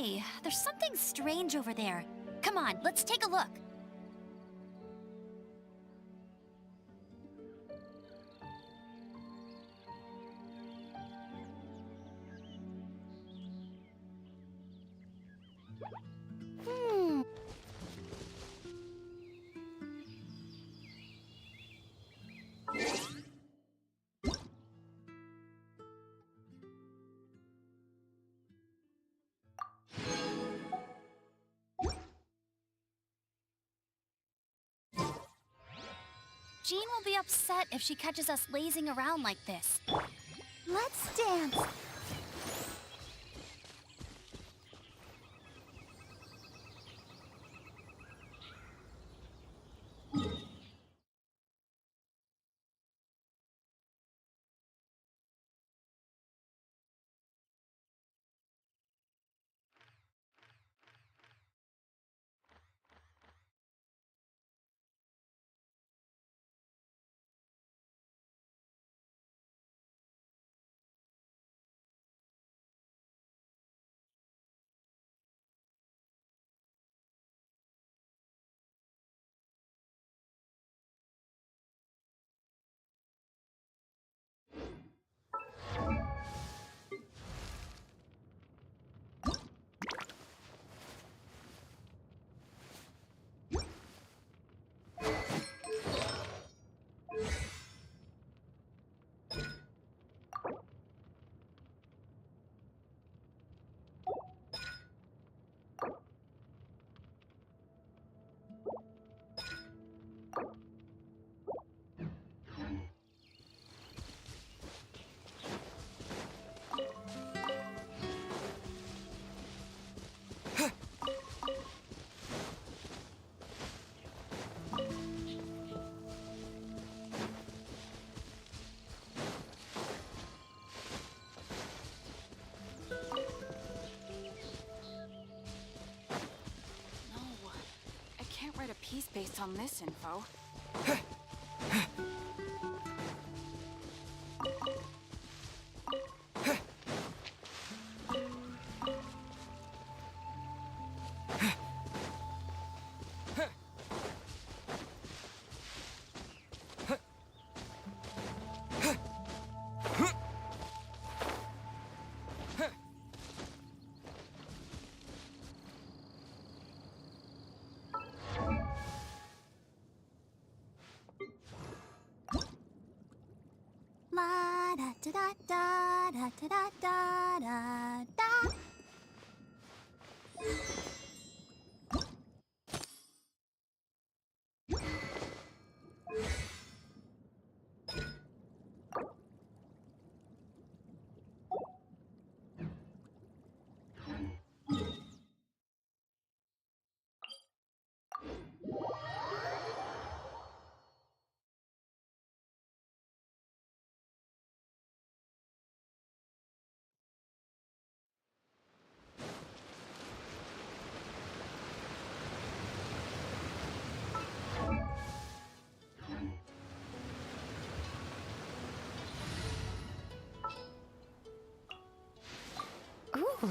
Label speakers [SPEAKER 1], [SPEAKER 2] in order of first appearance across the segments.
[SPEAKER 1] Hey, there's something strange over there. Come on, let's take a look. Jean will be upset if she catches us lazing around like this. Let's dance.
[SPEAKER 2] Write a piece based on this info.
[SPEAKER 1] La da da da da da da da da da. Ooh.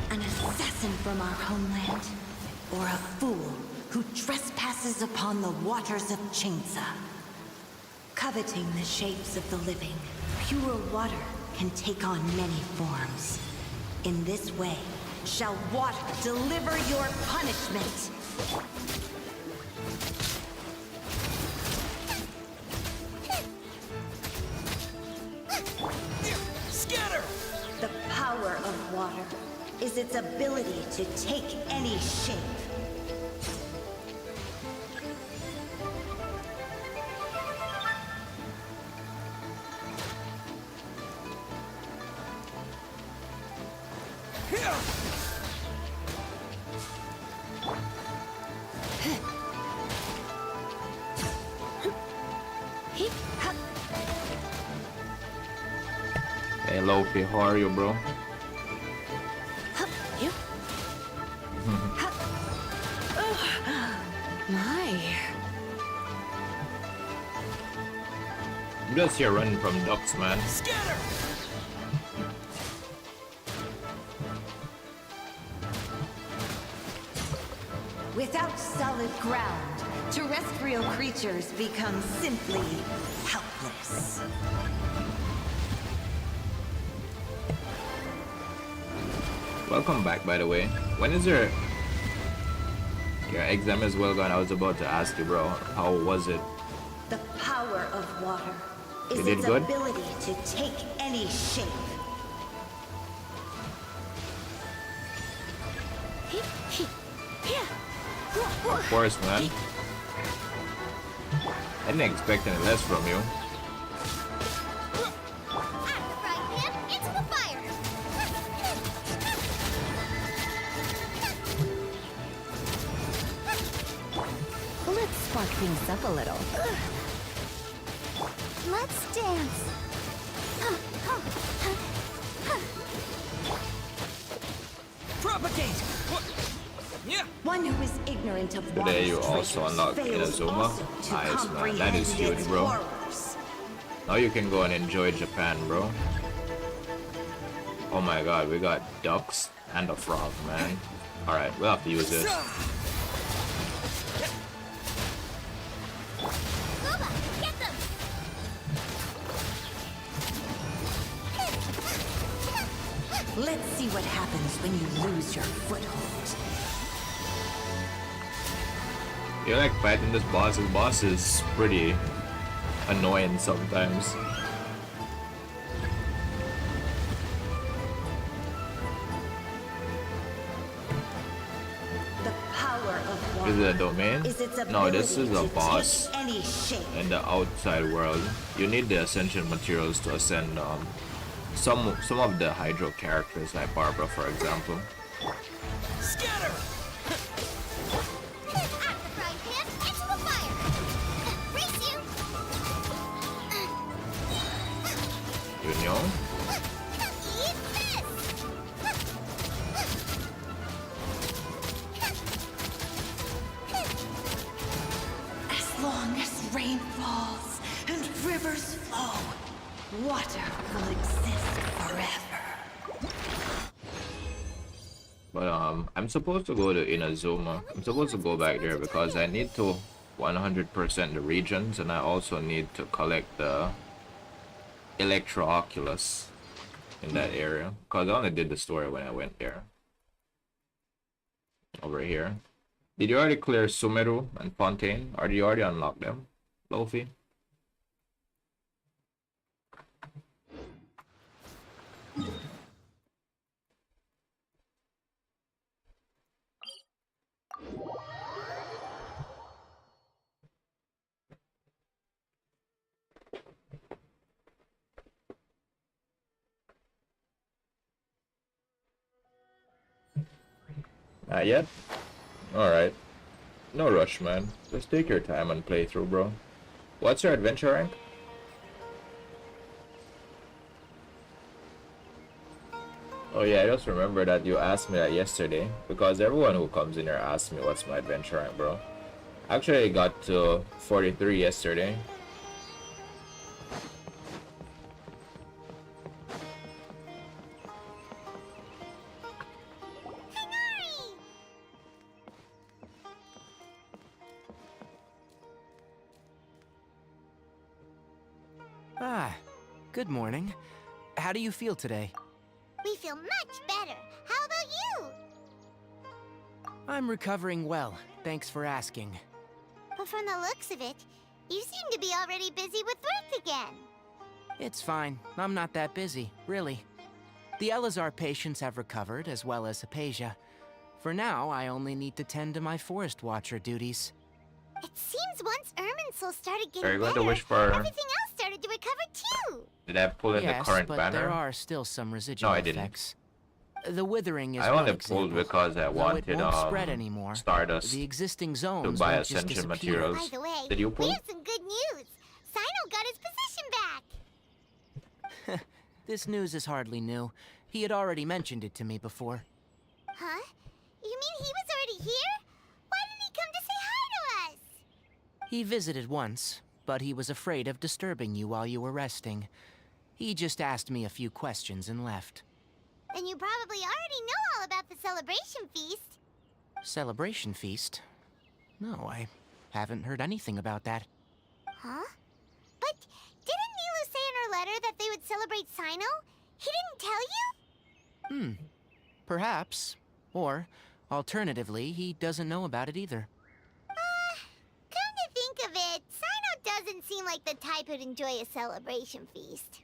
[SPEAKER 3] An assassin from our homeland, or a fool who trespasses upon the waters of Chainsa. Coveting the shapes of the living, pure water can take on many forms. In this way, shall water deliver your punishment.
[SPEAKER 4] Scatter!
[SPEAKER 3] The power of water is its ability to take any shape.
[SPEAKER 4] Loki, how are you, bro?
[SPEAKER 3] You? My.
[SPEAKER 4] I'm just here running from ducks, man.
[SPEAKER 3] Without solid ground, terrestrial creatures become simply helpless.
[SPEAKER 4] Welcome back, by the way. When is your exam is well gone? I was about to ask you, bro. How was it?
[SPEAKER 3] The power of water is
[SPEAKER 4] You did
[SPEAKER 3] its
[SPEAKER 4] good?
[SPEAKER 3] ability to take any shape.
[SPEAKER 4] Of course, man. I didn't expect any less from you.
[SPEAKER 3] Let's spark things up a little.
[SPEAKER 1] Let's dance.
[SPEAKER 5] Propagate! Yeah!
[SPEAKER 3] One who is ignorant of
[SPEAKER 4] Today you
[SPEAKER 3] water's
[SPEAKER 4] also
[SPEAKER 3] treasures
[SPEAKER 4] unlock
[SPEAKER 3] fails
[SPEAKER 4] Inazuma.
[SPEAKER 3] also to
[SPEAKER 4] Nice, man. That
[SPEAKER 3] comprehend
[SPEAKER 4] is huge,
[SPEAKER 3] its
[SPEAKER 4] bro.
[SPEAKER 3] horrors.
[SPEAKER 4] Now you can go and enjoy Japan, bro. Oh my god, we got ducks and a frog, man. Alright, we'll have to use this.
[SPEAKER 1] Luba, get them!
[SPEAKER 3] Let's see what happens when you lose your foothold.
[SPEAKER 4] You're like fighting this boss. This boss is pretty annoying sometimes.
[SPEAKER 3] The power of water
[SPEAKER 4] Is it a domain?
[SPEAKER 3] is its
[SPEAKER 4] No, this is
[SPEAKER 3] ability
[SPEAKER 4] a
[SPEAKER 3] to
[SPEAKER 4] boss
[SPEAKER 3] take any shape.
[SPEAKER 4] in the outside world. You need the ascension materials to ascend some of the Hydro characters, like Barbara, for example.
[SPEAKER 5] Scatter!
[SPEAKER 1] Out the frying pan, into the fire! Race you!
[SPEAKER 4] You know?
[SPEAKER 1] Eat this!
[SPEAKER 3] As long as rain falls and rivers flow, water will exist forever.
[SPEAKER 4] But I'm supposed to go to Inazuma. I'm supposed to go back there because I need to 100% the regions, and I also need to collect the Electro Oculus in that area. Because I only did the story when I went there. Over here. Did you already clear Sumeru and Fontaine? Or did you already unlock them, Lofi? Not yet? Alright. No rush, man. Just take your time and play through, bro. What's your adventure rank? Oh yeah, I just remember that you asked me that yesterday, because everyone who comes in here asks me what's my adventure rank, bro. Actually, I got to 43 yesterday.
[SPEAKER 5] Ah, good morning. How do you feel today?
[SPEAKER 1] We feel much better. How about you?
[SPEAKER 5] I'm recovering well, thanks for asking.
[SPEAKER 1] But from the looks of it, you seem to be already busy with work again.
[SPEAKER 5] It's fine, I'm not that busy, really. The Elazar patients have recovered, as well as Hypatia. For now, I only need to tend to my Forest Watcher duties.
[SPEAKER 1] It seems once Irminsul started getting
[SPEAKER 4] Are you going
[SPEAKER 1] better,
[SPEAKER 4] to wish for...
[SPEAKER 1] everything else started to recover too.
[SPEAKER 4] Did I pull in
[SPEAKER 5] Yes,
[SPEAKER 4] the current
[SPEAKER 5] but
[SPEAKER 4] banner?
[SPEAKER 5] there are still some residual
[SPEAKER 4] I didn't.
[SPEAKER 5] effects. The withering is
[SPEAKER 4] I
[SPEAKER 5] one
[SPEAKER 4] only
[SPEAKER 5] example.
[SPEAKER 4] pulled because I
[SPEAKER 5] Though
[SPEAKER 4] wanted
[SPEAKER 5] it won't spread anymore.
[SPEAKER 4] Stardust
[SPEAKER 5] The existing
[SPEAKER 4] to
[SPEAKER 5] zones
[SPEAKER 4] buy
[SPEAKER 5] won't just
[SPEAKER 4] ascension
[SPEAKER 5] disappear.
[SPEAKER 4] materials.
[SPEAKER 1] By the way,
[SPEAKER 4] Did you
[SPEAKER 1] we
[SPEAKER 4] pull?
[SPEAKER 1] have some good news. Sino got his position back.
[SPEAKER 5] This news is hardly new. He had already mentioned it to me before.
[SPEAKER 1] Huh? You mean he was already here? Why didn't he come to say hi to us?
[SPEAKER 5] He visited once, but he was afraid of disturbing you while you were resting. He just asked me a few questions and left.
[SPEAKER 1] Then you probably already know all about the celebration feast.
[SPEAKER 5] Celebration feast? No, I haven't heard anything about that.
[SPEAKER 1] Huh? But didn't Nilu say in her letter that they would celebrate Sino? He didn't tell you?
[SPEAKER 5] Perhaps. Or, alternatively, he doesn't know about it either.
[SPEAKER 1] Come to think of it, Sino doesn't seem like the type who'd enjoy a celebration feast.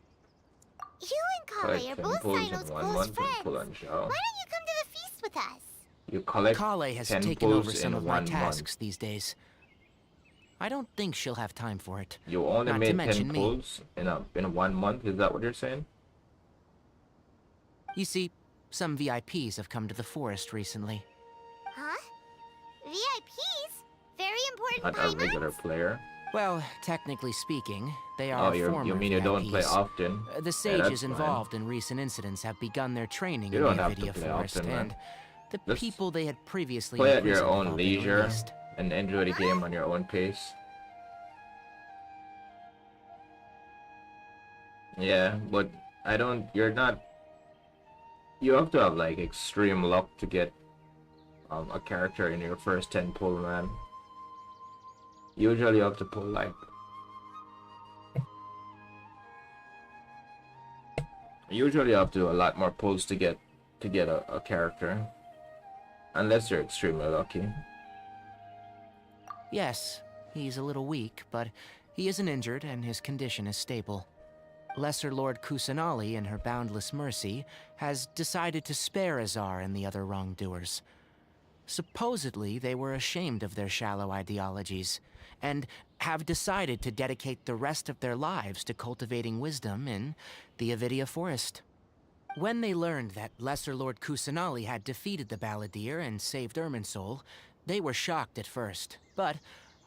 [SPEAKER 1] You and Kale are both Sino's close friends. Why don't you come to the feast with us?
[SPEAKER 4] You collect
[SPEAKER 5] Kale has
[SPEAKER 4] 10
[SPEAKER 5] taken over
[SPEAKER 4] pulls
[SPEAKER 5] some
[SPEAKER 4] in
[SPEAKER 5] of my
[SPEAKER 4] 1
[SPEAKER 5] tasks
[SPEAKER 4] month.
[SPEAKER 5] these days. I don't think she'll have time for it.
[SPEAKER 4] You only
[SPEAKER 5] Not to
[SPEAKER 4] made 10
[SPEAKER 5] mention me.
[SPEAKER 4] pulls in 1 month, is that what you're saying?
[SPEAKER 5] You see, some VIPs have come to the forest recently.
[SPEAKER 1] Huh? VIPs? Very important
[SPEAKER 4] Not a
[SPEAKER 1] Paimons?
[SPEAKER 4] regular player.
[SPEAKER 5] Well, technically speaking, they are
[SPEAKER 4] Oh,
[SPEAKER 5] former
[SPEAKER 4] you mean you don't play
[SPEAKER 5] VIPs.
[SPEAKER 4] often?
[SPEAKER 5] The
[SPEAKER 4] Yeah,
[SPEAKER 5] sages
[SPEAKER 4] that's fine.
[SPEAKER 5] involved in recent incidents have begun their training
[SPEAKER 4] You
[SPEAKER 5] in
[SPEAKER 4] don't
[SPEAKER 5] the
[SPEAKER 4] have to
[SPEAKER 5] Avidia
[SPEAKER 4] play
[SPEAKER 5] Forest,
[SPEAKER 4] often, man.
[SPEAKER 5] and the
[SPEAKER 4] Just
[SPEAKER 5] people they had previously
[SPEAKER 4] Play at your
[SPEAKER 5] imprisoned have
[SPEAKER 4] own
[SPEAKER 5] all been
[SPEAKER 4] leisure
[SPEAKER 5] released.
[SPEAKER 4] and enjoy the game on your own pace. Yeah, but you're not, you have to have like extreme luck to get a character in your first 10 pull, man. Usually you have to pull like, usually you have to do a lot more pulls to get a character. Unless you're extremely lucky.
[SPEAKER 5] Yes, he's a little weak, but he isn't injured and his condition is stable. Lesser Lord Kusanali, in her boundless mercy, has decided to spare Azar and the other wrongdoers. Supposedly, they were ashamed of their shallow ideologies, and have decided to dedicate the rest of their lives to cultivating wisdom in the Avidia Forest. When they learned that Lesser Lord Kusanali had defeated the Balladeer and saved Irminsul, they were shocked at first, but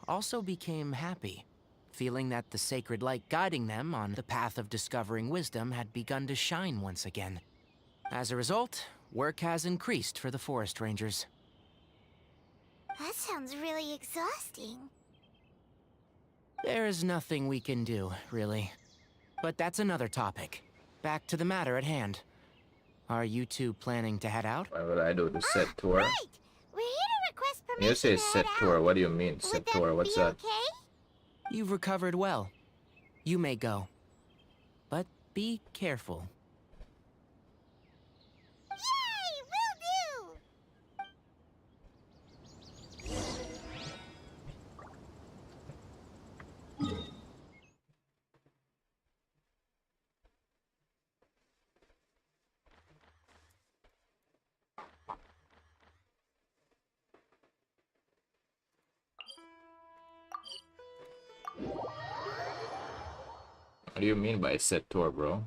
[SPEAKER 5] also became happy, feeling that the sacred light guiding them on the path of discovering wisdom had begun to shine once again. As a result, work has increased for the Forest Rangers.
[SPEAKER 1] That sounds really exhausting.
[SPEAKER 5] There's nothing we can do, really. But that's another topic. Back to the matter at hand. Are you two planning to head out?
[SPEAKER 4] Why would I do the set tour?
[SPEAKER 1] Right! We're here to request
[SPEAKER 4] When
[SPEAKER 1] permission
[SPEAKER 4] you say
[SPEAKER 1] to
[SPEAKER 4] set
[SPEAKER 1] head
[SPEAKER 4] tour,
[SPEAKER 1] out.
[SPEAKER 4] what do you mean
[SPEAKER 1] Would
[SPEAKER 4] set
[SPEAKER 1] that
[SPEAKER 4] tour? What's
[SPEAKER 1] be
[SPEAKER 4] that?
[SPEAKER 1] okay?
[SPEAKER 5] You've recovered well. You may go. But be careful.
[SPEAKER 1] Yay! Will do!
[SPEAKER 4] What do you mean by set tour, bro?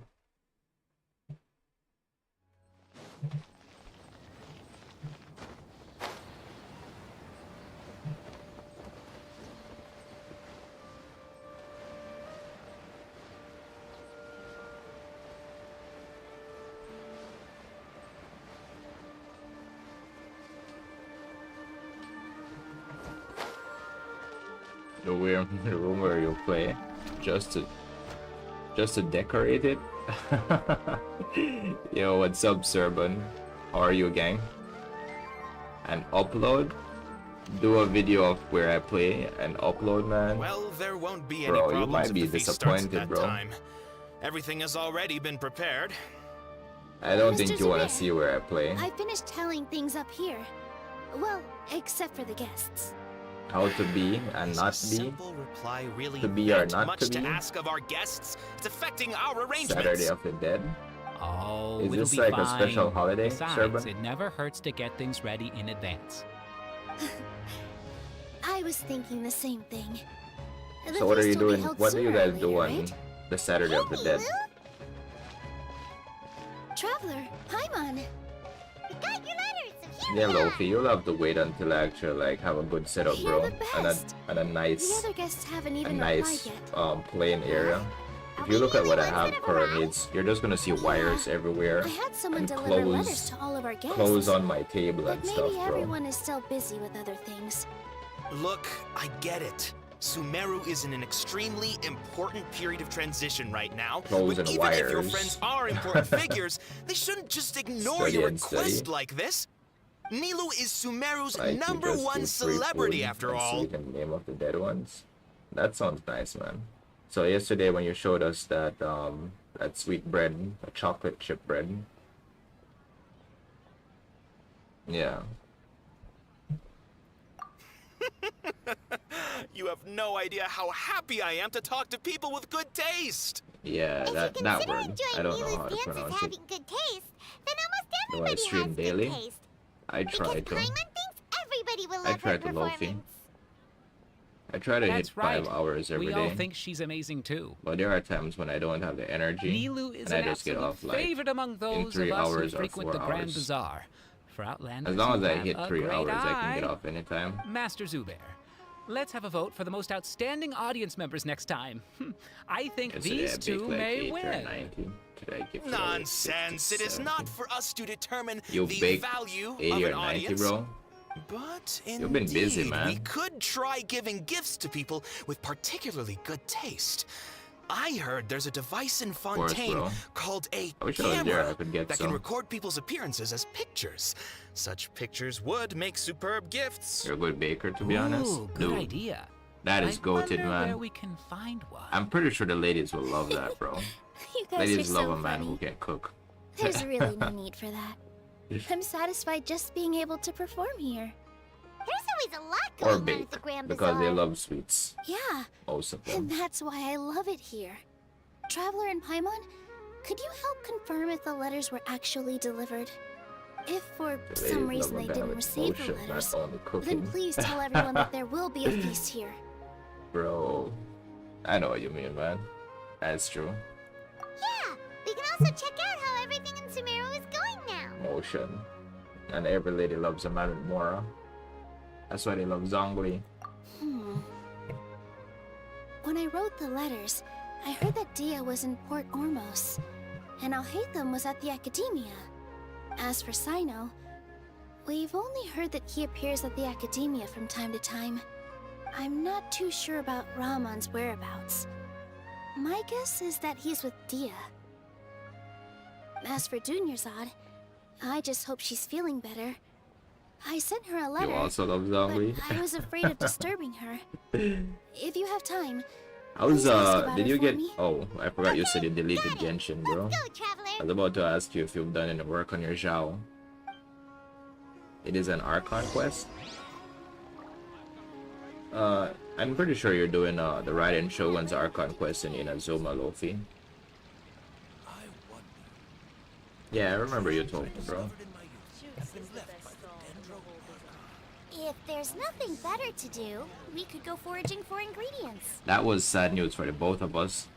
[SPEAKER 4] The room where you play just to decorate it. Yo, what's up, Serban? How are you, gang? And upload? Do a video of where I play and upload, man.
[SPEAKER 6] Well, there won't be any
[SPEAKER 4] Bro, you
[SPEAKER 6] problems
[SPEAKER 4] might
[SPEAKER 6] if
[SPEAKER 4] be
[SPEAKER 6] the feast starts at
[SPEAKER 4] disappointed,
[SPEAKER 6] that
[SPEAKER 4] bro.
[SPEAKER 6] time. Everything has already been prepared.
[SPEAKER 4] I don't
[SPEAKER 1] Mr.
[SPEAKER 4] think you want to
[SPEAKER 1] Sumeru,
[SPEAKER 4] see where I play.
[SPEAKER 1] I finished telling things up here. Well, except for the guests.
[SPEAKER 4] How to be and
[SPEAKER 6] Is
[SPEAKER 4] not
[SPEAKER 6] a
[SPEAKER 4] be.
[SPEAKER 6] simple reply really
[SPEAKER 4] To be or
[SPEAKER 6] meant
[SPEAKER 4] not
[SPEAKER 6] much
[SPEAKER 4] to
[SPEAKER 6] to
[SPEAKER 4] be.
[SPEAKER 6] ask of our guests? It's affecting our arrangements.
[SPEAKER 4] Saturday of the Dead.
[SPEAKER 7] Oh,
[SPEAKER 4] Is
[SPEAKER 7] it'll
[SPEAKER 4] this
[SPEAKER 7] be
[SPEAKER 4] like
[SPEAKER 7] fine.
[SPEAKER 4] a special holiday,
[SPEAKER 7] Besides,
[SPEAKER 4] Serban?
[SPEAKER 7] it never hurts to get things ready in advance.
[SPEAKER 1] I was thinking the same thing. The
[SPEAKER 4] So what are you
[SPEAKER 1] feast will be
[SPEAKER 4] doing?
[SPEAKER 1] held
[SPEAKER 4] What do you
[SPEAKER 1] sooner or
[SPEAKER 4] guys do
[SPEAKER 1] later,
[SPEAKER 4] on
[SPEAKER 1] right?
[SPEAKER 4] the Saturday of the
[SPEAKER 1] Hey,
[SPEAKER 4] Dead?
[SPEAKER 1] Lou? Traveler, Paimon. We got your letters, so here
[SPEAKER 4] Yeah,
[SPEAKER 1] we are.
[SPEAKER 4] Loki, you'll have to wait until I actually like have a good setup,
[SPEAKER 1] You're
[SPEAKER 4] bro,
[SPEAKER 1] the
[SPEAKER 4] and
[SPEAKER 1] best.
[SPEAKER 4] a
[SPEAKER 1] The
[SPEAKER 4] nice
[SPEAKER 1] other guests haven't
[SPEAKER 4] a
[SPEAKER 1] even
[SPEAKER 4] nice
[SPEAKER 1] replied yet.
[SPEAKER 4] playing area. If you look at what I have currently, you're just gonna see wires everywhere
[SPEAKER 8] I had someone
[SPEAKER 4] and
[SPEAKER 8] deliver letters to all of our guests.
[SPEAKER 4] clothes on my table
[SPEAKER 8] But
[SPEAKER 4] and
[SPEAKER 8] maybe
[SPEAKER 4] stuff, bro.
[SPEAKER 8] everyone is still busy with other things.
[SPEAKER 6] Look, I get it. Sumeru is in an extremely important period of transition right now.
[SPEAKER 4] Clothes
[SPEAKER 6] But
[SPEAKER 4] and
[SPEAKER 6] even if your
[SPEAKER 4] wires.
[SPEAKER 6] friends are important figures, they shouldn't just ignore
[SPEAKER 4] Study
[SPEAKER 6] your
[SPEAKER 4] and
[SPEAKER 6] request
[SPEAKER 4] study.
[SPEAKER 6] like this. Nilu is Sumeru's
[SPEAKER 4] Like, you
[SPEAKER 6] number
[SPEAKER 4] just
[SPEAKER 6] one
[SPEAKER 4] do free
[SPEAKER 6] celebrity
[SPEAKER 4] food
[SPEAKER 6] after
[SPEAKER 4] and
[SPEAKER 6] all.
[SPEAKER 4] see the name of the dead ones. That sounds nice, man. So yesterday when you showed us that that sweet bread, a chocolate chip bread. Yeah.
[SPEAKER 6] You have no idea how happy I am to talk to people with good taste.
[SPEAKER 4] Yeah,
[SPEAKER 1] If
[SPEAKER 4] that
[SPEAKER 1] you
[SPEAKER 4] that
[SPEAKER 1] consider
[SPEAKER 4] word.
[SPEAKER 1] enjoying
[SPEAKER 4] I don't know
[SPEAKER 1] Milu's
[SPEAKER 4] how to
[SPEAKER 1] dance as
[SPEAKER 4] pronounce
[SPEAKER 1] having
[SPEAKER 4] it.
[SPEAKER 1] good taste, then almost
[SPEAKER 4] Do I
[SPEAKER 1] everybody
[SPEAKER 4] stream
[SPEAKER 1] has
[SPEAKER 4] daily?
[SPEAKER 1] good taste.
[SPEAKER 4] I
[SPEAKER 1] Because
[SPEAKER 4] try to.
[SPEAKER 1] Paimon thinks everybody will
[SPEAKER 4] I
[SPEAKER 1] love
[SPEAKER 4] try
[SPEAKER 1] her
[SPEAKER 4] to low-fi.
[SPEAKER 1] performance.
[SPEAKER 4] I try to hit
[SPEAKER 7] That's right.
[SPEAKER 4] 5 hours every
[SPEAKER 7] We
[SPEAKER 4] day.
[SPEAKER 7] all think she's amazing too.
[SPEAKER 4] But there are times when I don't have the energy,
[SPEAKER 7] Nilu is
[SPEAKER 4] and I
[SPEAKER 7] an
[SPEAKER 4] just get
[SPEAKER 7] absolute
[SPEAKER 4] off like
[SPEAKER 7] favorite among those
[SPEAKER 4] 3
[SPEAKER 7] of us who
[SPEAKER 4] hours or
[SPEAKER 7] frequent
[SPEAKER 4] 4
[SPEAKER 7] the Grand
[SPEAKER 4] hours.
[SPEAKER 7] Bazaar. For Outlanders,
[SPEAKER 4] As long as
[SPEAKER 7] you
[SPEAKER 4] I
[SPEAKER 7] have
[SPEAKER 4] hit
[SPEAKER 7] a
[SPEAKER 4] 3
[SPEAKER 7] great
[SPEAKER 4] hours, I can get
[SPEAKER 7] eye.
[SPEAKER 4] off anytime.
[SPEAKER 7] Master Zubair, let's have a vote for the most outstanding audience members next time. I think
[SPEAKER 4] Yesterday I
[SPEAKER 7] these
[SPEAKER 4] baked
[SPEAKER 7] two
[SPEAKER 4] like
[SPEAKER 7] may
[SPEAKER 4] 80 or
[SPEAKER 7] win.
[SPEAKER 4] 90. Today I give it
[SPEAKER 6] Nonsense. It is
[SPEAKER 4] 60,
[SPEAKER 6] not
[SPEAKER 4] 70.
[SPEAKER 6] for us to determine
[SPEAKER 4] You
[SPEAKER 6] the
[SPEAKER 4] baked
[SPEAKER 6] value
[SPEAKER 4] 80
[SPEAKER 6] of
[SPEAKER 4] or
[SPEAKER 6] an
[SPEAKER 4] 90,
[SPEAKER 6] audience.
[SPEAKER 4] bro.
[SPEAKER 6] But
[SPEAKER 4] You've been busy,
[SPEAKER 6] indeed,
[SPEAKER 4] man.
[SPEAKER 6] we could try giving gifts to people with particularly good taste. I heard there's a device in
[SPEAKER 4] course,
[SPEAKER 6] Fontaine
[SPEAKER 4] bro.
[SPEAKER 6] called a
[SPEAKER 4] I wish I was there,
[SPEAKER 6] camera
[SPEAKER 4] I could get
[SPEAKER 6] that
[SPEAKER 4] some.
[SPEAKER 6] can record people's appearances as pictures. Such pictures would make superb gifts.
[SPEAKER 4] You're a good baker, to be honest.
[SPEAKER 7] Ooh, good
[SPEAKER 4] Dude,
[SPEAKER 7] idea.
[SPEAKER 4] that is
[SPEAKER 7] I
[SPEAKER 4] goated,
[SPEAKER 7] wonder
[SPEAKER 4] man.
[SPEAKER 7] where we can find one.
[SPEAKER 4] I'm pretty sure the ladies will love that, bro.
[SPEAKER 8] You guys
[SPEAKER 4] Ladies
[SPEAKER 8] are
[SPEAKER 4] love
[SPEAKER 8] so
[SPEAKER 4] a man
[SPEAKER 8] funny.
[SPEAKER 4] who can cook.
[SPEAKER 8] There's really no need for that. I'm satisfied just being able to perform here.
[SPEAKER 1] There's always a lot
[SPEAKER 4] Or
[SPEAKER 1] going on at the
[SPEAKER 4] bake,
[SPEAKER 1] Grand
[SPEAKER 4] because they
[SPEAKER 1] Bazaar.
[SPEAKER 4] love sweets.
[SPEAKER 8] Yeah,
[SPEAKER 4] Most of
[SPEAKER 8] and
[SPEAKER 4] them.
[SPEAKER 8] that's why I love it here. Traveler and Paimon, could you help confirm if the letters were actually delivered? If for
[SPEAKER 4] The
[SPEAKER 8] some
[SPEAKER 4] ladies
[SPEAKER 8] reason
[SPEAKER 4] love
[SPEAKER 8] they
[SPEAKER 4] a man
[SPEAKER 8] didn't
[SPEAKER 4] with
[SPEAKER 8] receive the
[SPEAKER 4] motion,
[SPEAKER 8] letters,
[SPEAKER 4] not only
[SPEAKER 8] then
[SPEAKER 4] cooking.
[SPEAKER 8] please tell everyone that there will be a feast here.
[SPEAKER 4] Bro, I know what you mean, man. That's true.
[SPEAKER 1] Yeah, we can also check out how everything in Sumeru is going now.
[SPEAKER 4] Motion. And every lady loves a man with Mora. That's why they love Zongli.
[SPEAKER 8] When I wrote the letters, I heard that Dia was in Port Ormos, and Alhaitham was at the Academia. As for Sino, we've only heard that he appears at the Academia from time to time. I'm not too sure about Ramon's whereabouts. My guess is that he's with Dia. As for Dunyarzad, I just hope she's feeling better. I sent her a
[SPEAKER 4] You
[SPEAKER 8] letter,
[SPEAKER 4] also love
[SPEAKER 8] but
[SPEAKER 4] Zongli?
[SPEAKER 8] I was afraid of disturbing her. If you have time,
[SPEAKER 4] How's
[SPEAKER 8] please ask about
[SPEAKER 4] did
[SPEAKER 8] it
[SPEAKER 4] you
[SPEAKER 8] for
[SPEAKER 4] get
[SPEAKER 8] me.
[SPEAKER 4] oh, I forgot you said you deleted
[SPEAKER 1] Got it.
[SPEAKER 4] Genshin, bro.
[SPEAKER 1] Go, Traveler.
[SPEAKER 4] I was about to ask you if you've done any work on your Zhao. It is an Archon quest. I'm pretty sure you're doing the Raiden Shogun's Archon quest in Inazuma Luffy. Yeah, I remember you told me, bro.
[SPEAKER 1] If there's nothing better to do, we could go foraging for ingredients.
[SPEAKER 4] That was sad news for the both of us.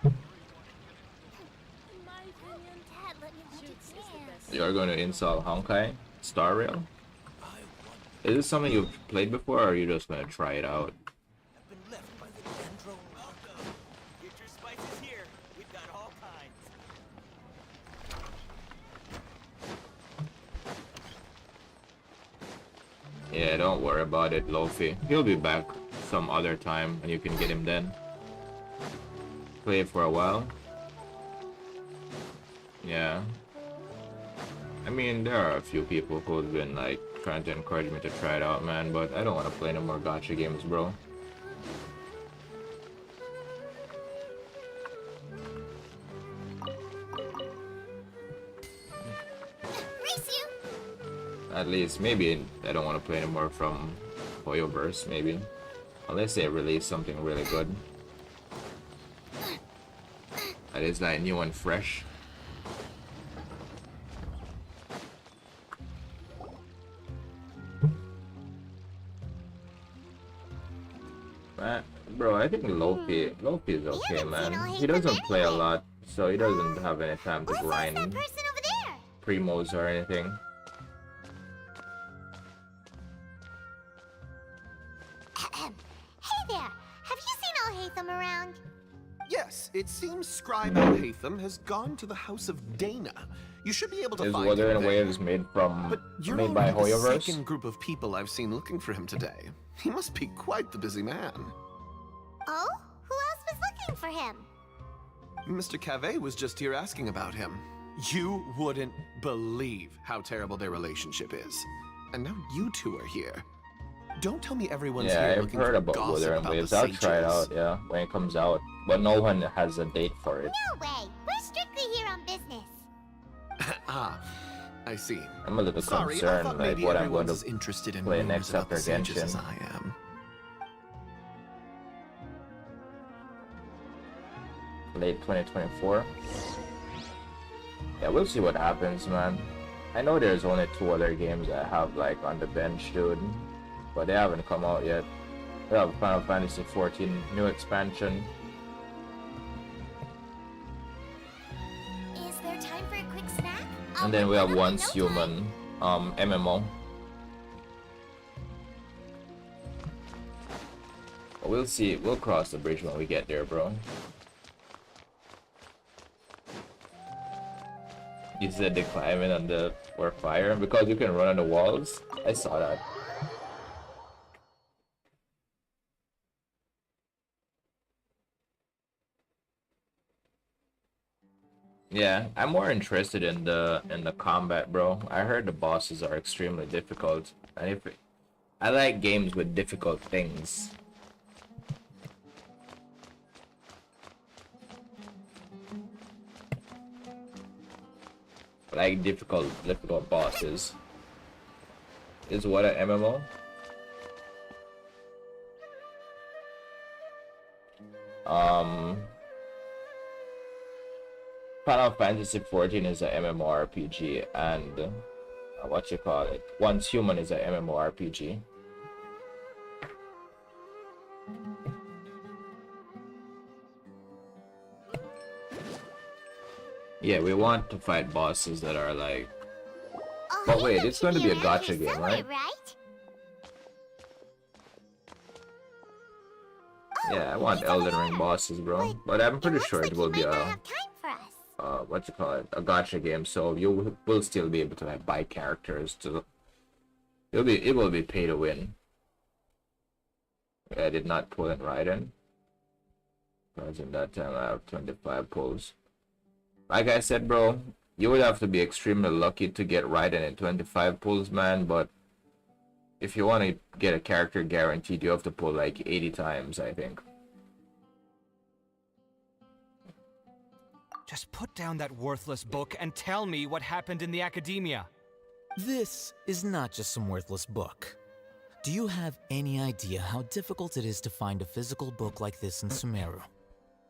[SPEAKER 1] In my opinion, Dad let me understand.
[SPEAKER 4] You're going to install Honkai Star Rail? Is this something you've played before, or are you just going to try it out?
[SPEAKER 6] Get your spices here. We've got all kinds.
[SPEAKER 4] Yeah, don't worry about it, Luffy. He'll be back some other time, and you can get him then. Play it for a while. Yeah. I mean, there are a few people who've been, like, trying to encourage me to try it out, man, but I don't want to play no more gacha games, bro.
[SPEAKER 1] Race you!
[SPEAKER 4] At least, maybe I don't want to play anymore from HoYoverse, maybe. Unless they release something really good. That is, like, new and fresh. Bro, I think Loki is okay,
[SPEAKER 1] haven't seen
[SPEAKER 4] man.
[SPEAKER 1] all
[SPEAKER 4] He
[SPEAKER 1] hate
[SPEAKER 4] doesn't
[SPEAKER 1] them
[SPEAKER 4] play a
[SPEAKER 1] anyway.
[SPEAKER 4] lot, so he doesn't have any time to
[SPEAKER 1] What's that
[SPEAKER 4] grind
[SPEAKER 1] person over there?
[SPEAKER 4] primos or anything.
[SPEAKER 1] Hey there, have you seen Al-Haytham around?
[SPEAKER 9] Yes, it seems Scribe Al-Haytham has gone to the House of Dana. You should be able to
[SPEAKER 4] Is
[SPEAKER 9] find
[SPEAKER 4] Weather
[SPEAKER 9] him
[SPEAKER 4] and
[SPEAKER 9] there.
[SPEAKER 4] Waves made
[SPEAKER 9] But you're
[SPEAKER 4] made by
[SPEAKER 9] only the
[SPEAKER 4] HoYoverse?
[SPEAKER 9] second group of people I've seen looking for him today. He must be quite the busy man.
[SPEAKER 1] Oh? Who else was looking for him?
[SPEAKER 9] Mr. Cave was just here asking about him. You wouldn't believe how terrible their relationship is. And now you two are here. Don't tell me everyone's
[SPEAKER 4] Yeah,
[SPEAKER 9] here
[SPEAKER 4] I've
[SPEAKER 9] looking
[SPEAKER 4] heard
[SPEAKER 9] for
[SPEAKER 4] about
[SPEAKER 9] gossip
[SPEAKER 4] Weather and
[SPEAKER 9] about
[SPEAKER 4] Waves.
[SPEAKER 9] the
[SPEAKER 4] I'll try it
[SPEAKER 9] sages.
[SPEAKER 4] out, yeah, when it comes out. But no one has a date for it.
[SPEAKER 1] No way, we're strictly here on business.
[SPEAKER 9] Ah, I see.
[SPEAKER 4] I'm a little
[SPEAKER 9] Sorry, I
[SPEAKER 4] concerned,
[SPEAKER 9] thought
[SPEAKER 4] like
[SPEAKER 9] maybe
[SPEAKER 4] what I'm going
[SPEAKER 9] everyone's
[SPEAKER 4] to
[SPEAKER 9] as interested in
[SPEAKER 4] play
[SPEAKER 9] rumors
[SPEAKER 4] next
[SPEAKER 9] about the
[SPEAKER 4] after
[SPEAKER 9] sages
[SPEAKER 4] Genshin.
[SPEAKER 9] as I am.
[SPEAKER 4] Late 2024. Yeah, we'll see what happens, man. I know there's only 2 other games I have like on the bench, dude, but they haven't come out yet. We have Final Fantasy 14 new expansion.
[SPEAKER 1] Is there time for a quick snack?
[SPEAKER 4] And then we have
[SPEAKER 1] whip it up in
[SPEAKER 4] Once
[SPEAKER 1] no time.
[SPEAKER 4] Human MMO. But we'll see. We'll cross the bridge when we get there, bro. You said the climbing on the or fire because you can run on the walls. I saw that. Yeah, I'm more interested in the combat, bro. I heard the bosses are extremely difficult, and if I like games with difficult things. I like difficult bosses. Is what an MMO? Final Fantasy 14 is a MMORPG, and what you call it? Once Human is a MMORPG. Yeah, we want to fight bosses that are like. But wait, it's going to be a gacha game, right? Yeah, I want Elden Ring bosses, bro. But I'm pretty sure it will be a what you call it, a gacha game. So you will still be able to like buy characters. To it will be pay to win. Yeah, I did not pull it right in. Because in that time I have 25 pulls. Like I said, bro, you would have to be extremely lucky to get right in 25 pulls, man. But if you want to get a character guaranteed, you have to pull like 80 times, I think.
[SPEAKER 10] Just put down that worthless book and tell me what happened in the academia.
[SPEAKER 11] This is not just some worthless book. Do you have any idea how difficult it is to find a physical book like this in Sumeru?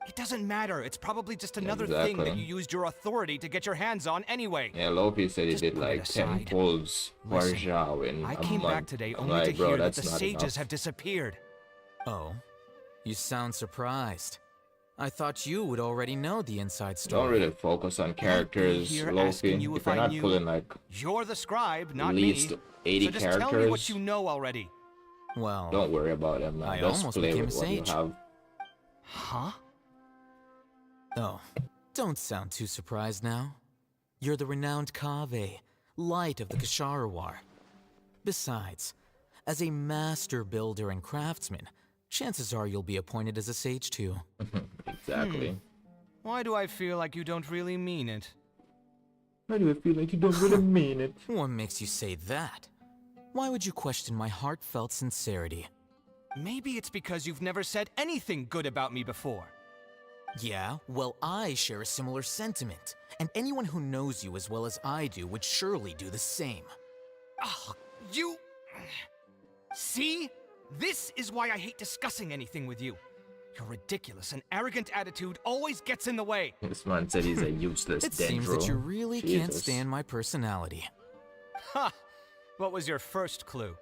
[SPEAKER 10] It doesn't matter. It's probably just another
[SPEAKER 4] Exactly.
[SPEAKER 10] thing that you used your authority to get your hands on anyway.
[SPEAKER 4] Yeah, Loki said he
[SPEAKER 10] Just
[SPEAKER 4] did
[SPEAKER 10] put
[SPEAKER 4] like
[SPEAKER 10] it
[SPEAKER 4] 10
[SPEAKER 10] aside.
[SPEAKER 4] pulls for
[SPEAKER 10] Listen,
[SPEAKER 4] Zhao in
[SPEAKER 10] I
[SPEAKER 4] a
[SPEAKER 10] came
[SPEAKER 4] month.
[SPEAKER 10] back today
[SPEAKER 4] I'm
[SPEAKER 10] only
[SPEAKER 4] like,
[SPEAKER 10] to
[SPEAKER 4] bro,
[SPEAKER 10] hear that
[SPEAKER 4] that's
[SPEAKER 10] the
[SPEAKER 4] not
[SPEAKER 10] sages
[SPEAKER 4] enough.
[SPEAKER 10] have disappeared.
[SPEAKER 11] Oh, you sound surprised. I thought you would already know the inside
[SPEAKER 4] Don't
[SPEAKER 11] story.
[SPEAKER 4] really focus on characters,
[SPEAKER 10] here
[SPEAKER 4] Loki.
[SPEAKER 10] asking you
[SPEAKER 4] If
[SPEAKER 10] if
[SPEAKER 4] you're
[SPEAKER 10] I
[SPEAKER 4] not
[SPEAKER 10] knew.
[SPEAKER 4] pulling like
[SPEAKER 10] You're the scribe, not
[SPEAKER 4] at least
[SPEAKER 10] me.
[SPEAKER 4] 80
[SPEAKER 10] So just
[SPEAKER 4] characters,
[SPEAKER 10] tell me what you know already.
[SPEAKER 11] Well,
[SPEAKER 4] don't worry about them, man.
[SPEAKER 11] I
[SPEAKER 4] Just
[SPEAKER 11] almost
[SPEAKER 4] play
[SPEAKER 11] became
[SPEAKER 4] with
[SPEAKER 11] a
[SPEAKER 4] what you
[SPEAKER 11] sage.
[SPEAKER 4] have.
[SPEAKER 10] Huh?
[SPEAKER 11] Oh, don't sound too surprised now. You're the renowned Kaveh, light of the Ksharawar. Besides, as a master builder and craftsman, chances are you'll be appointed as a sage too.
[SPEAKER 4] Exactly.
[SPEAKER 10] Why do I feel like you don't really mean it?
[SPEAKER 4] Why do I feel like you don't really mean it?
[SPEAKER 11] What makes you say that? Why would you question my heartfelt sincerity?
[SPEAKER 10] Maybe it's because you've never said anything good about me before.
[SPEAKER 11] Yeah, well, I share a similar sentiment, and anyone who knows you as well as I do would surely do the same.
[SPEAKER 10] Ah, you... See? This is why I hate discussing anything with you. Your ridiculous and arrogant attitude always gets in the way.
[SPEAKER 4] This man said he's a useless
[SPEAKER 11] It seems
[SPEAKER 4] dendro.
[SPEAKER 11] that you really can't
[SPEAKER 4] Jesus.
[SPEAKER 11] stand my personality.
[SPEAKER 10] Ha! What was your first clue?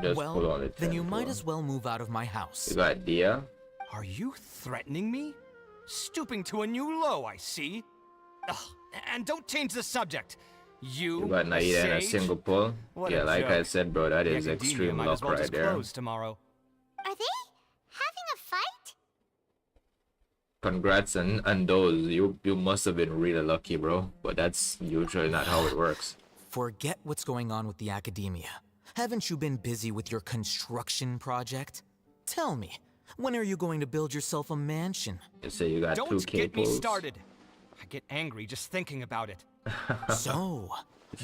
[SPEAKER 4] Just pull
[SPEAKER 11] Well,
[SPEAKER 4] on it.
[SPEAKER 11] then you might as well move out of my house.
[SPEAKER 4] You got Dia?
[SPEAKER 10] Are you threatening me? Stooping to a new low, I see. Ugh, and don't change the subject.
[SPEAKER 4] You got Naida in a single pull?
[SPEAKER 10] What
[SPEAKER 4] Yeah,
[SPEAKER 10] a
[SPEAKER 4] like I
[SPEAKER 10] joke.
[SPEAKER 4] said, bro, that
[SPEAKER 10] The
[SPEAKER 4] is
[SPEAKER 10] Academia
[SPEAKER 4] extreme
[SPEAKER 10] might
[SPEAKER 4] luck
[SPEAKER 10] as well
[SPEAKER 4] right
[SPEAKER 10] just
[SPEAKER 4] there.
[SPEAKER 10] close tomorrow.
[SPEAKER 1] Are they having a fight?
[SPEAKER 4] Congrats on those. You must have been really lucky, bro. But that's usually not how it works.
[SPEAKER 11] Forget what's going on with the Academia. Haven't you been busy with your construction project? Tell me, when are you going to build yourself a mansion?
[SPEAKER 4] You say you got
[SPEAKER 10] Don't
[SPEAKER 4] 2K
[SPEAKER 10] get me
[SPEAKER 4] pulls.
[SPEAKER 10] started. I get angry just thinking about it.
[SPEAKER 11] So,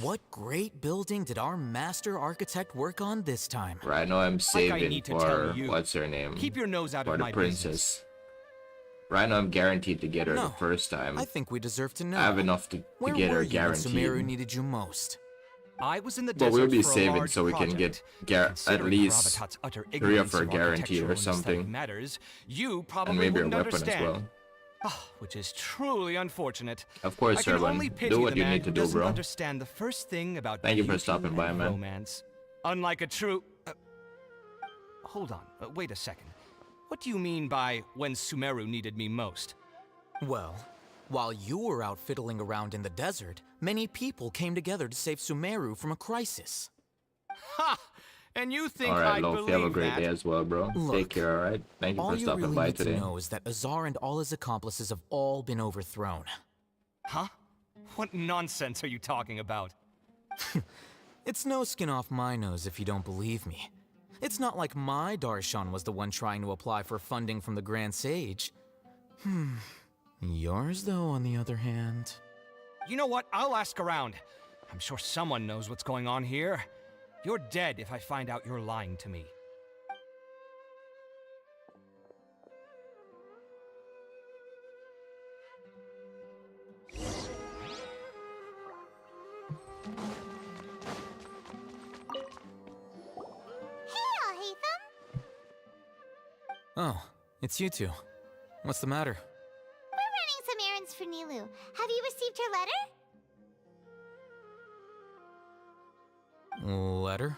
[SPEAKER 11] what great building did our master architect work on this time?
[SPEAKER 4] Right now I'm saving
[SPEAKER 10] need to
[SPEAKER 4] for
[SPEAKER 10] tell you.
[SPEAKER 4] what's her name?
[SPEAKER 10] Keep your nose out
[SPEAKER 4] for
[SPEAKER 10] of
[SPEAKER 4] the
[SPEAKER 10] my
[SPEAKER 4] princess.
[SPEAKER 10] business.
[SPEAKER 4] Right now I'm guaranteed to get her the
[SPEAKER 11] No,
[SPEAKER 4] first time.
[SPEAKER 11] I think we deserve to know.
[SPEAKER 4] I have enough to
[SPEAKER 11] Where
[SPEAKER 4] get
[SPEAKER 11] were
[SPEAKER 4] her
[SPEAKER 11] you when Sumeru
[SPEAKER 4] guaranteed.
[SPEAKER 11] needed you most?
[SPEAKER 10] I was in the
[SPEAKER 4] But
[SPEAKER 10] desert
[SPEAKER 4] we'll be
[SPEAKER 10] for a
[SPEAKER 4] saving
[SPEAKER 10] large
[SPEAKER 4] so we can
[SPEAKER 10] project.
[SPEAKER 4] get at
[SPEAKER 10] Considering
[SPEAKER 4] least
[SPEAKER 10] Rabatat's utter
[SPEAKER 4] 3 of
[SPEAKER 10] ignorance
[SPEAKER 4] her
[SPEAKER 10] of
[SPEAKER 4] guaranteed
[SPEAKER 10] architectural
[SPEAKER 4] or
[SPEAKER 10] and aesthetic
[SPEAKER 4] something.
[SPEAKER 10] matters, you
[SPEAKER 4] And
[SPEAKER 10] probably
[SPEAKER 4] maybe a
[SPEAKER 10] wouldn't
[SPEAKER 4] weapon
[SPEAKER 10] understand.
[SPEAKER 4] as well.
[SPEAKER 10] Oh, which is truly unfortunate.
[SPEAKER 4] Of course,
[SPEAKER 10] I can
[SPEAKER 4] Serban.
[SPEAKER 10] only pity
[SPEAKER 4] Do what
[SPEAKER 10] the
[SPEAKER 4] you
[SPEAKER 10] man
[SPEAKER 4] need to
[SPEAKER 10] who
[SPEAKER 4] do,
[SPEAKER 10] doesn't
[SPEAKER 4] bro.
[SPEAKER 10] understand the first thing about
[SPEAKER 4] Thank you for
[SPEAKER 10] beauty
[SPEAKER 4] stopping by,
[SPEAKER 10] and
[SPEAKER 4] man.
[SPEAKER 10] romance. Unlike a true... hold on, wait a second. What do you mean by when Sumeru needed me most?
[SPEAKER 11] Well, while you were out fiddling around in the desert, many people came together to save Sumeru from a crisis.
[SPEAKER 10] Ha! And you think
[SPEAKER 4] Alright,
[SPEAKER 10] I'd
[SPEAKER 4] Loaf, you have a
[SPEAKER 10] believe
[SPEAKER 4] great
[SPEAKER 10] that?
[SPEAKER 4] day as well, bro.
[SPEAKER 11] Look,
[SPEAKER 4] Take care, alright? Thank you
[SPEAKER 11] All
[SPEAKER 4] for
[SPEAKER 11] you
[SPEAKER 4] stopping
[SPEAKER 11] really
[SPEAKER 4] by
[SPEAKER 11] need
[SPEAKER 4] today.
[SPEAKER 11] to know is that Azar and all his accomplices have all been overthrown.
[SPEAKER 10] Huh? What nonsense are you talking about?
[SPEAKER 11] It's no skin off my nose if you don't believe me. It's not like my Darshan was the one trying to apply for funding from the Grand Sage. Yours, though, on the other hand...
[SPEAKER 10] You know what? I'll ask around. I'm sure someone knows what's going on here. You're dead if I find out you're lying to me.
[SPEAKER 1] Hey, Alhaitham.
[SPEAKER 11] Oh, it's you two. What's the matter?
[SPEAKER 1] We're running some errands for Nilu. Have you received her letter?
[SPEAKER 11] Letter?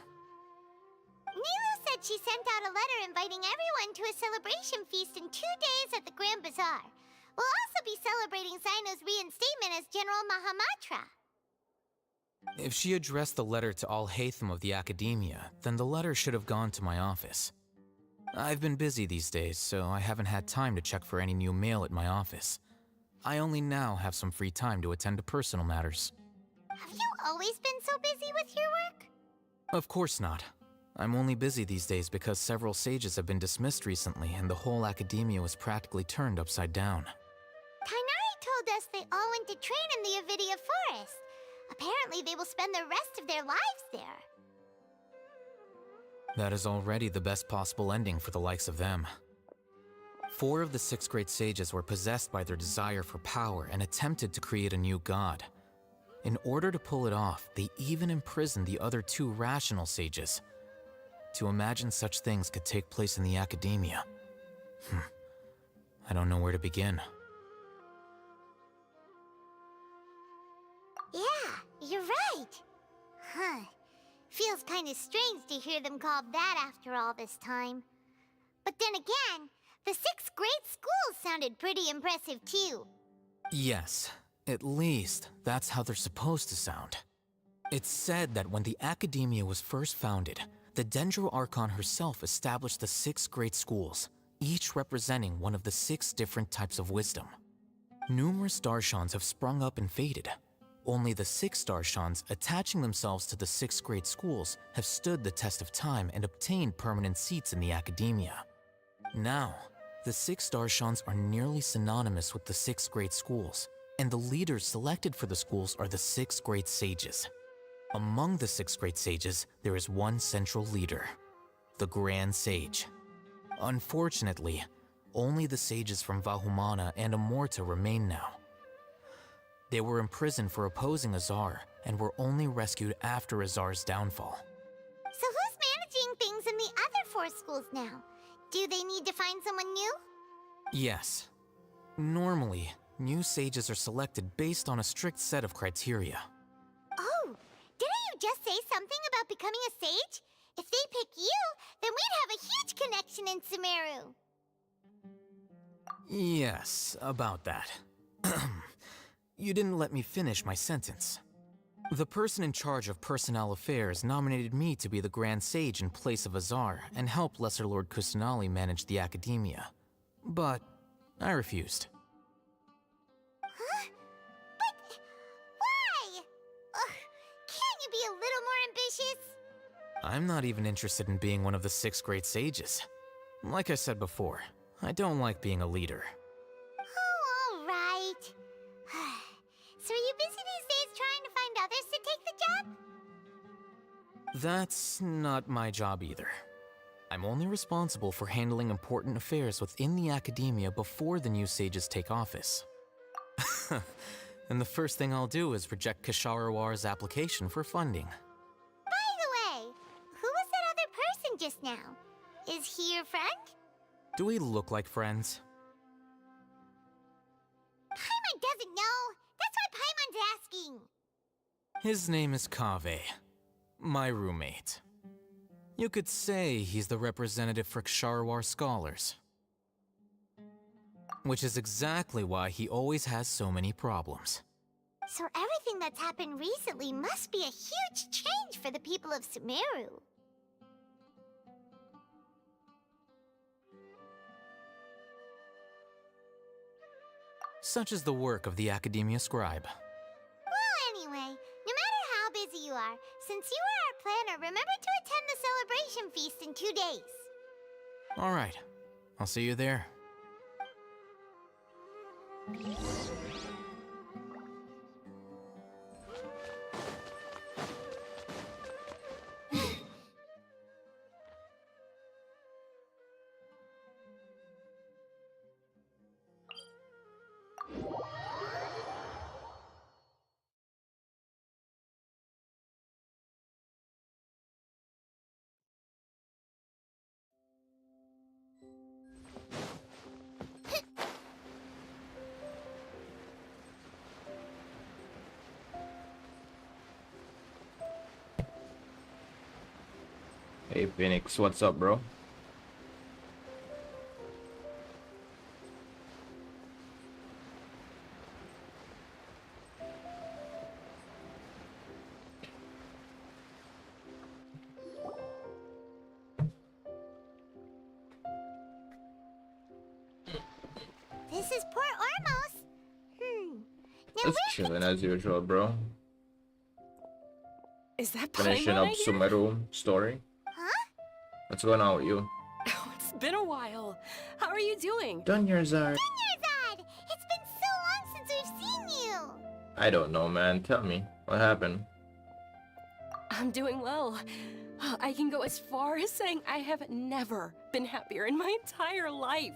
[SPEAKER 1] Nilu said she sent out a letter inviting everyone to a celebration feast in 2 days at the Grand Bazaar. We'll also be celebrating Zaino's reinstatement as General Mahamatra.
[SPEAKER 11] If she addressed the letter to Alhaitham of the Academia, then the letter should have gone to my office. I've been busy these days, so I haven't had time to check for any new mail at my office. I only now have some free time to attend to personal matters.
[SPEAKER 1] Have you always been so busy with your work?
[SPEAKER 11] Of course not. I'm only busy these days because several sages have been dismissed recently and the whole Academia was practically turned upside down.
[SPEAKER 1] Kainari told us they all went to train in the Avidia Forest. Apparently they will spend the rest of their lives there.
[SPEAKER 11] That is already the best possible ending for the likes of them. 4 of the 6 great sages were possessed by their desire for power and attempted to create a new god. In order to pull it off, they even imprisoned the other 2 rational sages. To imagine such things could take place in the Academia. I don't know where to begin.
[SPEAKER 1] Yeah, you're right. Huh. Feels kinda strange to hear them called that after all this time. But then again, the 6 great schools sounded pretty impressive too.
[SPEAKER 11] Yes, at least that's how they're supposed to sound. It's said that when the Academia was first founded, the Dendro Archon herself established the 6 great schools, each representing one of the 6 different types of wisdom. Numerous Darshans have sprung up and faded. Only the 6 Darshans attaching themselves to the 6 great schools have stood the test of time and obtained permanent seats in the Academia. Now, the 6 Darshans are nearly synonymous with the 6 great schools, and the leaders selected for the schools are the 6 great sages. Among the 6 great sages, there is one central leader, the Grand Sage. Unfortunately, only the sages from Vahumana and Amorta remain now. They were imprisoned for opposing Azar and were only rescued after Azar's downfall.
[SPEAKER 1] So who's managing things in the other 4 schools now? Do they need to find someone new?
[SPEAKER 11] Yes. Normally, new sages are selected based on a strict set of criteria.
[SPEAKER 1] Oh, didn't you just say something about becoming a sage? If they pick you, then we'd have a huge connection in Sumeru.
[SPEAKER 11] Yes, about that. You didn't let me finish my sentence. The person in charge of personnel affairs nominated me to be the Grand Sage in place of Azar and help Lesser Lord Kusanali manage the academia. But I refused.
[SPEAKER 1] Huh? But why? Ugh, can't you be a little more ambitious?
[SPEAKER 11] I'm not even interested in being one of the 6 great sages. Like I said before, I don't like being a leader.
[SPEAKER 1] Oh, all right. So are you busy these days trying to find others to take the job?
[SPEAKER 11] That's not my job either. I'm only responsible for handling important affairs within the academia before the new sages take office. And the first thing I'll do is reject Kasharawar's application for funding.
[SPEAKER 1] By the way, who was that other person just now? Is he your friend?
[SPEAKER 11] Do we look like friends?
[SPEAKER 1] Paimon doesn't know. That's why Paimon's asking.
[SPEAKER 11] His name is Kaveh, my roommate. You could say he's the representative for Ksharawar scholars. Which is exactly why he always has so many problems.
[SPEAKER 1] So everything that's happened recently must be a huge change for the people of Sumeru.
[SPEAKER 11] Such is the work of the Academia Scribe.
[SPEAKER 1] Well, anyway, no matter how busy you are, since you are our planner, remember to attend the celebration feast in 2 days.
[SPEAKER 11] Alright, I'll see you there.
[SPEAKER 4] Hey Phoenix, what's up, bro?
[SPEAKER 1] This is Port Ormos. Now
[SPEAKER 4] Just chilling as usual, bro.
[SPEAKER 12] Is that
[SPEAKER 4] Finishing
[SPEAKER 12] Paimon
[SPEAKER 4] up
[SPEAKER 12] I hear?
[SPEAKER 4] Sumeru story.
[SPEAKER 1] Huh?
[SPEAKER 4] What's going on with you?
[SPEAKER 12] Oh, it's been a while. How are you doing?
[SPEAKER 4] Done your Zard.
[SPEAKER 1] Dunyarzad! It's been so long since we've seen you!
[SPEAKER 4] I don't know, man. Tell me. What happened?
[SPEAKER 12] I'm doing well. I can go as far as saying I have never been happier in my entire life.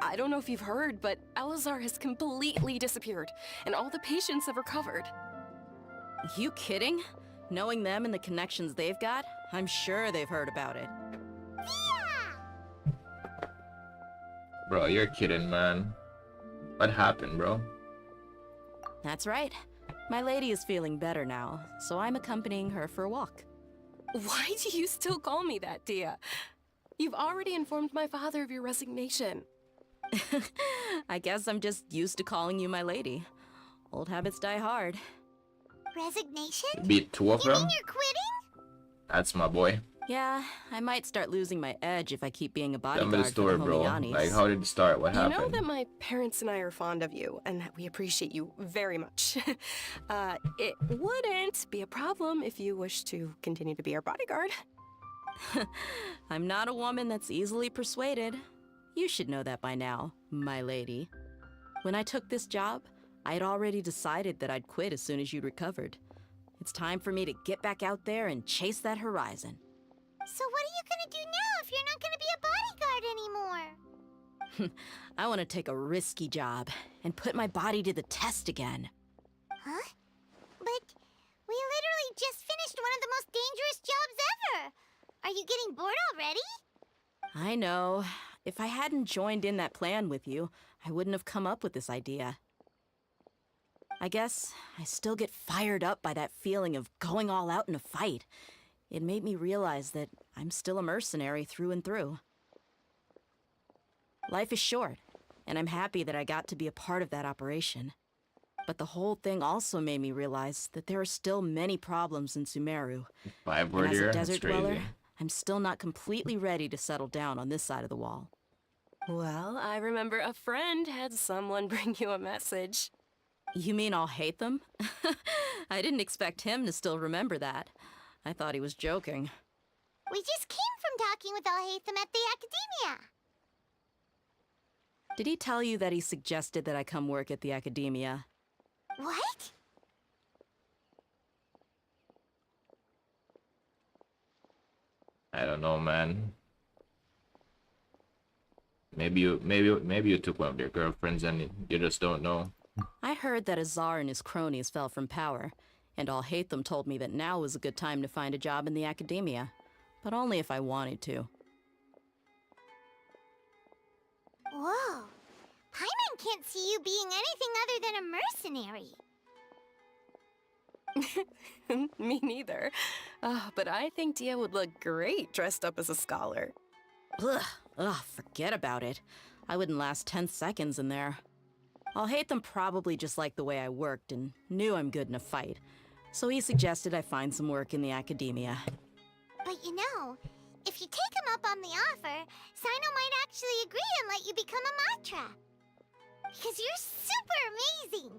[SPEAKER 12] I don't know if you've heard, but Elazar has completely disappeared, and all the patients have recovered.
[SPEAKER 13] You kidding? Knowing them and the connections they've got, I'm sure they've heard about it.
[SPEAKER 4] Bro, you're kidding, man. What happened, bro?
[SPEAKER 13] That's right. My lady is feeling better now, so I'm accompanying her for a walk.
[SPEAKER 12] Why do you still call me that, Dia? You've already informed my father of your resignation.
[SPEAKER 13] I guess I'm just used to calling you my lady. Old habits die hard.
[SPEAKER 1] Resignation?
[SPEAKER 4] Beat 2 of
[SPEAKER 1] You
[SPEAKER 4] them?
[SPEAKER 1] mean you're quitting?
[SPEAKER 4] That's my boy.
[SPEAKER 13] Yeah, I might start losing my edge if I keep being a
[SPEAKER 4] Tell
[SPEAKER 13] bodyguard
[SPEAKER 4] me the story,
[SPEAKER 13] for the
[SPEAKER 4] bro.
[SPEAKER 13] Homiyanis.
[SPEAKER 4] Like, how did it start? What
[SPEAKER 12] You know
[SPEAKER 4] happened?
[SPEAKER 12] that my parents and I are fond of you, and that we appreciate you very much. It wouldn't be a problem if you wish to continue to be our bodyguard.
[SPEAKER 13] I'm not a woman that's easily persuaded. You should know that by now, my lady. When I took this job, I had already decided that I'd quit as soon as you'd recovered. It's time for me to get back out there and chase that horizon.
[SPEAKER 1] So what are you gonna do now if you're not gonna be a bodyguard anymore?
[SPEAKER 13] I want to take a risky job and put my body to the test again.
[SPEAKER 1] Huh? But we literally just finished one of the most dangerous jobs ever! Are you getting bored already?
[SPEAKER 13] I know. If I hadn't joined in that plan with you, I wouldn't have come up with this idea. I guess I still get fired up by that feeling of going all out in a fight. It made me realize that I'm still a mercenary through and through. Life is short. and I'm happy that I got to be a part of that operation. But the whole thing also made me realize that there are still many problems in Sumeru.
[SPEAKER 4] 5
[SPEAKER 13] And
[SPEAKER 4] word
[SPEAKER 13] as a
[SPEAKER 4] here? That's
[SPEAKER 13] desert
[SPEAKER 4] crazy.
[SPEAKER 13] dweller, I'm still not completely ready to settle down on this side of the wall.
[SPEAKER 12] Well, I remember a friend had someone bring you a message.
[SPEAKER 13] You mean I'll hate them? I didn't expect him to still remember that. I thought he was joking.
[SPEAKER 1] We just came from talking with Alhaitham at the Academia.
[SPEAKER 13] Did he tell you that he suggested that I come work at the Academia?
[SPEAKER 1] What?
[SPEAKER 4] I don't know, man. Maybe you took one of your girlfriends and you just don't know.
[SPEAKER 13] I heard that Azar and his cronies fell from power, and Alhaitham told me that now was a good time to find a job in the Academia, but only if I wanted to.
[SPEAKER 1] Whoa. Paimon can't see you being anything other than a mercenary.
[SPEAKER 12] Me neither. But I think Dia would look great dressed up as a scholar.
[SPEAKER 13] Ugh, forget about it. I wouldn't last 10 seconds in there. Alhaitham probably just liked the way I worked and knew I'm good in a fight, so he suggested I find some work in the Academia.
[SPEAKER 1] But you know, if you take him up on the offer, Sino might actually agree and let you become a Matra. Because you're super amazing.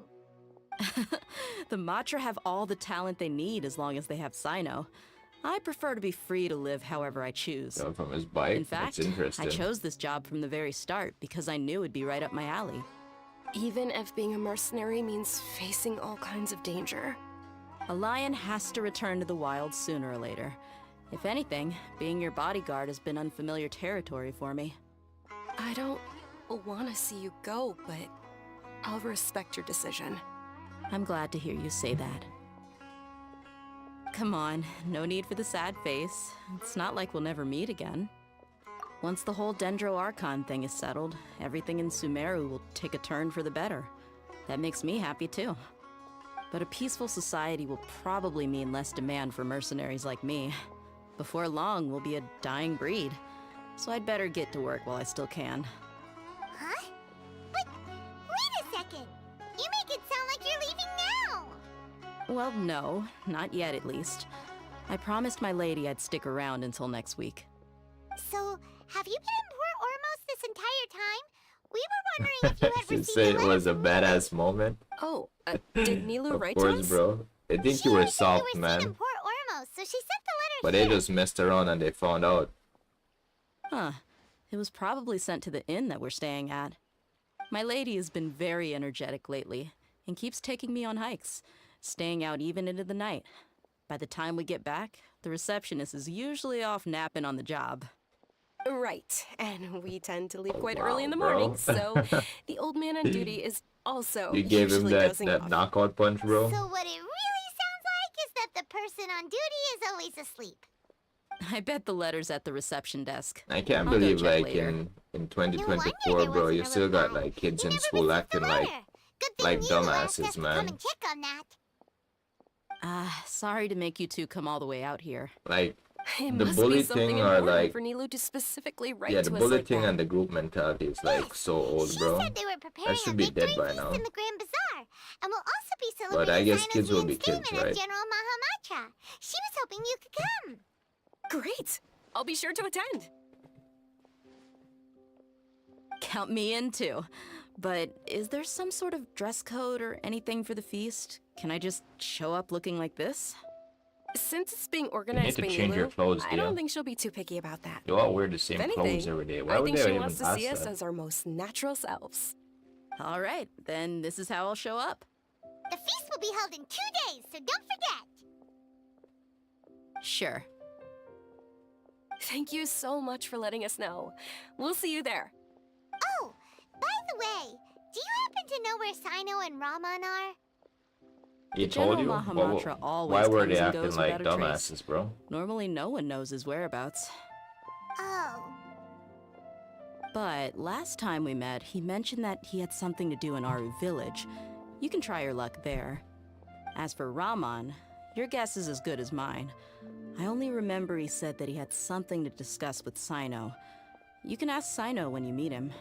[SPEAKER 13] The Matra have all the talent they need as long as they have Sino. I prefer to be free to live however I choose.
[SPEAKER 4] So from his bike?
[SPEAKER 13] In fact,
[SPEAKER 4] That's interesting.
[SPEAKER 13] I chose this job from the very start because I knew it'd be right up my alley.
[SPEAKER 12] Even if being a mercenary means facing all kinds of danger.
[SPEAKER 13] A lion has to return to the wild sooner or later. If anything, being your bodyguard has been unfamiliar territory for me.
[SPEAKER 12] I don't want to see you go, but I'll respect your decision.
[SPEAKER 13] I'm glad to hear you say that. Come on, no need for the sad face. It's not like we'll never meet again. Once the whole Dendro Archon thing is settled, everything in Sumeru will take a turn for the better. That makes me happy too. But a peaceful society will probably mean less demand for mercenaries like me. Before long, we'll be a dying breed. So I'd better get to work while I still can.
[SPEAKER 1] Huh? But wait a second. You make it sound like you're leaving now.
[SPEAKER 13] Well, no, not yet at least. I promised my lady I'd stick around until next week.
[SPEAKER 1] So, have you been in Port Ormos this entire time? We were wondering if you had
[SPEAKER 4] Should
[SPEAKER 1] received
[SPEAKER 4] say
[SPEAKER 1] a
[SPEAKER 4] it
[SPEAKER 1] letter
[SPEAKER 4] was a
[SPEAKER 1] from
[SPEAKER 4] badass moment.
[SPEAKER 12] Oh, did Nilu
[SPEAKER 4] Of
[SPEAKER 12] write to
[SPEAKER 4] course,
[SPEAKER 12] us?
[SPEAKER 4] bro. I think
[SPEAKER 1] She
[SPEAKER 4] you were
[SPEAKER 1] heard that
[SPEAKER 4] soft,
[SPEAKER 1] you were seen
[SPEAKER 4] man.
[SPEAKER 1] in Port Ormos, so she sent the letter
[SPEAKER 4] But
[SPEAKER 1] here.
[SPEAKER 4] they just messed around and they found out.
[SPEAKER 13] Huh. It was probably sent to the inn that we're staying at. My lady has been very energetic lately and keeps taking me on hikes, staying out even into the night. By the time we get back, the receptionist is usually off napping on the job.
[SPEAKER 12] Right, and we tend to leave quite
[SPEAKER 4] Wow,
[SPEAKER 12] early in the
[SPEAKER 4] bro.
[SPEAKER 12] morning, so the old man on duty is also
[SPEAKER 4] You gave him
[SPEAKER 12] usually
[SPEAKER 4] that
[SPEAKER 12] dozing
[SPEAKER 4] that
[SPEAKER 12] off.
[SPEAKER 4] knockout punch, bro.
[SPEAKER 1] So what it really sounds like is that the person on duty is always asleep.
[SPEAKER 13] I bet the letter's at the reception desk.
[SPEAKER 4] I can't
[SPEAKER 13] I'll go
[SPEAKER 4] believe
[SPEAKER 13] check
[SPEAKER 4] like
[SPEAKER 13] later.
[SPEAKER 4] in
[SPEAKER 1] No wonder
[SPEAKER 4] 2024,
[SPEAKER 1] there
[SPEAKER 4] bro,
[SPEAKER 1] wasn't
[SPEAKER 4] you
[SPEAKER 1] a
[SPEAKER 4] still got
[SPEAKER 1] reply.
[SPEAKER 4] like kids
[SPEAKER 1] You
[SPEAKER 4] in
[SPEAKER 1] never
[SPEAKER 4] school
[SPEAKER 1] received the
[SPEAKER 4] acting like
[SPEAKER 1] letter. Good thing
[SPEAKER 4] like
[SPEAKER 1] Nilu asked us
[SPEAKER 4] dumbasses,
[SPEAKER 1] to
[SPEAKER 4] man.
[SPEAKER 1] come and check on that.
[SPEAKER 13] Sorry to make you two come all the way out here.
[SPEAKER 4] Like
[SPEAKER 12] It
[SPEAKER 4] the
[SPEAKER 12] must
[SPEAKER 4] bully
[SPEAKER 12] be something
[SPEAKER 4] thing or
[SPEAKER 12] important
[SPEAKER 4] like
[SPEAKER 12] for Nilu to specifically write
[SPEAKER 4] yeah,
[SPEAKER 12] to
[SPEAKER 4] the
[SPEAKER 12] us
[SPEAKER 4] bully
[SPEAKER 12] like
[SPEAKER 4] thing
[SPEAKER 12] that.
[SPEAKER 4] and the group mentality is like so old,
[SPEAKER 1] She
[SPEAKER 4] bro.
[SPEAKER 1] said they were preparing
[SPEAKER 4] That should
[SPEAKER 1] a
[SPEAKER 4] be
[SPEAKER 1] victory
[SPEAKER 4] dead by
[SPEAKER 1] feast
[SPEAKER 4] now.
[SPEAKER 1] in the Grand Bazaar, and we'll also be
[SPEAKER 4] But
[SPEAKER 1] celebrating
[SPEAKER 4] I guess
[SPEAKER 1] Sino's
[SPEAKER 4] kids will be kids,
[SPEAKER 1] reinstatement
[SPEAKER 4] right?
[SPEAKER 1] of General Mahamatra. She was hoping you could come.
[SPEAKER 12] Great! I'll be sure to attend.
[SPEAKER 13] Count me in too. But is there some sort of dress code or anything for the feast? Can I just show up looking like this?
[SPEAKER 12] Since it's being organized
[SPEAKER 4] to
[SPEAKER 12] by
[SPEAKER 4] change your
[SPEAKER 12] Nilu,
[SPEAKER 4] clothes,
[SPEAKER 12] I
[SPEAKER 4] Dia.
[SPEAKER 12] don't think she'll be too picky about that.
[SPEAKER 4] You all wear the same
[SPEAKER 12] If
[SPEAKER 4] clothes
[SPEAKER 12] anything,
[SPEAKER 4] every day. Why
[SPEAKER 12] I
[SPEAKER 4] would
[SPEAKER 12] think
[SPEAKER 4] they
[SPEAKER 12] she
[SPEAKER 4] even
[SPEAKER 12] wants to
[SPEAKER 4] ask
[SPEAKER 12] see us
[SPEAKER 4] that?
[SPEAKER 12] as our most natural selves.
[SPEAKER 13] All right, then this is how I'll show up.
[SPEAKER 1] The feast will be held in 2 days, so don't forget.
[SPEAKER 13] Sure.
[SPEAKER 12] Thank you so much for letting us know. We'll see you there.
[SPEAKER 1] Oh, by the way, do you happen to know where Sino and Raman are?
[SPEAKER 4] He told you?
[SPEAKER 13] General Mahamatra always
[SPEAKER 4] Why were
[SPEAKER 13] comes
[SPEAKER 4] they
[SPEAKER 13] and
[SPEAKER 4] acting
[SPEAKER 13] goes
[SPEAKER 4] like
[SPEAKER 13] without a trace.
[SPEAKER 4] dumbasses, bro?
[SPEAKER 13] Normally no one knows his whereabouts.
[SPEAKER 1] Oh.
[SPEAKER 13] But last time we met, he mentioned that he had something to do in Aru village. You can try your luck there. As for Raman, your guess is as good as mine. I only remember he said that he had something to discuss with Sino. You can ask Sino when you meet him.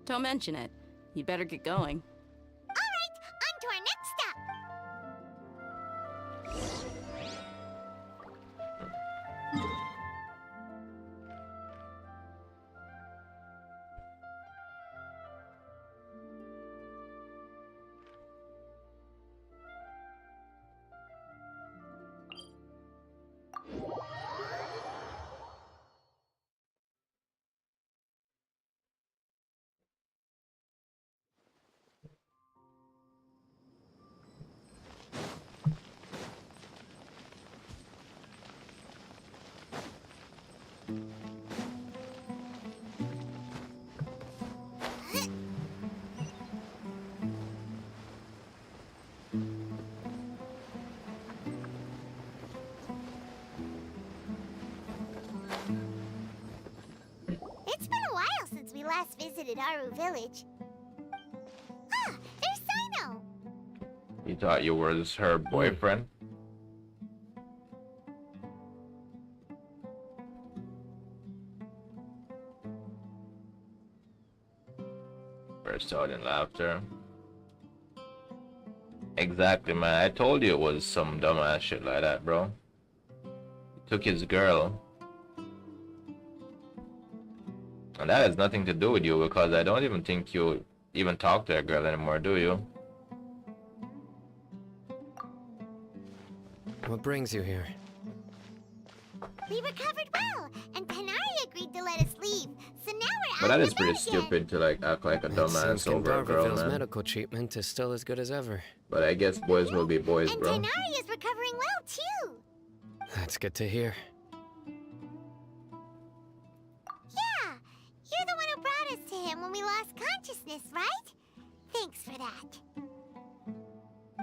[SPEAKER 13] Don't mention it. You'd better get going.
[SPEAKER 1] Alright, on to our next stop! It's been a while since we last visited Aru Village. Ah, there's Sino!
[SPEAKER 4] You thought you were her boyfriend? Burst out in laughter. Exactly, man. I told you it was some dumbass shit like that, bro. He took his girl. And that has nothing to do with you, because I don't even think you even talk to that girl anymore, do you?
[SPEAKER 14] What brings you here?
[SPEAKER 1] We recovered well, and Tanari agreed to let us leave. So now we're
[SPEAKER 4] But
[SPEAKER 1] out
[SPEAKER 4] that
[SPEAKER 1] and
[SPEAKER 4] is pretty
[SPEAKER 1] about again.
[SPEAKER 4] stupid to like act like a dumbass over a girl, man.
[SPEAKER 14] Medical treatment is still as good as ever.
[SPEAKER 4] But I guess boys will be boys,
[SPEAKER 1] And
[SPEAKER 4] bro.
[SPEAKER 1] Tanari is recovering well too.
[SPEAKER 14] That's good to hear.
[SPEAKER 1] Yeah, you're the one who brought us to him when we lost consciousness, right? Thanks for that.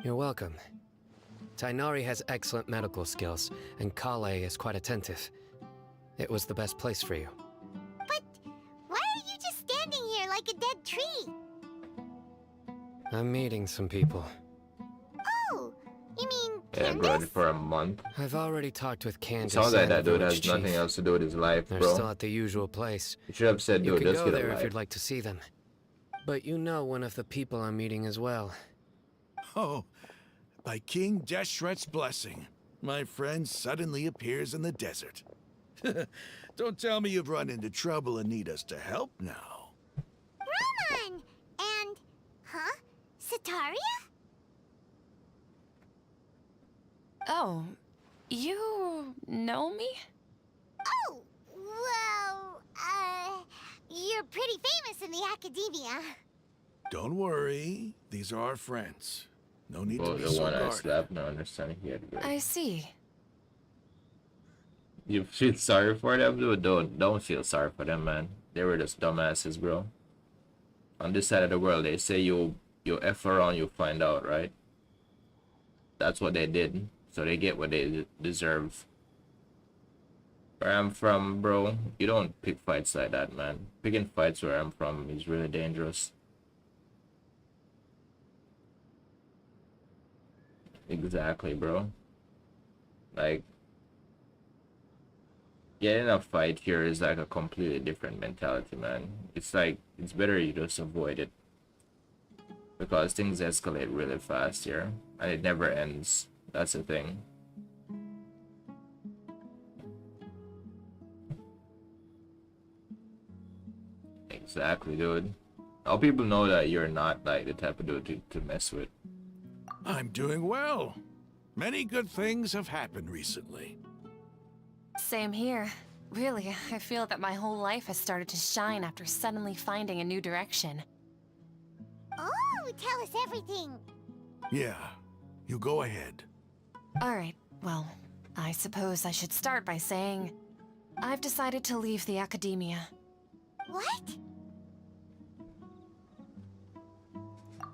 [SPEAKER 14] You're welcome. Tainari has excellent medical skills, and Kale is quite attentive. It was the best place for you.
[SPEAKER 1] But why are you just standing here like a dead tree?
[SPEAKER 14] I'm meeting some people.
[SPEAKER 1] Oh, you mean
[SPEAKER 4] Yeah, bro, for a month.
[SPEAKER 14] I've already talked with Candace.
[SPEAKER 4] Sounds like
[SPEAKER 14] and
[SPEAKER 4] that
[SPEAKER 14] the
[SPEAKER 4] dude
[SPEAKER 14] village
[SPEAKER 4] has nothing
[SPEAKER 14] chief.
[SPEAKER 4] else to do with his life,
[SPEAKER 14] They're
[SPEAKER 4] bro.
[SPEAKER 14] still at the usual place.
[SPEAKER 4] You should have said,
[SPEAKER 14] You
[SPEAKER 4] dude,
[SPEAKER 14] can
[SPEAKER 4] just
[SPEAKER 14] go
[SPEAKER 4] get a
[SPEAKER 14] there if
[SPEAKER 4] life.
[SPEAKER 14] you'd like to see them. But you know one of the people I'm meeting as well.
[SPEAKER 15] Oh, by King Deshret's blessing, my friend suddenly appears in the desert. Don't tell me you've run into trouble and need us to help now.
[SPEAKER 1] Roman! And, huh? Sataria?
[SPEAKER 12] Oh, you know me?
[SPEAKER 1] Oh, well, you're pretty famous in the academia.
[SPEAKER 15] Don't worry, these are our friends. No need
[SPEAKER 4] Well,
[SPEAKER 15] to be
[SPEAKER 4] the
[SPEAKER 15] so
[SPEAKER 4] one I
[SPEAKER 15] guarded.
[SPEAKER 4] slapped, no understanding he had good.
[SPEAKER 12] I see.
[SPEAKER 4] You feel sorry for them, dude? Don't feel sorry for them, man. They were just dumbasses, bro. On this side of the world, they say you F around, you find out, right? That's what they did. So they get what they deserve. Where I'm from, bro, you don't pick fights like that, man. Picking fights where I'm from is really dangerous. Exactly, bro. Like, getting a fight here is like a completely different mentality, man. It's like, it's better you just avoid it. Because things escalate really fast here. And it never ends. That's the thing. Exactly, dude. All people know that you're not like the type of dude to mess with.
[SPEAKER 15] I'm doing well. Many good things have happened recently.
[SPEAKER 2] Same here. Really, I feel that my whole life has started to shine after suddenly finding a new direction.
[SPEAKER 1] Oh, tell us everything.
[SPEAKER 15] Yeah, you go ahead.
[SPEAKER 2] Alright, well, I suppose I should start by saying I've decided to leave the academia.
[SPEAKER 1] What?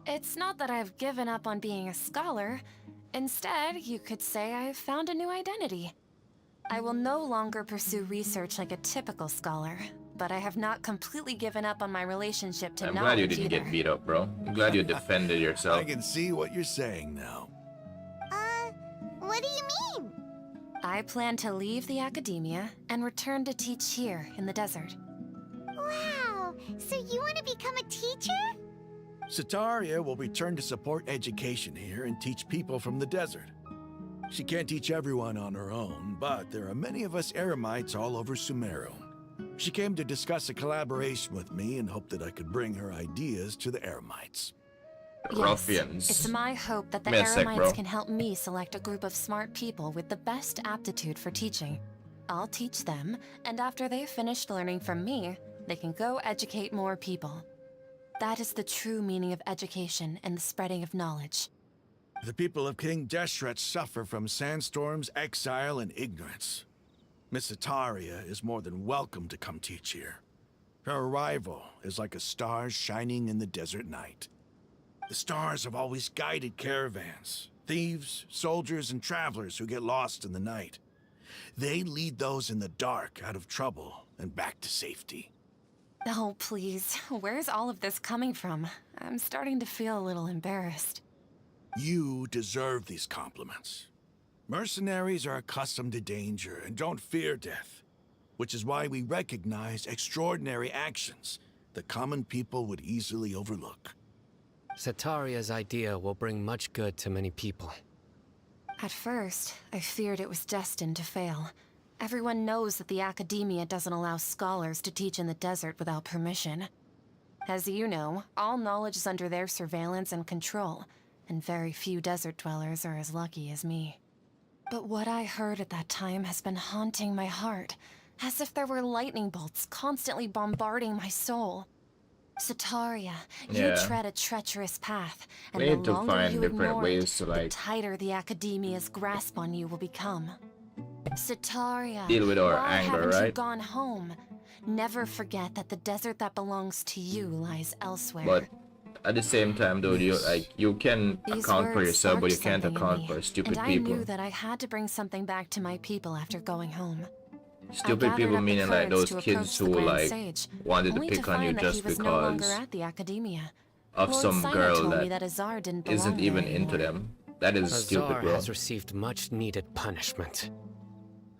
[SPEAKER 2] It's not that I've given up on being a scholar. Instead, you could say I've found a new identity. I will no longer pursue research like a typical scholar, but I have not completely given up on my relationship to
[SPEAKER 4] I'm
[SPEAKER 2] knowledge
[SPEAKER 4] glad you didn't
[SPEAKER 2] either.
[SPEAKER 4] get beat up, bro. I'm glad you defended yourself.
[SPEAKER 15] I can see what you're saying now.
[SPEAKER 1] What do you mean?
[SPEAKER 2] I plan to leave the academia and return to teach here in the desert.
[SPEAKER 1] Wow, so you want to become a teacher?
[SPEAKER 15] Sataria will return to support education here and teach people from the desert. She can't teach everyone on her own, but there are many of us Eremites all over Sumeru. She came to discuss a collaboration with me and hoped that I could bring her ideas to the Eremites.
[SPEAKER 4] Ruffians.
[SPEAKER 2] It's my hope that the
[SPEAKER 4] Give me a sec, bro.
[SPEAKER 2] Eremites can help me select a group of smart people with the best aptitude for teaching. I'll teach them, and after they've finished learning from me, they can go educate more people. That is the true meaning of education and the spreading of knowledge.
[SPEAKER 15] The people of King Deshret suffer from sandstorms, exile, and ignorance. Miss Sataria is more than welcome to come teach here. Her arrival is like a star shining in the desert night. The stars have always guided caravans, thieves, soldiers, and travelers who get lost in the night. They lead those in the dark out of trouble and back to safety.
[SPEAKER 2] Oh, please. Where's all of this coming from? I'm starting to feel a little embarrassed.
[SPEAKER 15] You deserve these compliments. Mercenaries are accustomed to danger and don't fear death, which is why we recognize extraordinary actions that common people would easily overlook.
[SPEAKER 14] Sataria's idea will bring much good to many people.
[SPEAKER 2] At first, I feared it was destined to fail. Everyone knows that the academia doesn't allow scholars to teach in the desert without permission. As you know, all knowledge is under their surveillance and control, and very few desert dwellers are as lucky as me. But what I heard at that time has been haunting my heart, as if there were lightning bolts constantly bombarding my soul. Sataria, you tread a treacherous path, and
[SPEAKER 4] We
[SPEAKER 2] the
[SPEAKER 4] need to
[SPEAKER 2] longer
[SPEAKER 4] find
[SPEAKER 2] you
[SPEAKER 4] different
[SPEAKER 2] ignore
[SPEAKER 4] ways to,
[SPEAKER 2] the
[SPEAKER 4] like,
[SPEAKER 2] tighter the academia's grasp on you will become. Sataria,
[SPEAKER 4] deal with our
[SPEAKER 2] why
[SPEAKER 4] anger,
[SPEAKER 2] haven't you
[SPEAKER 4] right?
[SPEAKER 2] gone home? Never forget that the desert that belongs to you lies elsewhere.
[SPEAKER 4] But at the same time, dude, you can
[SPEAKER 2] These
[SPEAKER 4] account for
[SPEAKER 2] words
[SPEAKER 4] yourself, but you
[SPEAKER 2] sparked
[SPEAKER 4] can't
[SPEAKER 2] something in
[SPEAKER 4] account
[SPEAKER 2] me,
[SPEAKER 4] for stupid
[SPEAKER 2] and
[SPEAKER 4] people.
[SPEAKER 2] I knew that I had to bring something back to my people after going home.
[SPEAKER 4] Stupid people meaning like those kids who like wanted to
[SPEAKER 2] only
[SPEAKER 4] pick
[SPEAKER 2] to
[SPEAKER 4] on you
[SPEAKER 2] find that he
[SPEAKER 4] just
[SPEAKER 2] was no longer
[SPEAKER 4] because
[SPEAKER 2] at the academia.
[SPEAKER 4] of
[SPEAKER 2] Lord
[SPEAKER 4] some
[SPEAKER 2] Sino
[SPEAKER 4] girl
[SPEAKER 2] told me
[SPEAKER 4] that
[SPEAKER 2] that Azar didn't belong
[SPEAKER 4] isn't
[SPEAKER 2] there
[SPEAKER 4] even into
[SPEAKER 2] anymore.
[SPEAKER 4] them. That is stupid,
[SPEAKER 14] Azar
[SPEAKER 4] bro.
[SPEAKER 14] has received much needed punishment.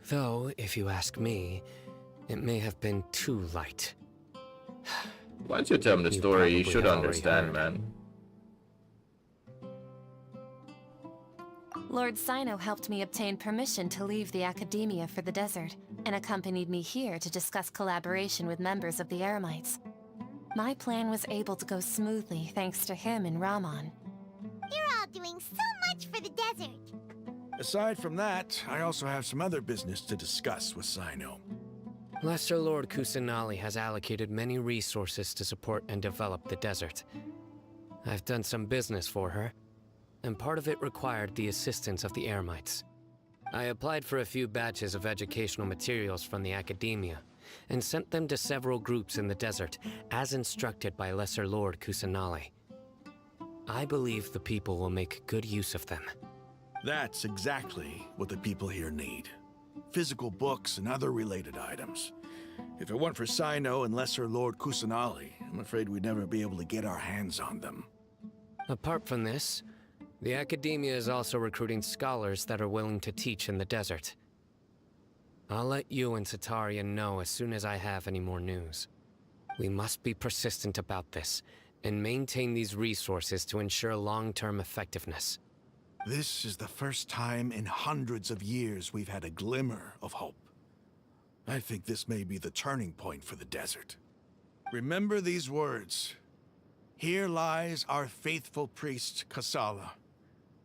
[SPEAKER 14] Though, if you ask me, it may have been too light.
[SPEAKER 4] Once you tell him the
[SPEAKER 14] You
[SPEAKER 4] story, you
[SPEAKER 14] probably
[SPEAKER 4] should
[SPEAKER 14] have already
[SPEAKER 4] understand,
[SPEAKER 14] heard.
[SPEAKER 4] man.
[SPEAKER 2] Lord Sino helped me obtain permission to leave the academia for the desert, and accompanied me here to discuss collaboration with members of the Eremites. My plan was able to go smoothly thanks to him and Rahman.
[SPEAKER 1] You're all doing so much for the desert.
[SPEAKER 15] Aside from that, I also have some other business to discuss with Sino.
[SPEAKER 14] Lesser Lord Kusanali has allocated many resources to support and develop the desert. I've done some business for her, and part of it required the assistance of the Eremites. I applied for a few batches of educational materials from the academia, and sent them to several groups in the desert, as instructed by Lesser Lord Kusanali. I believe the people will make good use of them.
[SPEAKER 15] That's exactly what the people here need. Physical books and other related items. If it weren't for Sino and Lesser Lord Kusanali, I'm afraid we'd never be able to get our hands on them.
[SPEAKER 14] Apart from this, the academia is also recruiting scholars that are willing to teach in the desert. I'll let you and Sataria know as soon as I have any more news. We must be persistent about this, and maintain these resources to ensure long-term effectiveness.
[SPEAKER 15] This is the first time in hundreds of years we've had a glimmer of hope. I think this may be the turning point for the desert. Remember these words. Here lies our faithful priest, Kasala.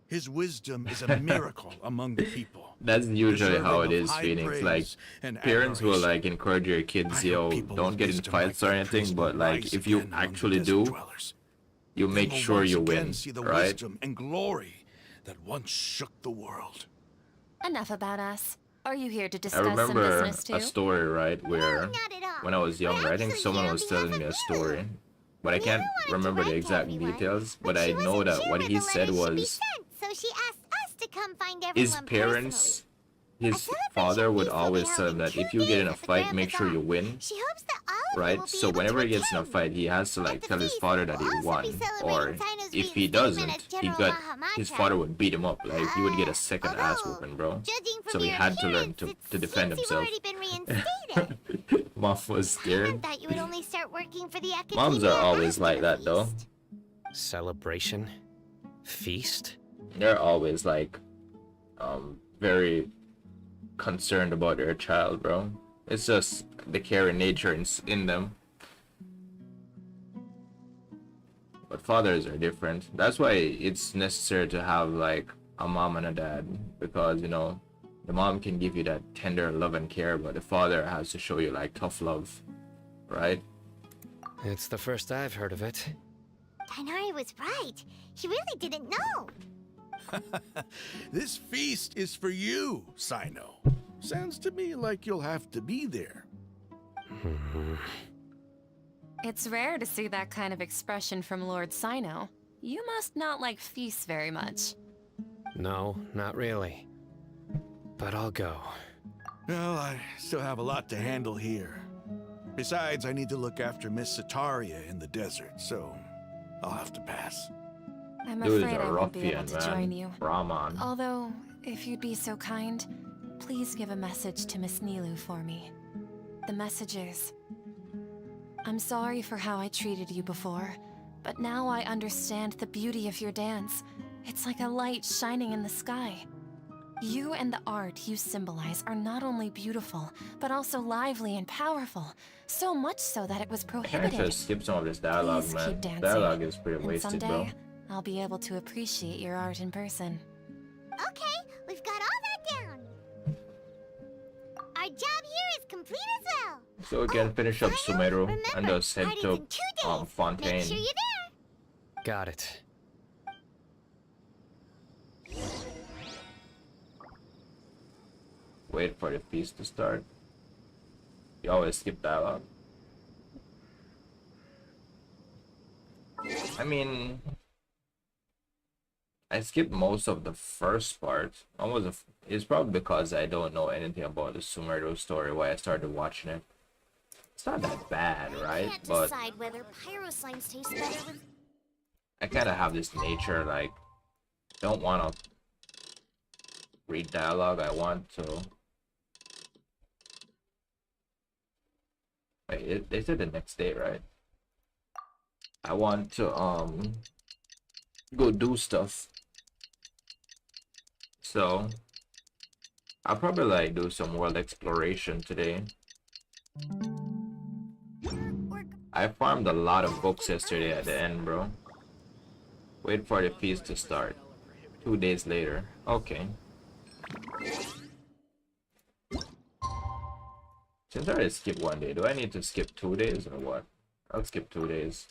[SPEAKER 15] His wisdom is a miracle among the people.
[SPEAKER 4] That's usually how it
[SPEAKER 15] deserving of
[SPEAKER 4] is,
[SPEAKER 15] high
[SPEAKER 4] Phoenix. Like,
[SPEAKER 15] praise and
[SPEAKER 4] parents will
[SPEAKER 15] admiration.
[SPEAKER 4] like encourage your kids, yo, don't get in fights or anything, but like, if you actually do, you make
[SPEAKER 15] They will
[SPEAKER 4] sure
[SPEAKER 15] once
[SPEAKER 4] you
[SPEAKER 15] again
[SPEAKER 4] win,
[SPEAKER 15] see the
[SPEAKER 4] right?
[SPEAKER 15] wisdom and glory that once shook the world.
[SPEAKER 2] Enough about us. Are you here to
[SPEAKER 4] I
[SPEAKER 2] discuss some
[SPEAKER 4] remember
[SPEAKER 2] business too?
[SPEAKER 4] a story, right, where
[SPEAKER 1] not at all.
[SPEAKER 4] when I was younger, I think someone was telling me a story, but I can't remember the exact details, but I know that what he said was
[SPEAKER 1] So she asked us to come find everyone
[SPEAKER 4] his parents, his father would always tell him that if you get in a fight, make sure you win,
[SPEAKER 1] She hopes that all of you will
[SPEAKER 4] right?
[SPEAKER 1] be
[SPEAKER 4] So
[SPEAKER 1] able
[SPEAKER 4] whenever
[SPEAKER 1] to
[SPEAKER 4] he gets in a
[SPEAKER 1] attend.
[SPEAKER 4] fight, he has to like
[SPEAKER 1] At the
[SPEAKER 4] tell his
[SPEAKER 1] feast,
[SPEAKER 4] father that
[SPEAKER 1] we'll
[SPEAKER 4] he
[SPEAKER 1] also
[SPEAKER 4] won,
[SPEAKER 1] be celebrating
[SPEAKER 4] or
[SPEAKER 1] Sino's
[SPEAKER 4] if he
[SPEAKER 1] reinstatement
[SPEAKER 4] doesn't,
[SPEAKER 1] as General
[SPEAKER 4] his
[SPEAKER 1] Mahamatra.
[SPEAKER 4] father would beat him up, like he would get a second ass
[SPEAKER 1] although,
[SPEAKER 4] whooping, bro.
[SPEAKER 1] Judging from
[SPEAKER 4] So he
[SPEAKER 1] your
[SPEAKER 4] had to learn
[SPEAKER 1] appearance,
[SPEAKER 4] to
[SPEAKER 1] it
[SPEAKER 4] defend
[SPEAKER 1] seems
[SPEAKER 4] himself.
[SPEAKER 1] You've already been reinstated.
[SPEAKER 4] Mom was
[SPEAKER 1] I
[SPEAKER 4] scared.
[SPEAKER 1] thought you would only start working for the academia
[SPEAKER 4] Moms are always
[SPEAKER 1] after
[SPEAKER 4] like
[SPEAKER 1] the
[SPEAKER 4] that, though.
[SPEAKER 1] feast.
[SPEAKER 14] Celebration? Feast?
[SPEAKER 4] They're always like, very concerned about their child, bro. It's just the caring nature in them. But fathers are different. That's why it's necessary to have like a mom and a dad, because you know the mom can give you that tender love and care, but the father has to show you like tough love, right?
[SPEAKER 14] It's the first I've heard of it.
[SPEAKER 1] Dainari was right. He really didn't know.
[SPEAKER 15] This feast is for you, Sino. Sounds to me like you'll have to be there.
[SPEAKER 2] It's rare to see that kind of expression from Lord Sino. You must not like feasts very much.
[SPEAKER 14] No, not really. But I'll go.
[SPEAKER 15] Well, I still have a lot to handle here. Besides, I need to look after Miss Sataria in the desert, so I'll have to pass.
[SPEAKER 2] I'm
[SPEAKER 4] Dude is
[SPEAKER 2] afraid
[SPEAKER 4] a
[SPEAKER 2] I won't be able
[SPEAKER 4] ruffian,
[SPEAKER 2] to
[SPEAKER 4] man.
[SPEAKER 2] join you.
[SPEAKER 4] Brahman.
[SPEAKER 2] Although, if you'd be so kind, please give a message to Miss Nilu for me. The message is, I'm sorry for how I treated you before, but now I understand the beauty of your dance. It's like a light shining in the sky. You and the art you symbolize are not only beautiful, but also lively and powerful. So much so that it was
[SPEAKER 4] I can't
[SPEAKER 2] prohibited.
[SPEAKER 4] just skip some of this dialogue,
[SPEAKER 2] Please
[SPEAKER 4] man.
[SPEAKER 2] keep dancing,
[SPEAKER 4] Dialogue is pretty
[SPEAKER 2] and
[SPEAKER 4] wasted,
[SPEAKER 2] someday,
[SPEAKER 4] bro.
[SPEAKER 2] I'll be able to appreciate your art in person.
[SPEAKER 1] Okay, we've got all that down. Our job here is complete as well.
[SPEAKER 4] So we can finish up Sumeru and just head
[SPEAKER 1] party's
[SPEAKER 4] to
[SPEAKER 1] in 2 days.
[SPEAKER 4] Fontaine.
[SPEAKER 1] Make sure you're there.
[SPEAKER 14] Got it.
[SPEAKER 4] Wait for the feast to start. You always skip dialogue. I mean, I skipped most of the first part. It's probably because I don't know anything about the Sumeru story, why I started watching it. It's not that bad, right?
[SPEAKER 1] Can't
[SPEAKER 4] But
[SPEAKER 1] decide whether pyro slimes taste better with.
[SPEAKER 4] I kind of have this nature, like, don't want to read dialogue. I want to. Wait, they said the next day, right? I want to go do stuff. So I'll probably like do some world exploration today. I farmed a lot of books yesterday at the end, bro. Wait for the feast to start. 2 days later. Okay. Since I already skipped 1 day, do I need to skip 2 days or what? I'll skip 2 days.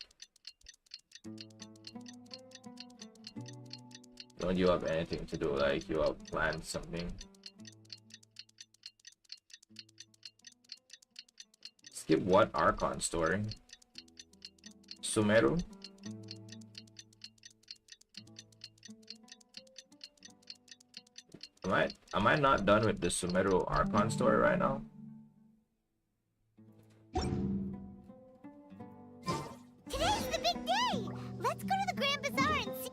[SPEAKER 4] Don't you have anything to do, like you have planned something? Skip what Archon story? Sumeru? Am I not done with the Sumeru Archon story right now?
[SPEAKER 1] Today's the big day. Let's go to the Grand Bazaar and see.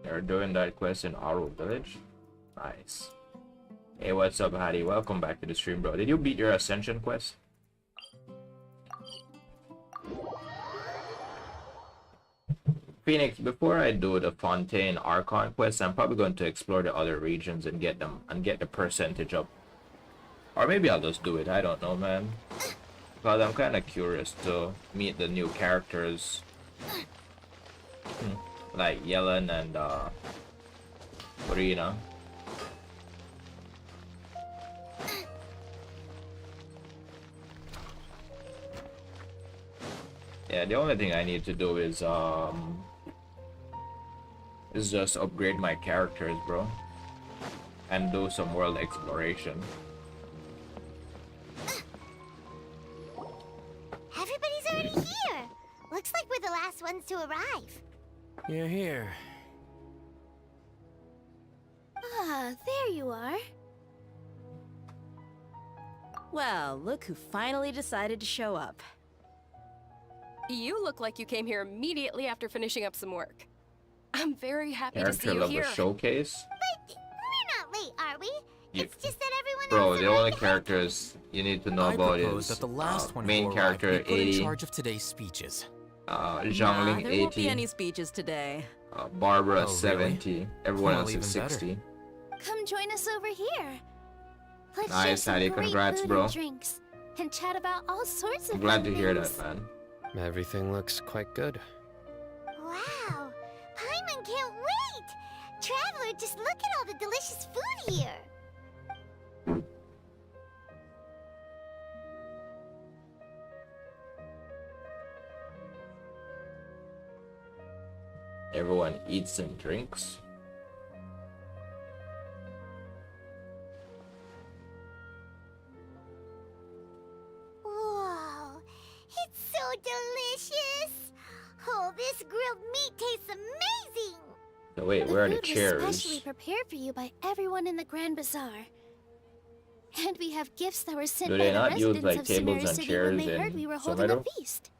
[SPEAKER 4] They're doing that quest in Aru Village? Nice. Hey, what's up, Hattie? Welcome back to the stream, bro. Did you beat your Ascension quest? Phoenix, before I do the Fontaine Archon quest, I'm probably going to explore the other regions and get them and get the percentage up. Or maybe I'll just do it. I don't know, man. Because I'm kind of curious to meet the new characters. Like Yellen and Marina. Yeah, the only thing I need to do is just upgrade my characters, bro, and do some world exploration.
[SPEAKER 1] Everybody's already here. Looks like we're the last ones to arrive.
[SPEAKER 14] You're here.
[SPEAKER 8] Ah, there you are.
[SPEAKER 13] Well, look who finally decided to show up.
[SPEAKER 12] You look like you came here immediately after finishing up some work. I'm very happy to see
[SPEAKER 4] Character
[SPEAKER 12] you
[SPEAKER 4] level
[SPEAKER 12] here.
[SPEAKER 4] showcase.
[SPEAKER 1] But we're not late, are we?
[SPEAKER 4] You-
[SPEAKER 1] It's just that everyone
[SPEAKER 4] Bro,
[SPEAKER 1] else
[SPEAKER 4] the only characters you need to know
[SPEAKER 11] I
[SPEAKER 4] about
[SPEAKER 11] propose
[SPEAKER 4] is
[SPEAKER 11] that the last one
[SPEAKER 4] main
[SPEAKER 11] who arrived
[SPEAKER 4] character
[SPEAKER 11] be put in
[SPEAKER 4] 80.
[SPEAKER 11] charge of today's speeches.
[SPEAKER 4] Zhangling
[SPEAKER 13] there won't be
[SPEAKER 4] 80.
[SPEAKER 13] any speeches today.
[SPEAKER 4] Barbara
[SPEAKER 5] Oh, really?
[SPEAKER 4] 70. Everyone
[SPEAKER 5] Well,
[SPEAKER 4] else is
[SPEAKER 5] even
[SPEAKER 4] 60.
[SPEAKER 8] Come join us over here. Let's
[SPEAKER 4] Nice,
[SPEAKER 8] share some
[SPEAKER 4] Hattie.
[SPEAKER 8] great
[SPEAKER 4] Congrats,
[SPEAKER 8] food
[SPEAKER 4] bro.
[SPEAKER 8] and drinks, and chat about all sorts of
[SPEAKER 4] I'm glad
[SPEAKER 8] fun
[SPEAKER 4] to hear
[SPEAKER 8] things.
[SPEAKER 4] that, man.
[SPEAKER 14] Everything looks quite good.
[SPEAKER 1] Wow! Paimon can't wait! Traveler, just look at all the delicious food here!
[SPEAKER 4] Everyone eats and drinks.
[SPEAKER 1] Whoa! It's so delicious! Oh, this grilled meat tastes amazing!
[SPEAKER 4] So wait, where are the
[SPEAKER 8] food was
[SPEAKER 4] chairs?
[SPEAKER 8] specially prepared for you by everyone in the Grand Bazaar. And we have gifts that were sent
[SPEAKER 4] Do
[SPEAKER 8] by
[SPEAKER 4] they
[SPEAKER 8] the
[SPEAKER 4] not use,
[SPEAKER 8] residents
[SPEAKER 4] like,
[SPEAKER 8] of
[SPEAKER 4] tables
[SPEAKER 8] Sumeru
[SPEAKER 4] and
[SPEAKER 8] City
[SPEAKER 4] chairs
[SPEAKER 8] when they heard
[SPEAKER 4] in
[SPEAKER 8] we were holding a
[SPEAKER 4] Sumeru?
[SPEAKER 8] feast.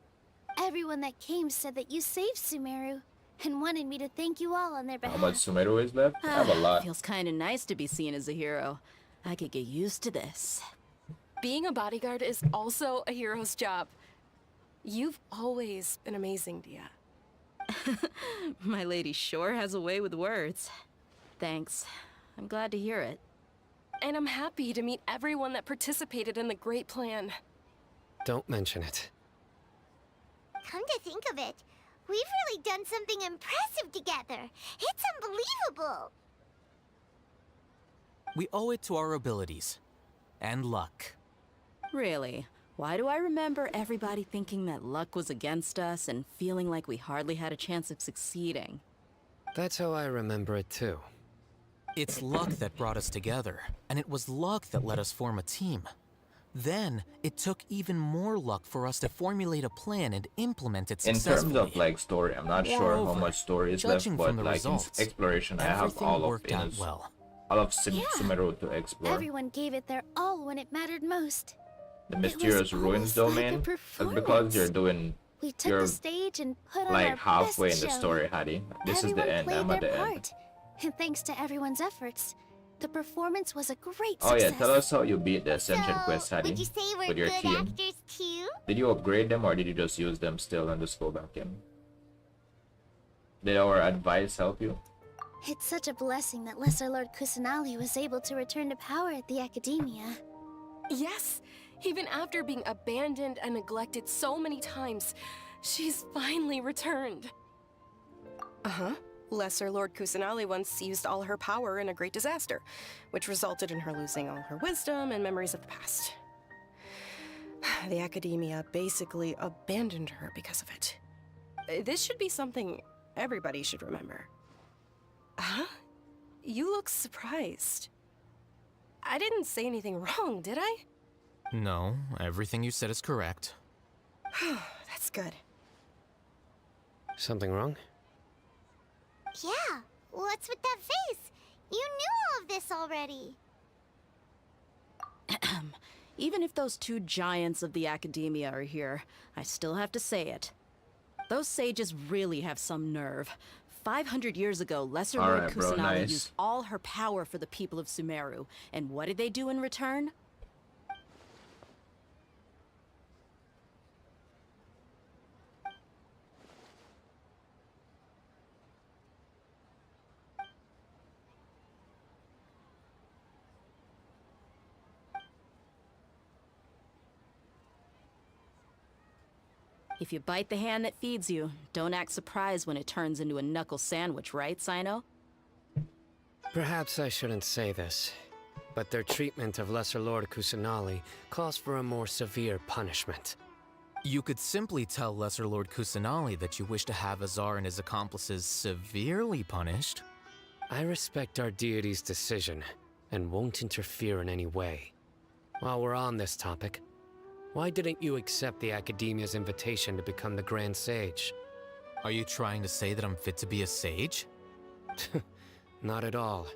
[SPEAKER 8] Everyone that came said that you saved Sumeru and wanted me to thank you all on their behalf.
[SPEAKER 4] How much Sumeru is left? I have a lot.
[SPEAKER 13] Feels kind of nice to be seen as a hero. I could get used to this.
[SPEAKER 12] Being a bodyguard is also a hero's job. You've always been amazing, Dia.
[SPEAKER 13] My lady sure has a way with words. Thanks. I'm glad to hear it.
[SPEAKER 12] And I'm happy to meet everyone that participated in the great plan.
[SPEAKER 14] Don't mention it.
[SPEAKER 1] Come to think of it, we've really done something impressive together. It's unbelievable!
[SPEAKER 5] We owe it to our abilities. And luck.
[SPEAKER 13] Really? Why do I remember everybody thinking that luck was against us and feeling like we hardly had a chance of succeeding?
[SPEAKER 14] That's how I remember it too.
[SPEAKER 5] It's luck that brought us together, and it was luck that let us form a team. Then, it took even more luck for us to formulate a plan and implement it
[SPEAKER 4] In
[SPEAKER 5] successfully.
[SPEAKER 4] terms of like story, I'm not sure how
[SPEAKER 5] Moreover,
[SPEAKER 4] much story is left,
[SPEAKER 5] judging
[SPEAKER 4] but
[SPEAKER 5] from the
[SPEAKER 4] like in
[SPEAKER 5] results,
[SPEAKER 4] exploration, I have
[SPEAKER 5] everything
[SPEAKER 4] all of
[SPEAKER 5] worked out
[SPEAKER 4] Inus,
[SPEAKER 5] well.
[SPEAKER 4] all of
[SPEAKER 8] Yeah.
[SPEAKER 4] Sumeru to explore.
[SPEAKER 8] Everyone gave it their all when it mattered most.
[SPEAKER 4] The mysterious ruins
[SPEAKER 8] almost like a
[SPEAKER 4] domain. That's
[SPEAKER 8] performance.
[SPEAKER 4] because you're doing.
[SPEAKER 8] We took
[SPEAKER 4] You're
[SPEAKER 8] the stage and put on
[SPEAKER 4] like
[SPEAKER 8] our
[SPEAKER 4] halfway in
[SPEAKER 8] best
[SPEAKER 4] the
[SPEAKER 8] show.
[SPEAKER 4] story, Hattie. This
[SPEAKER 8] Everyone
[SPEAKER 4] is the end.
[SPEAKER 8] played
[SPEAKER 4] I'm at
[SPEAKER 8] their
[SPEAKER 4] the end.
[SPEAKER 8] part. And thanks to everyone's efforts, the performance was a great
[SPEAKER 4] Oh
[SPEAKER 8] success.
[SPEAKER 4] yeah, tell us how you beat the Ascension quest, Hattie,
[SPEAKER 1] Would you say we're
[SPEAKER 4] with your
[SPEAKER 1] good
[SPEAKER 4] team.
[SPEAKER 1] actors too?
[SPEAKER 4] Did you upgrade them or did you just use them still and just go back in? Did our advice help you?
[SPEAKER 8] It's such a blessing that Lesser Lord Kusanali was able to return to power at the Academia.
[SPEAKER 12] Yes! Even after being abandoned and neglected so many times, she's finally returned. Uh-huh. Lesser Lord Kusanali once used all her power in a great disaster, which resulted in her losing all her wisdom and memories of the past. The Academia basically abandoned her because of it. This should be something everybody should remember. Huh? You look surprised. I didn't say anything wrong, did I?
[SPEAKER 5] No, everything you said is correct.
[SPEAKER 12] That's good.
[SPEAKER 14] Something wrong?
[SPEAKER 1] Yeah, what's with that face? You knew all of this already.
[SPEAKER 13] Even if those two giants of the Academia are here, I still have to say it. Those sages really have some nerve. 500 years ago, Lesser Lord
[SPEAKER 4] Alright, bro,
[SPEAKER 13] Kusanali
[SPEAKER 4] nice.
[SPEAKER 13] used all her power for the people of Sumeru. And what did they do in return? If you bite the hand that feeds you, don't act surprised when it turns into a knuckle sandwich, right, Sino?
[SPEAKER 14] Perhaps I shouldn't say this, but their treatment of Lesser Lord Kusanali calls for a more severe punishment.
[SPEAKER 5] You could simply tell Lesser Lord Kusanali that you wish to have Azar and his accomplices severely punished.
[SPEAKER 14] I respect our deity's decision, and won't interfere in any way. While we're on this topic, why didn't you accept the Academia's invitation to become the Grand Sage?
[SPEAKER 5] Are you trying to say that I'm fit to be a sage?
[SPEAKER 14] Not at all.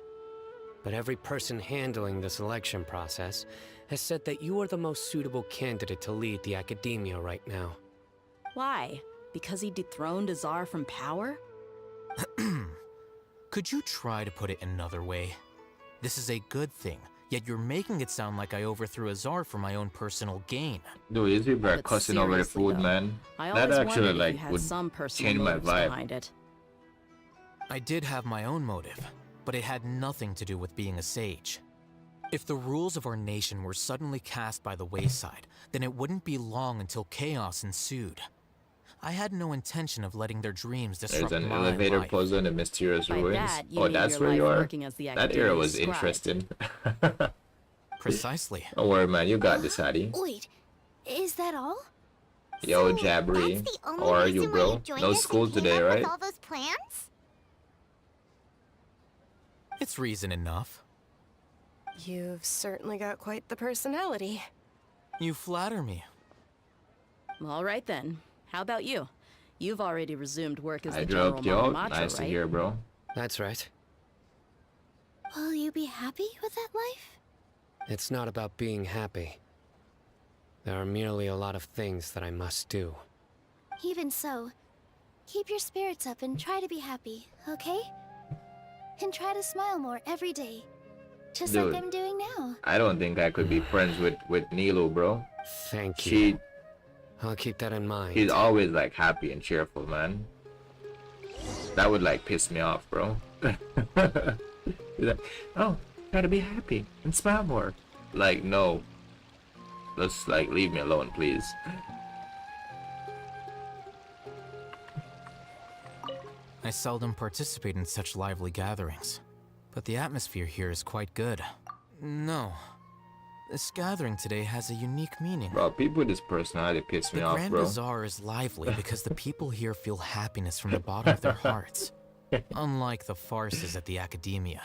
[SPEAKER 14] But every person handling the selection process has said that you are the most suitable candidate to lead the Academia right now.
[SPEAKER 13] Why? Because he dethroned Azar from power?
[SPEAKER 5] Could you try to put it another way? This is a good thing. Yet you're making it sound like I overthrew Azar for my own personal gain.
[SPEAKER 4] Dude, these people are cussing over the food,
[SPEAKER 13] though,
[SPEAKER 4] man.
[SPEAKER 13] I
[SPEAKER 4] That
[SPEAKER 13] always
[SPEAKER 4] actually
[SPEAKER 13] wondered if
[SPEAKER 4] like
[SPEAKER 13] you had
[SPEAKER 4] would
[SPEAKER 13] some personal
[SPEAKER 4] change my
[SPEAKER 13] motives
[SPEAKER 4] vibe.
[SPEAKER 13] behind it.
[SPEAKER 5] I did have my own motive, but it had nothing to do with being a sage. If the rules of our nation were suddenly cast by the wayside, then it wouldn't be long until chaos ensued. I had no intention of letting their dreams disrupt
[SPEAKER 4] There's an
[SPEAKER 5] my
[SPEAKER 4] elevator
[SPEAKER 5] life.
[SPEAKER 4] puzzle in the mysterious
[SPEAKER 13] By
[SPEAKER 4] ruins.
[SPEAKER 13] that, you
[SPEAKER 4] Oh,
[SPEAKER 13] mean
[SPEAKER 4] that's
[SPEAKER 13] your
[SPEAKER 4] where you
[SPEAKER 13] life
[SPEAKER 4] are?
[SPEAKER 13] working as the
[SPEAKER 4] That era
[SPEAKER 13] academia's
[SPEAKER 4] was
[SPEAKER 13] scribe.
[SPEAKER 4] interesting.
[SPEAKER 5] Precisely.
[SPEAKER 4] Don't worry, man. You got this, Hattie.
[SPEAKER 8] Wait, is that all?
[SPEAKER 4] Yo, Jabri.
[SPEAKER 1] That's the only
[SPEAKER 4] How are you,
[SPEAKER 1] reason why
[SPEAKER 4] bro?
[SPEAKER 1] you joined
[SPEAKER 4] No
[SPEAKER 1] us
[SPEAKER 4] school
[SPEAKER 1] and came
[SPEAKER 4] today,
[SPEAKER 1] up
[SPEAKER 4] right?
[SPEAKER 1] with all those plans?
[SPEAKER 5] It's reason enough.
[SPEAKER 12] You've certainly got quite the personality.
[SPEAKER 5] You flatter me.
[SPEAKER 13] All right then. How about you? You've already resumed work as
[SPEAKER 4] I
[SPEAKER 13] the general
[SPEAKER 4] dropped you out.
[SPEAKER 13] Mamamacho,
[SPEAKER 4] Nice to
[SPEAKER 13] right?
[SPEAKER 4] hear, bro.
[SPEAKER 14] That's right.
[SPEAKER 8] Will you be happy with that life?
[SPEAKER 14] It's not about being happy. There are merely a lot of things that I must do.
[SPEAKER 8] Even so, keep your spirits up and try to be happy, okay? And try to smile more every day. Just
[SPEAKER 4] Dude,
[SPEAKER 8] like I'm doing now.
[SPEAKER 4] I don't think I could be friends with Nilu, bro.
[SPEAKER 14] Thank you.
[SPEAKER 4] She,
[SPEAKER 14] I'll keep that in mind.
[SPEAKER 4] she's always like happy and cheerful, man. That would like piss me off, bro. She's like, oh, try to be happy and smile more. Like, no. Let's like leave me alone, please.
[SPEAKER 5] I seldom participate in such lively gatherings, but the atmosphere here is quite good. No, this gathering today has a unique meaning.
[SPEAKER 4] Bro, people with this personality piss me
[SPEAKER 5] The
[SPEAKER 4] off,
[SPEAKER 5] Grand
[SPEAKER 4] bro.
[SPEAKER 5] Bazaar is lively because the people here feel happiness from the bottom of their hearts, unlike the farces at the academia.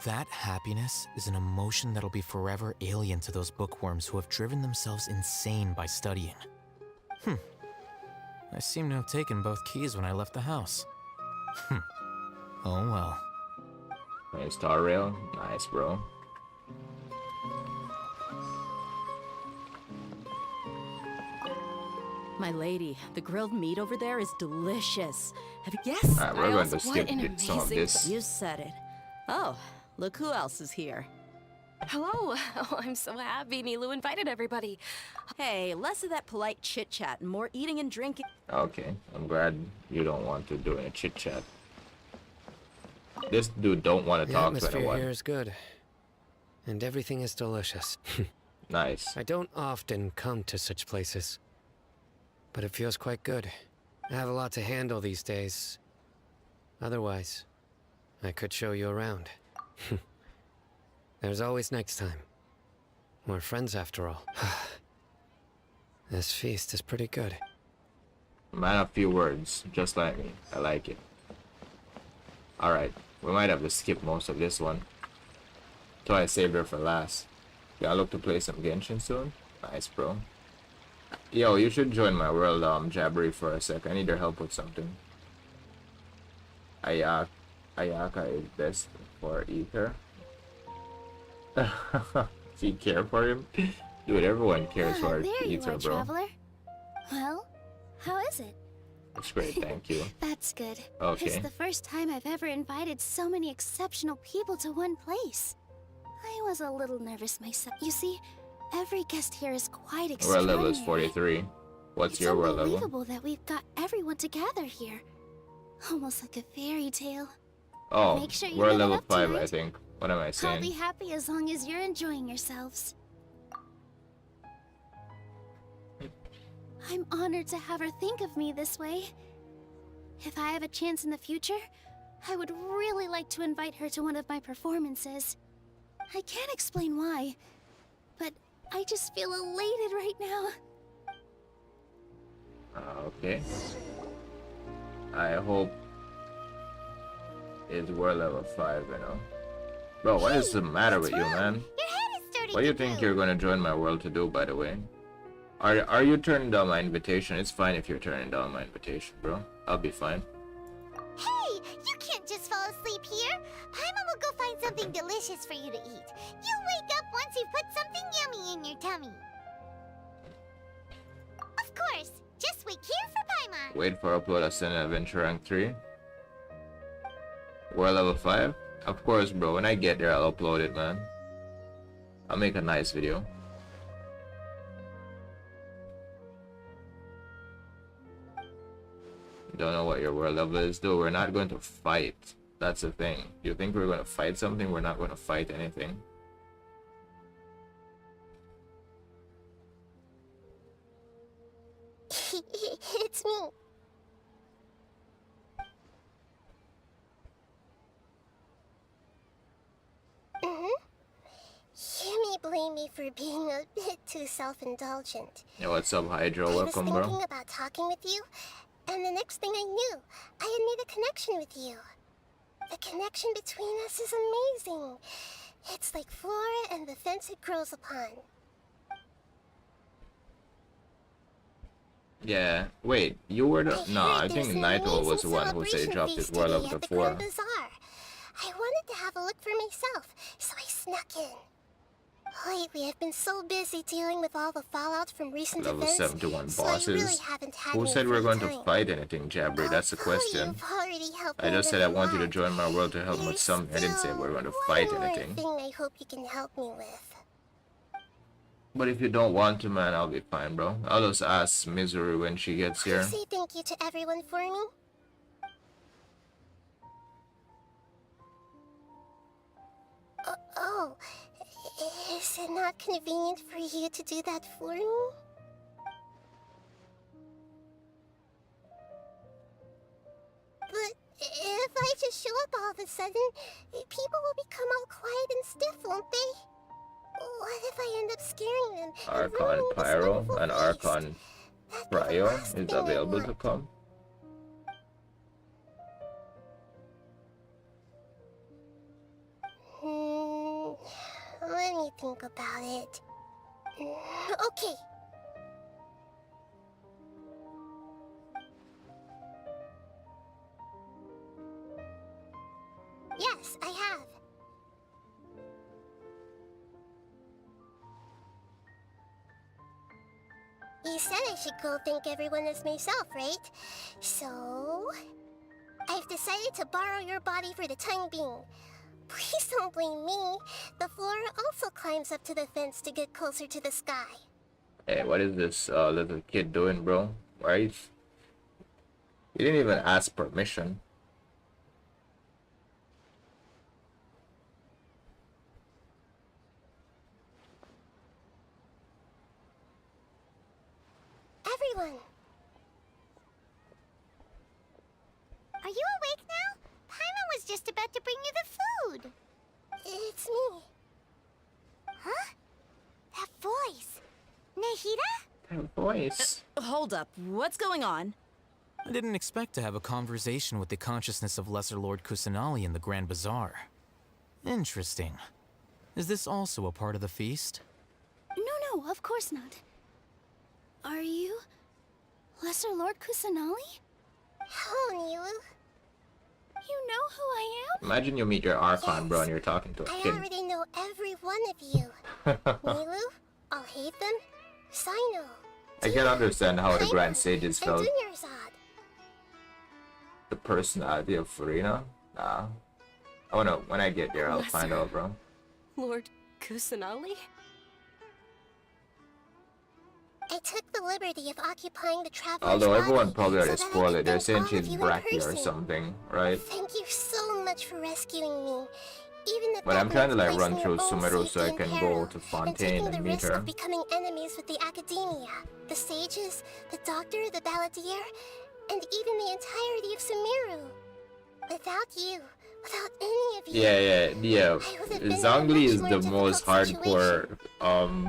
[SPEAKER 5] That happiness is an emotion that'll be forever alien to those bookworms who have driven themselves insane by studying. I seem to have taken both keys when I left the house. Oh well.
[SPEAKER 4] Nice star rail. Nice, bro.
[SPEAKER 13] My lady, the grilled meat over there is delicious. Have you guessed?
[SPEAKER 4] Alright, we're going to skip some of this.
[SPEAKER 13] You said it. Oh, look who else is here.
[SPEAKER 12] Hello. Oh, I'm so happy Nilu invited everybody.
[SPEAKER 13] Hey, less of that polite chit-chat and more eating and drinking.
[SPEAKER 4] Okay, I'm glad you don't want to do any chit chat. This dude don't want to
[SPEAKER 14] The
[SPEAKER 4] talk to
[SPEAKER 14] atmosphere
[SPEAKER 4] anyone.
[SPEAKER 14] here is good, and everything is delicious.
[SPEAKER 4] Nice.
[SPEAKER 14] I don't often come to such places, but it feels quite good. I have a lot to handle these days. Otherwise, I could show you around. There's always next time. We're friends after all. This feast is pretty good.
[SPEAKER 4] Man of few words, just like me. I like it. Alright, we might have to skip most of this one. So I saved her for last. Y'all look to play some Genshin soon? Nice, bro. Yo, you should join my world, Jabbery for a sec. I need your help with something. Ayaka is best for Ether. Do you care for him? Dude, everyone cares for
[SPEAKER 8] There you
[SPEAKER 4] Ether,
[SPEAKER 8] are,
[SPEAKER 4] bro.
[SPEAKER 8] traveler. Well, how is it?
[SPEAKER 4] It's great, thank you.
[SPEAKER 8] That's good.
[SPEAKER 4] Okay.
[SPEAKER 8] It's the first time I've ever invited so many exceptional people to one place. I was a little nervous myself. You see, every guest here is quite
[SPEAKER 4] World
[SPEAKER 8] extraordinary.
[SPEAKER 4] level is 43. What's
[SPEAKER 8] It's
[SPEAKER 4] your world level?
[SPEAKER 8] unbelievable that we've got everyone together here. Almost like a fairy tale.
[SPEAKER 4] Oh,
[SPEAKER 8] Make sure you
[SPEAKER 4] world
[SPEAKER 8] live it
[SPEAKER 4] level
[SPEAKER 8] up
[SPEAKER 4] 5, I
[SPEAKER 8] tonight.
[SPEAKER 4] think. What am I
[SPEAKER 8] I'll be
[SPEAKER 4] saying?
[SPEAKER 8] happy as long as you're enjoying yourselves. I'm honored to have her think of me this way. If I have a chance in the future, I would really like to invite her to one of my performances. I can't explain why, but I just feel elated right now.
[SPEAKER 4] Okay. I hope it's world level 5, you know. Bro, what is the matter with you, man? What do you think you're gonna join my world to do, by the way? Are you turning down my invitation? It's fine if you're turning down my invitation, bro. I'll be fine.
[SPEAKER 1] Hey, you can't just fall asleep here. Paimon will go find something delicious for you to eat. You wake up once you've put something yummy in your tummy. Of course, just wait here for Paimon.
[SPEAKER 4] Wait for upload Ascendant Adventure Rank 3. World level 5? Of course, bro. When I get there, I'll upload it, man. I'll make a nice video. Don't know what your world level is, though. We're not going to fight. That's the thing. You think we're going to fight something? We're not going to fight anything.
[SPEAKER 1] It's me. You may blame me for being a bit too self-indulgent.
[SPEAKER 4] Yeah, what's up, Hydro? Welcome,
[SPEAKER 1] I was
[SPEAKER 4] bro.
[SPEAKER 1] thinking about talking with you, and the next thing I knew, I had made a connection with you. The connection between us is amazing. It's like flora and the fence it grows upon.
[SPEAKER 4] Yeah, wait, you were the... No, I think Naito was the one who said he dropped his world level to 4.
[SPEAKER 1] I wanted to have a look for myself, so I snuck in. Lately, I've been so busy dealing with all the fallout from recent
[SPEAKER 4] Level
[SPEAKER 1] events,
[SPEAKER 4] 71
[SPEAKER 1] so
[SPEAKER 4] bosses.
[SPEAKER 1] I really haven't had
[SPEAKER 4] Who
[SPEAKER 1] any
[SPEAKER 4] said we're
[SPEAKER 1] free
[SPEAKER 4] going
[SPEAKER 1] time.
[SPEAKER 4] to fight anything, Jabri? That's the question.
[SPEAKER 1] You've already helped
[SPEAKER 4] I
[SPEAKER 1] me
[SPEAKER 4] just
[SPEAKER 1] with
[SPEAKER 4] said I
[SPEAKER 1] a
[SPEAKER 4] want you to
[SPEAKER 1] lot.
[SPEAKER 4] join my world to help with some. I didn't say we're going to fight
[SPEAKER 1] One more
[SPEAKER 4] anything.
[SPEAKER 1] thing I hope you can help me with.
[SPEAKER 4] But if you don't want to, man, I'll be fine, bro. I'll just ask Misery when she gets here.
[SPEAKER 1] Say thank you to everyone for me. Oh, is it not convenient for you to do that for me? But if I just show up all of a sudden, people will become all quiet and stiff, won't they? What if I end up scaring them?
[SPEAKER 4] Archon Pyro and Archon Cryo is available to come.
[SPEAKER 1] Let me think about it. Okay. Yes, I have. You said I should go thank everyone as myself, right? So... I've decided to borrow your body for the time being. Please don't blame me. The flora also climbs up to the fence to get closer to the sky.
[SPEAKER 4] Hey, what is this little kid doing, bro? Right? You didn't even ask permission.
[SPEAKER 1] Everyone! Are you awake now? Paimon was just about to bring you the food. It's me. Huh? That voice. Nahida?
[SPEAKER 4] That voice.
[SPEAKER 13] Hold up, what's going on?
[SPEAKER 11] I didn't expect to have a conversation with the consciousness of Lesser Lord Kusanali in the Grand Bazaar. Interesting. Is this also a part of the feast?
[SPEAKER 8] No, of course not. Are you... Lesser Lord Kusanali?
[SPEAKER 1] Hello, Nilu.
[SPEAKER 8] You know who I am?
[SPEAKER 4] Imagine you meet your Archon, bro, and you're talking to a
[SPEAKER 1] I
[SPEAKER 4] kid.
[SPEAKER 1] already know every one of you. Nilu, I'll hate them. Sino.
[SPEAKER 4] I can understand how the Grand Sages
[SPEAKER 1] And
[SPEAKER 4] felt.
[SPEAKER 1] Dunyarzad.
[SPEAKER 4] The personality of Furina? Nah. I wanna, when I get there, I'll find out, bro.
[SPEAKER 12] Lord Kusanali?
[SPEAKER 1] I took the liberty of occupying the traveler's
[SPEAKER 4] Although everyone
[SPEAKER 1] body
[SPEAKER 4] probably already
[SPEAKER 1] so that I
[SPEAKER 4] spoiled
[SPEAKER 1] could
[SPEAKER 4] it. They're
[SPEAKER 1] thank
[SPEAKER 4] saying
[SPEAKER 1] all
[SPEAKER 4] she's
[SPEAKER 1] of you in
[SPEAKER 4] bracky or
[SPEAKER 1] person.
[SPEAKER 4] something, right?
[SPEAKER 1] Thank you so much for rescuing me. Even if
[SPEAKER 4] But
[SPEAKER 1] that
[SPEAKER 4] I'm trying to
[SPEAKER 1] meant
[SPEAKER 4] like run
[SPEAKER 1] placing
[SPEAKER 4] through
[SPEAKER 1] your own
[SPEAKER 4] Sumeru so I
[SPEAKER 1] safety in
[SPEAKER 4] can
[SPEAKER 1] peril
[SPEAKER 4] go to
[SPEAKER 1] and
[SPEAKER 4] Fontaine
[SPEAKER 1] taking
[SPEAKER 4] and
[SPEAKER 1] the
[SPEAKER 4] meet
[SPEAKER 1] risk
[SPEAKER 4] her.
[SPEAKER 1] of becoming enemies with the academia, the sages, the doctor, the balladeer, and even the entirety of Sumeru. Without you, without any of you,
[SPEAKER 4] Yeah.
[SPEAKER 1] I would have been in a
[SPEAKER 4] Zhongli
[SPEAKER 1] much
[SPEAKER 4] is
[SPEAKER 1] more
[SPEAKER 4] the
[SPEAKER 1] difficult
[SPEAKER 4] most hardcore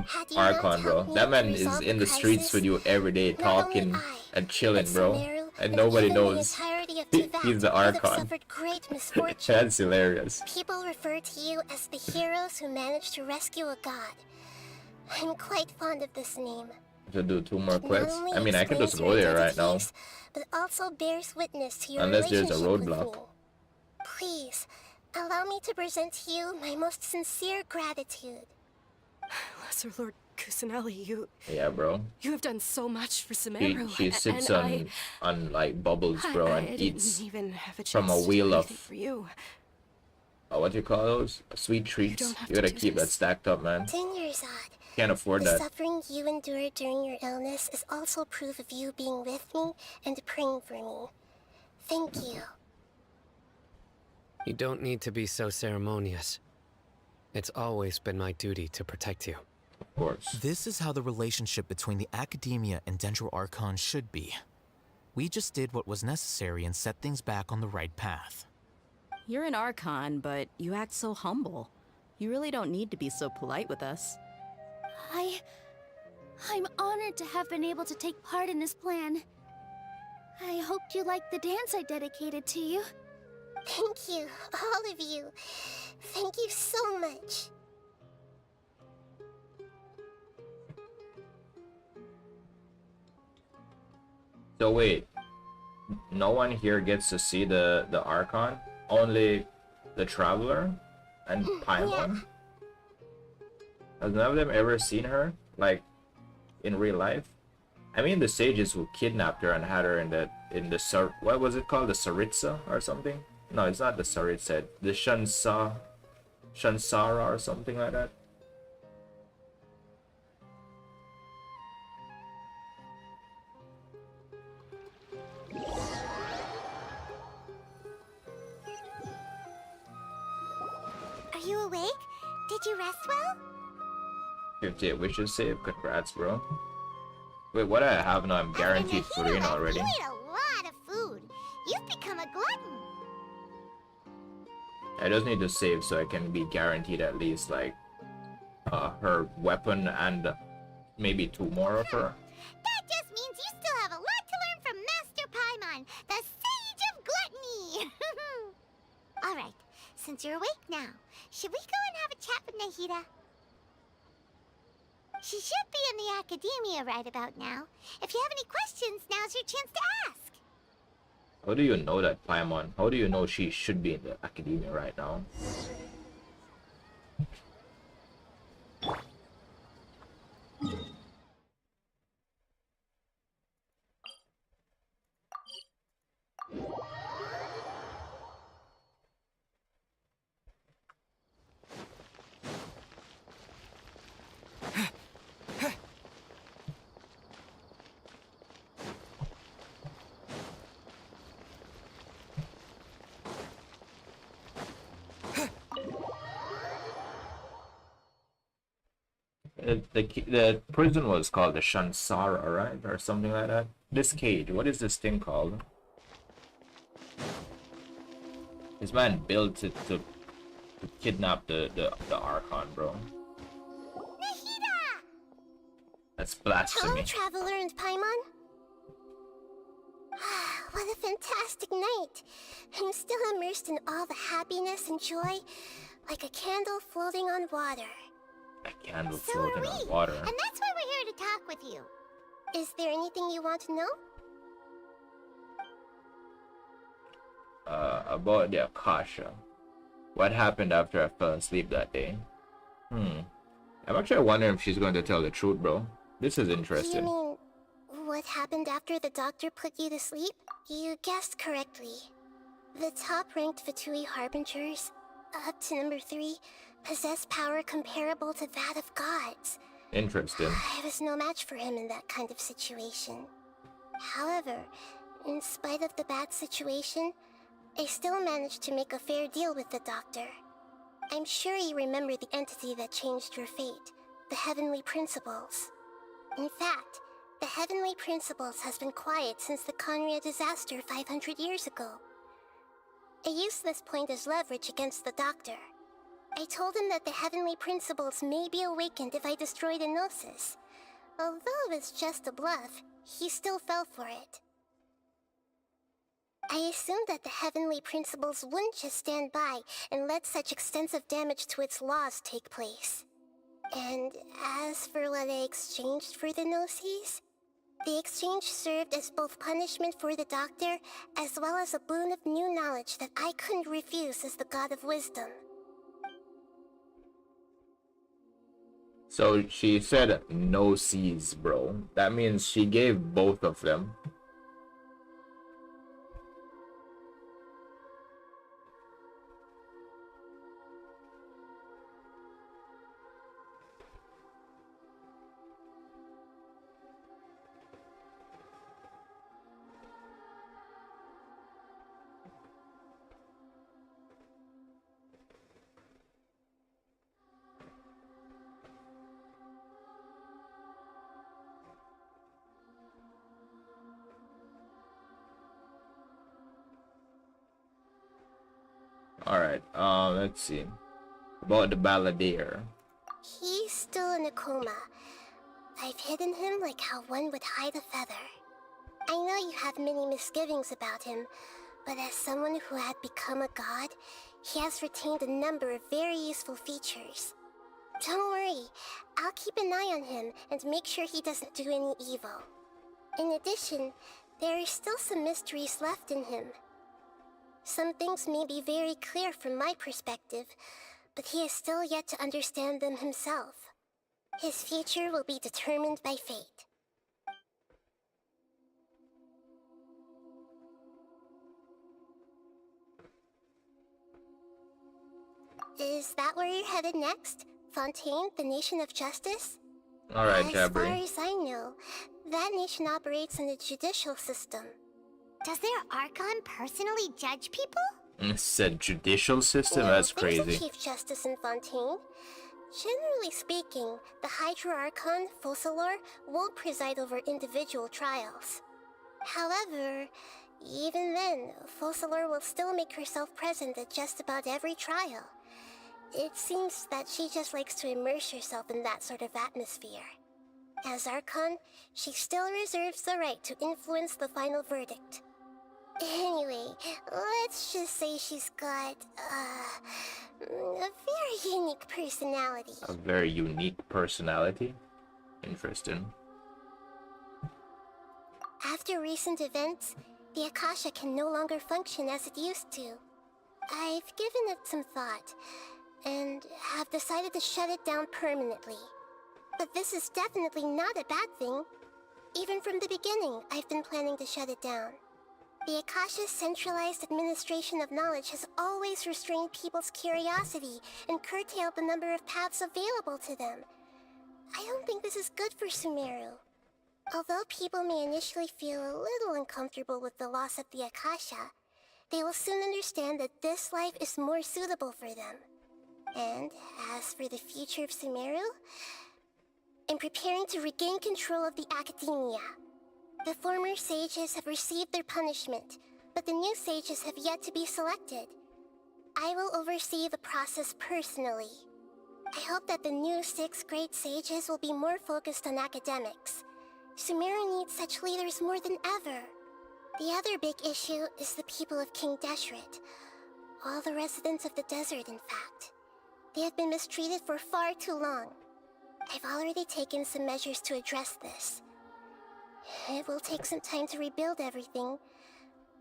[SPEAKER 1] Had you not
[SPEAKER 4] Archon, bro.
[SPEAKER 1] helped me
[SPEAKER 4] That man
[SPEAKER 1] to
[SPEAKER 4] is
[SPEAKER 1] resolve
[SPEAKER 4] in
[SPEAKER 1] the
[SPEAKER 4] the streets
[SPEAKER 1] crisis,
[SPEAKER 4] with you every day,
[SPEAKER 1] not only
[SPEAKER 4] talking
[SPEAKER 1] I,
[SPEAKER 4] and chilling,
[SPEAKER 1] but
[SPEAKER 4] bro.
[SPEAKER 1] Sumeru
[SPEAKER 4] And
[SPEAKER 1] and
[SPEAKER 4] nobody
[SPEAKER 1] even the
[SPEAKER 4] knows.
[SPEAKER 1] entirety of
[SPEAKER 4] He's
[SPEAKER 1] Teyvat
[SPEAKER 4] the
[SPEAKER 1] would have
[SPEAKER 4] Archon.
[SPEAKER 1] suffered great misfortune.
[SPEAKER 4] That's hilarious.
[SPEAKER 1] People refer to you as the heroes who managed to rescue a god. I'm quite fond of this name.
[SPEAKER 4] To do 2 more
[SPEAKER 1] It not
[SPEAKER 4] quests.
[SPEAKER 1] only
[SPEAKER 4] I mean, I can just
[SPEAKER 1] explains
[SPEAKER 4] go
[SPEAKER 1] your
[SPEAKER 4] there right now.
[SPEAKER 1] identities, but also bears witness to your
[SPEAKER 4] Unless there's a
[SPEAKER 1] relationship with
[SPEAKER 4] roadblock.
[SPEAKER 1] me. Please, allow me to present to you my most sincere gratitude.
[SPEAKER 12] Lesser Lord Kusanali, you
[SPEAKER 4] Yeah, bro.
[SPEAKER 12] have done so much for Sumeru.
[SPEAKER 4] She sits
[SPEAKER 12] and
[SPEAKER 4] on like bubbles, bro,
[SPEAKER 12] I
[SPEAKER 4] and
[SPEAKER 12] didn't
[SPEAKER 4] eats
[SPEAKER 12] even have a chance
[SPEAKER 4] from a
[SPEAKER 12] to do
[SPEAKER 4] wheel
[SPEAKER 12] anything
[SPEAKER 4] of
[SPEAKER 12] for you.
[SPEAKER 4] what do you call those? Sweet treats. You gotta keep that stacked up, man.
[SPEAKER 1] 10 years odd.
[SPEAKER 4] Can't afford
[SPEAKER 1] The
[SPEAKER 4] that.
[SPEAKER 1] suffering you endured during your illness is also proof of you being with me and praying for me. Thank you.
[SPEAKER 14] You don't need to be so ceremonious. It's always been my duty to protect you.
[SPEAKER 4] Of course.
[SPEAKER 11] This is how the relationship between the Academia and Dendro Archon should be. We just did what was necessary and set things back on the right path.
[SPEAKER 13] You're an Archon, but you act so humble. You really don't need to be so polite with us.
[SPEAKER 8] I'm honored to have been able to take part in this plan. I hoped you liked the dance I dedicated to you.
[SPEAKER 1] Thank you, all of you. Thank you so much.
[SPEAKER 4] So wait, no one here gets to see the Archon? Only the Traveler and Paimon? Has none of them ever seen her, like, in real life? I mean the sages who kidnapped her and had her in the what was it called? The Saritsa or something? No, it's not the Saritsa. The Shansara or something like that.
[SPEAKER 1] Are you awake? Did you rest well?
[SPEAKER 4] 58 wishes saved. Congrats, bro. Wait, what do I have now? I'm guaranteed Furina already.
[SPEAKER 1] You ate a lot of food. You've become a glutton.
[SPEAKER 4] I just need to save so I can be guaranteed at least like her weapon and maybe 2 more of her.
[SPEAKER 1] That just means you still have a lot to learn from Master Paimon, the Sage of Gluttony. Alright, since you're awake now, should we go and have a chat with Nahida? She should be in the Academia right about now. If you have any questions, now's your chance to ask.
[SPEAKER 4] How do you know that, Paimon? How do you know she should be in the Academia right now? The prison was called the Shansara, right? Or something like that. This cage, what is this thing called? This man built it to kidnap the Archon, bro.
[SPEAKER 1] Nahida!
[SPEAKER 4] That's blasphemy.
[SPEAKER 1] Hello, Traveler and Paimon. What a fantastic night. I'm still immersed in all the happiness and joy, like a candle floating on water.
[SPEAKER 4] A candle floating on water.
[SPEAKER 1] And that's why we're here to talk with you. Is there anything you want to know?
[SPEAKER 4] About the Akasha. What happened after I fell asleep that day? I'm actually wondering if she's going to tell the truth, bro. This is interesting.
[SPEAKER 1] You mean, what happened after the doctor put you to sleep? You guessed correctly. The top-ranked Fatui Harbingers, up to number 3, possess power comparable to that of gods.
[SPEAKER 4] Interesting.
[SPEAKER 1] I was no match for him in that kind of situation. However, in spite of the bad situation, I still managed to make a fair deal with the doctor. I'm sure you remember the entity that changed your fate, the Heavenly Principles. In fact, the Heavenly Principles has been quiet since the Conria disaster 500 years ago. I used this point as leverage against the doctor. I told him that the Heavenly Principles may be awakened if I destroy the Gnosis. Although it's just a bluff, he still fell for it. I assumed that the Heavenly Principles wouldn't just stand by and let such extensive damage to its laws take place. And as for what I exchanged for the Gnosis, the exchange served as both punishment for the doctor, as well as a boon of new knowledge that I couldn't refuse as the God of Wisdom.
[SPEAKER 4] So she said no seas, bro. That means she gave both of them. Alright, let's see. About the balladeer.
[SPEAKER 1] He's still in a coma. I've hidden him like how one would hide a feather. I know you have many misgivings about him, but as someone who had become a god, he has retained a number of very useful features. Don't worry, I'll keep an eye on him and make sure he doesn't do any evil. In addition, there are still some mysteries left in him. Some things may be very clear from my perspective, but he is still yet to understand them himself. His future will be determined by fate. Is that where you're headed next? Fontaine, the Nation of Justice?
[SPEAKER 4] Alright,
[SPEAKER 1] As far
[SPEAKER 4] Jabri.
[SPEAKER 1] as I know, that nation operates in a judicial system. Does their Archon personally judge people?
[SPEAKER 4] It said judicial system?
[SPEAKER 1] No,
[SPEAKER 4] That's
[SPEAKER 1] there's
[SPEAKER 4] crazy.
[SPEAKER 1] a Chief Justice in Fontaine. Generally speaking, the Hydra Archon, Focalor, won't preside over individual trials. However, even then, Focalor will still make herself present at just about every trial. It seems that she just likes to immerse herself in that sort of atmosphere. As Archon, she still reserves the right to influence the final verdict. Anyway, let's just say she's got, a very unique personality.
[SPEAKER 4] A very unique personality. Interesting.
[SPEAKER 1] After recent events, the Akasha can no longer function as it used to. I've given it some thought, and have decided to shut it down permanently. But this is definitely not a bad thing. Even from the beginning, I've been planning to shut it down. The Akasha's centralized administration of knowledge has always restrained people's curiosity and curtailed the number of paths available to them. I don't think this is good for Sumeru. Although people may initially feel a little uncomfortable with the loss of the Akasha, they will soon understand that this life is more suitable for them. And as for the future of Sumeru, I'm preparing to regain control of the Academia. The former sages have received their punishment, but the new sages have yet to be selected. I will oversee the process personally. I hope that the new 6th grade sages will be more focused on academics. Sumeru needs such leaders more than ever. The other big issue is the people of King Deshret. All the residents of the desert, in fact. They have been mistreated for far too long. I've already taken some measures to address this. It will take some time to rebuild everything,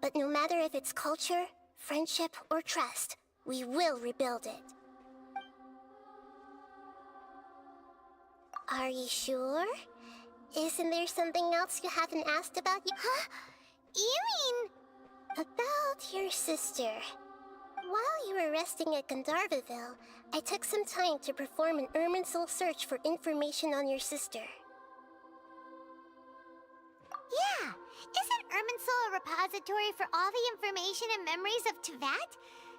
[SPEAKER 1] but no matter if it's culture, friendship, or trust, we will rebuild it. Are you sure? Isn't there something else you haven't asked about you? Huh? You mean... About your sister. While you were resting at Gandharvaville, I took some time to perform an Irminsul search for information on your sister. Yeah! Isn't Irminsul a repository for all the information and memories of Teyvat?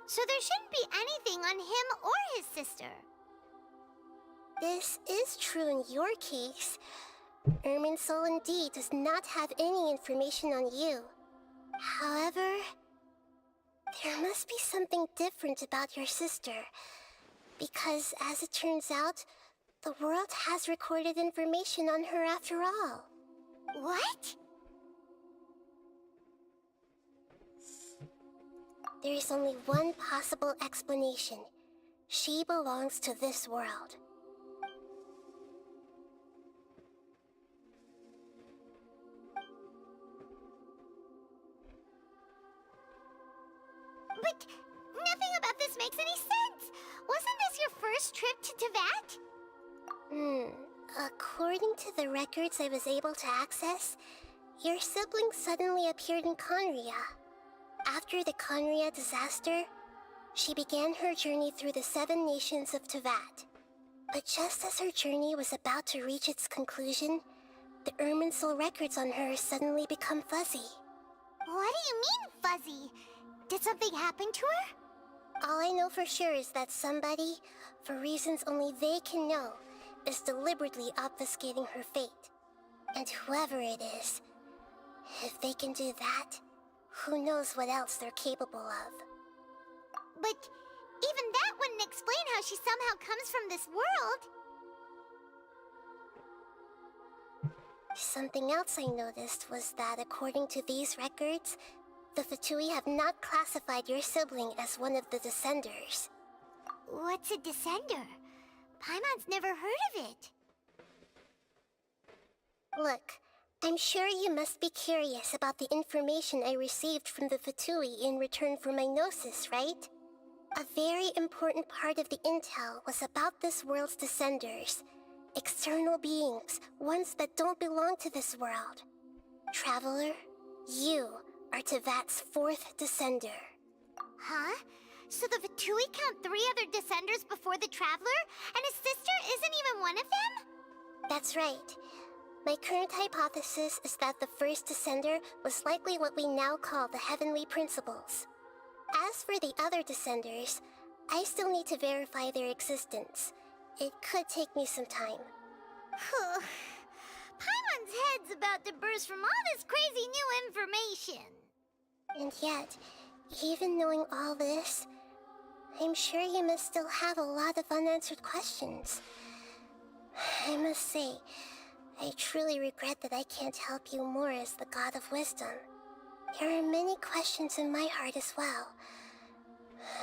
[SPEAKER 1] So there shouldn't be anything on him or his sister. This is true in your case. Irminsul indeed does not have any information on you. However, there must be something different about your sister. Because, as it turns out, the world has recorded information on her after all. What? There is only one possible explanation. She belongs to this world. But nothing about this makes any sense! Wasn't this your first trip to Teyvat? According to the records I was able to access, your sibling suddenly appeared in Conria. After the Conria disaster, she began her journey through the 7 nations of Teyvat. But just as her journey was about to reach its conclusion, the Irminsul records on her suddenly become fuzzy. What do you mean, fuzzy? Did something happen to her? All I know for sure is that somebody, for reasons only they can know, is deliberately obfuscating her fate. And whoever it is, if they can do that, who knows what else they're capable of. But even that wouldn't explain how she somehow comes from this world.
[SPEAKER 16] Something else I noticed was that according to these records, the Fatui have not classified your sibling as one of the Descenders.
[SPEAKER 1] What's a Descender? Paimon's never heard of it.
[SPEAKER 16] Look, I'm sure you must be curious about the information I received from the Fatui in return for my gnosis, right? A very important part of the intel was about this world's Descenders. External beings, ones that don't belong to this world. Traveler, you are Tevat's 4th Descender.
[SPEAKER 1] Huh? So the Fatui count 3 other Descenders before the Traveler, and his sister isn't even one of them?
[SPEAKER 16] That's right. My current hypothesis is that the first Descender was likely what we now call the Heavenly Principles. As for the other Descenders, I still need to verify their existence. It could take me some time.
[SPEAKER 1] Paimon's head's about to burst from all this crazy new information.
[SPEAKER 16] And yet, even knowing all this, I'm sure you must still have a lot of unanswered questions. I must say, I truly regret that I can't help you more as the God of Wisdom. There are many questions in my heart as well.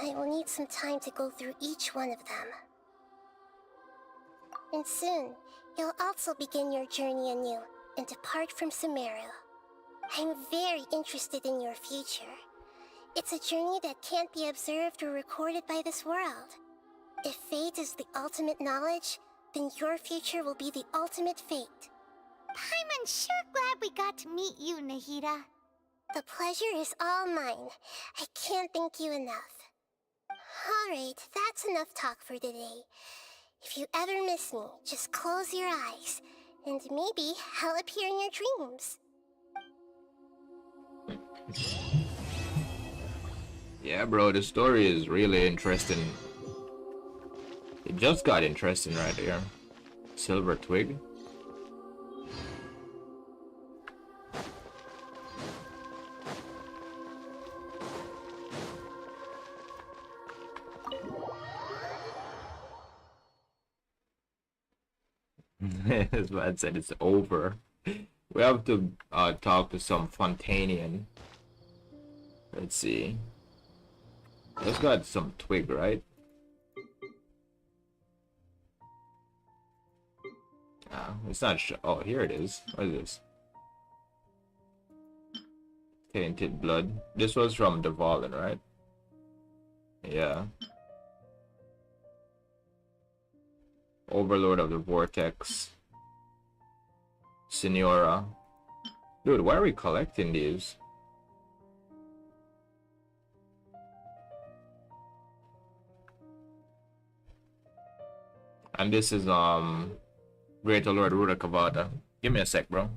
[SPEAKER 16] I will need some time to go through each one of them. And soon, you'll also begin your journey anew and depart from Sumeru. I'm very interested in your future. It's a journey that can't be observed or recorded by this world. If fate is the ultimate knowledge, then your future will be the ultimate fate.
[SPEAKER 1] Paimon's sure glad we got to meet you, Nahida.
[SPEAKER 16] The pleasure is all mine. I can't thank you enough. Alright, that's enough talk for today. If you ever miss me, just close your eyes, and maybe I'll appear in your dreams.
[SPEAKER 4] Yeah, bro, the story is really interesting. It just got interesting right here. Silver twig. This man said it's over. We have to talk to some Fontanian. Let's see. Let's got some twig, right? It's not sure. Oh, here it is. What is this? Tainted blood. This was from Devalin, right? Yeah. Overlord of the Vortex. Senora. Dude, why are we collecting these? And this is Greater Lord Rudakavata. Give me a sec, bro.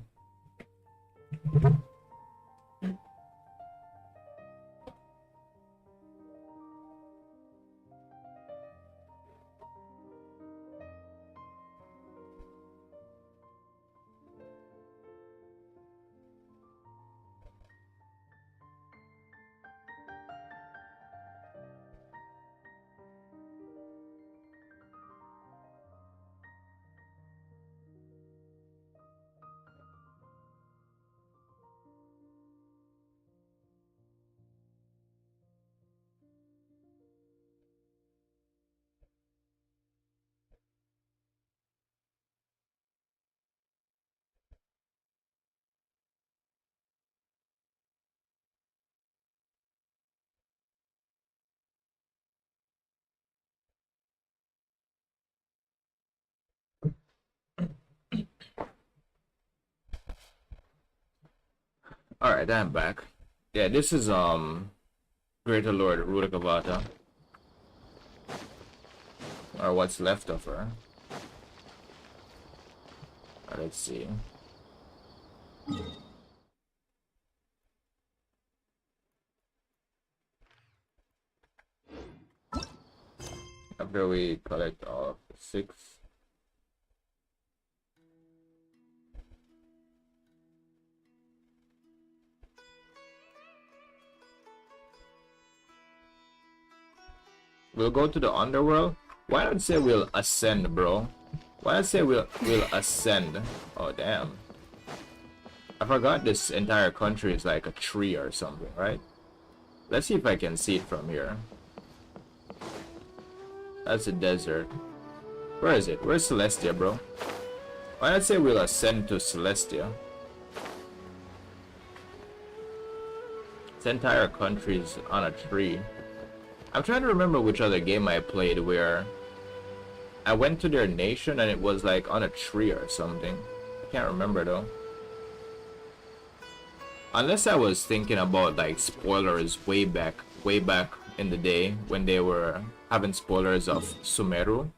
[SPEAKER 4] Alright, I'm back. Yeah, this is Greater Lord Rudakavata. Or what's left of her. Let's see. After we collect all of the 6. We'll go to the underworld. Why not say we'll ascend, bro? Why not say we'll ascend? Oh damn. I forgot this entire country is like a tree or something, right? Let's see if I can see it from here. That's a desert. Where is it? Where's Celestia, bro? Why not say we'll ascend to Celestia? This entire country is on a tree. I'm trying to remember which other game I played where I went to their nation and it was like on a tree or something. I can't remember though. Unless I was thinking about like spoilers way back in the day when they were having spoilers of Sumeru.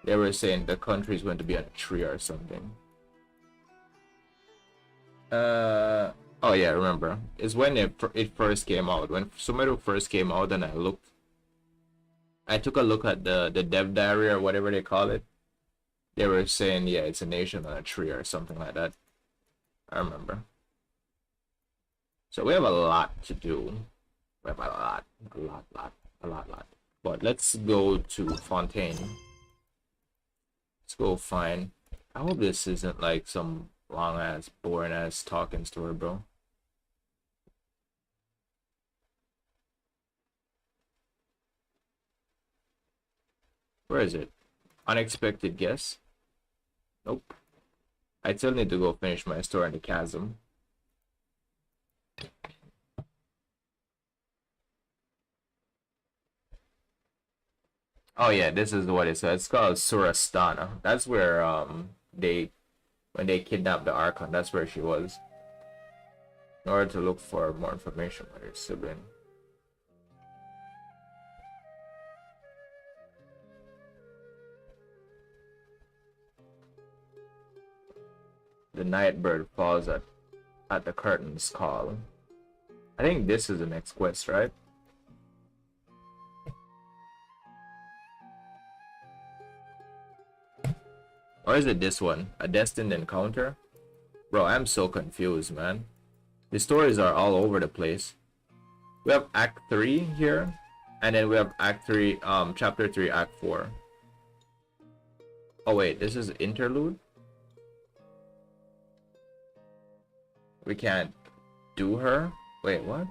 [SPEAKER 4] They were saying the country is going to be on a tree or something. Oh yeah, remember. It's when it first came out. When Sumeru first came out and I took a look at the dev diary or whatever they call it. They were saying, yeah, it's a nation on a tree or something like that. I remember. So we have a lot to do. We have a lot. But let's go to Fontaine. Let's go find. I hope this isn't like some long ass, boring ass talking story, bro. Where is it? Unexpected guess? Nope. I still need to go finish my story in the chasm. Oh yeah, this is what it says. It's called Surastana. That's where when they kidnapped the Archon, that's where she was. In order to look for more information about her sibling. The Nightbird falls at the curtain's call. I think this is the next quest, right? Or is it this one? A destined encounter? Bro, I'm so confused, man. The stories are all over the place. We have Act 3 here, and then we have Act 3, Chapter 3, Act 4. Oh wait, this is interlude? We can't do her? Wait, what?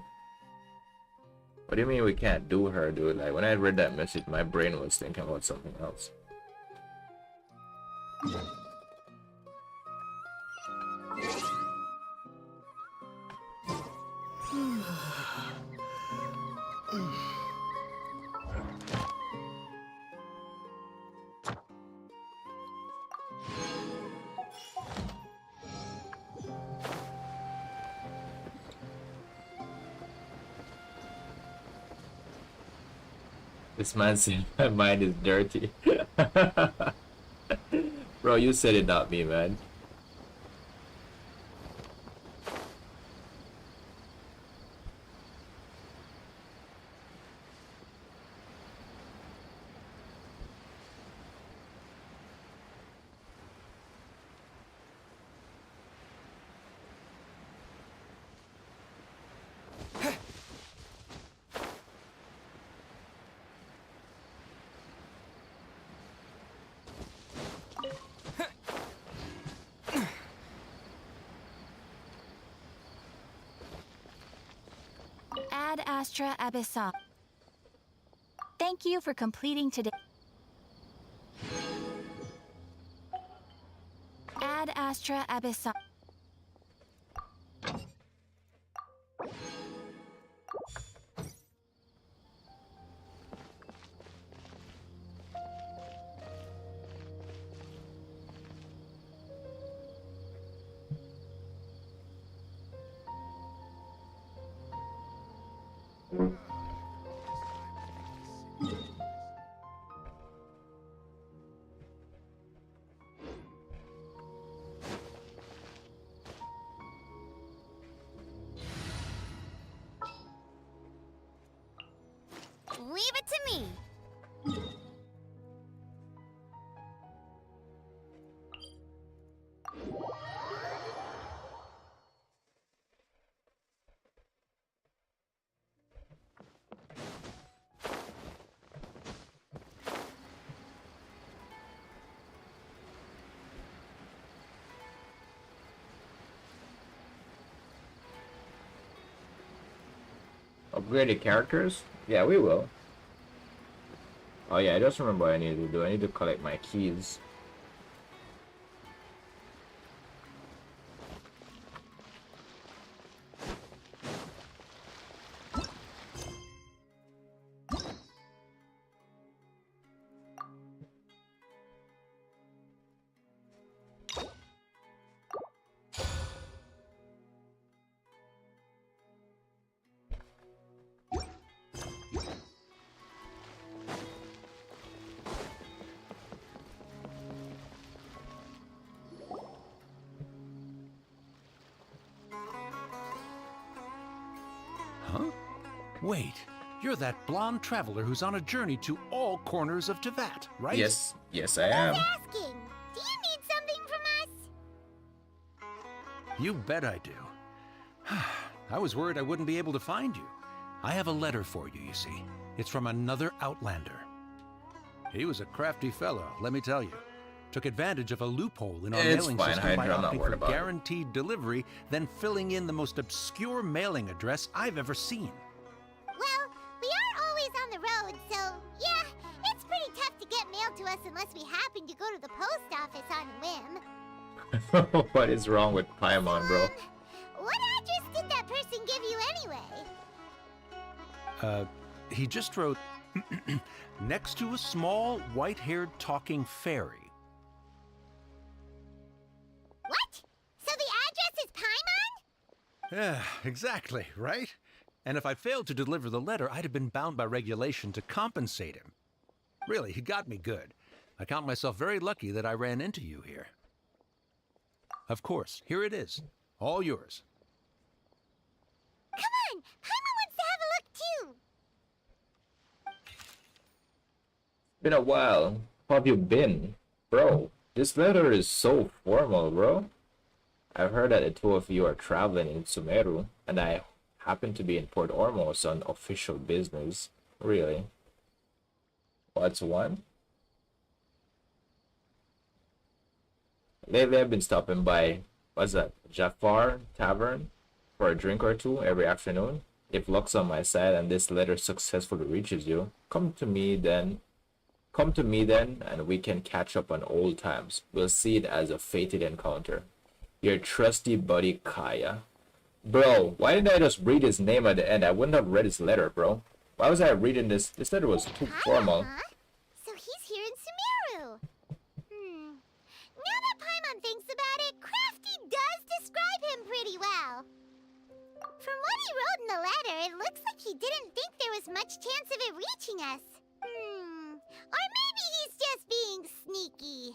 [SPEAKER 4] What do you mean we can't do her, dude? Like, when I read that message, my brain was thinking about something else. This man said my mind is dirty. Bro, you said it, not me, man.
[SPEAKER 17] Ad Astra Abyssal. Thank you for completing today. Ad Astra Abyssal.
[SPEAKER 1] Leave it to me.
[SPEAKER 4] Upgraded characters? Yeah, we will. Oh yeah, I just remember what I need to do. I need to collect my keys.
[SPEAKER 18] Huh? Wait, you're that blonde traveler who's on a journey to all corners of Tevat, right?
[SPEAKER 4] Yes, yes I am.
[SPEAKER 1] Asking, do you need something from us?
[SPEAKER 18] You bet I do. I was worried I wouldn't be able to find you. I have a letter for you, you see. It's from another Outlander. He was a crafty fellow, let me tell you. Took advantage of a loophole in our
[SPEAKER 4] It's
[SPEAKER 18] mailing
[SPEAKER 4] fine,
[SPEAKER 18] system by
[SPEAKER 4] Hydra, I'm not
[SPEAKER 18] opting
[SPEAKER 4] worried
[SPEAKER 18] for
[SPEAKER 4] about it.
[SPEAKER 18] guaranteed delivery, then filling in the most obscure mailing address I've ever seen.
[SPEAKER 1] Well, we are always on the road, so yeah, it's pretty tough to get mail to us unless we happen to go to the post office on a whim.
[SPEAKER 4] What is wrong with Paimon, bro?
[SPEAKER 1] What address did that person give you anyway?
[SPEAKER 18] He just wrote, next to a small, white-haired talking fairy.
[SPEAKER 1] What? So the address is Paimon?
[SPEAKER 18] Yeah, exactly, right? And if I failed to deliver the letter, I'd have been bound by regulation to compensate him. Really, he got me good. I count myself very lucky that I ran into you here. Of course, here it is. All yours.
[SPEAKER 1] Come on! Paimon wants to have a look too!
[SPEAKER 4] Been a while. How have you been? Bro, this letter is so formal, bro. I've heard that the two of you are traveling in Sumeru, and I happen to be in Port Ormos on official business. Really? What's one? Lately I've been stopping by, what's that, Jafar Tavern for a drink or two every afternoon. If luck's on my side and this letter successfully reaches you, come to me then, and we can catch up on old times. We'll see it as a fated encounter. Your trusty buddy Kaya. Bro, why didn't I just read his name at the end? I wouldn't have read his letter, bro. Why was I reading this? This letter was too formal.
[SPEAKER 1] Huh? So he's here in Sumeru. Now that Paimon thinks about it, Crafty does describe him pretty well. From what he wrote in the letter, it looks like he didn't think there was much chance of it reaching us. Or maybe he's just being sneaky.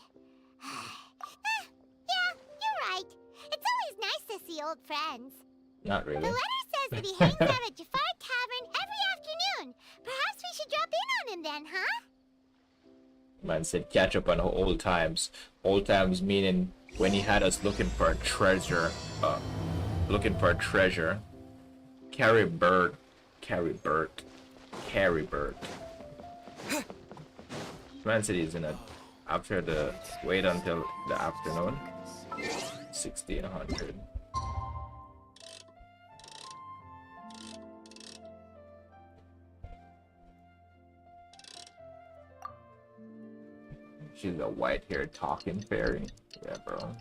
[SPEAKER 1] Yeah, you're right. It's always nice to see old friends.
[SPEAKER 4] Not really.
[SPEAKER 1] The letter says that he hangs out at Jafar Tavern every afternoon. Perhaps we should drop in on him then, huh?
[SPEAKER 4] Man said catch up on old times. Old times meaning when he had us looking for a treasure. Carry bird. Man said he's in a after the wait until the afternoon. 1600. She's a white-haired talking fairy. Yeah, bro.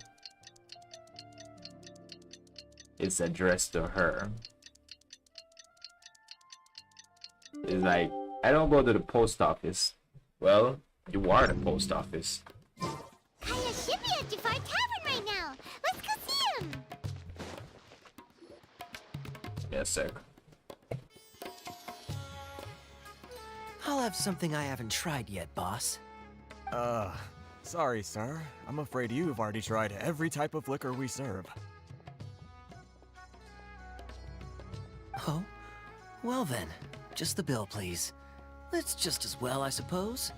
[SPEAKER 4] It's addressed to her. It's like, I don't go to the post office. Well, you are the post office.
[SPEAKER 1] Kaya should be at Jafar Tavern right now. Let's go see him.
[SPEAKER 4] Yes, sir.
[SPEAKER 5] I'll have something I haven't tried yet, boss.
[SPEAKER 19] Sorry, sir. I'm afraid you've already tried every type of liquor we serve.
[SPEAKER 5] Oh? Well then, just the bill, please. That's just as well, I suppose.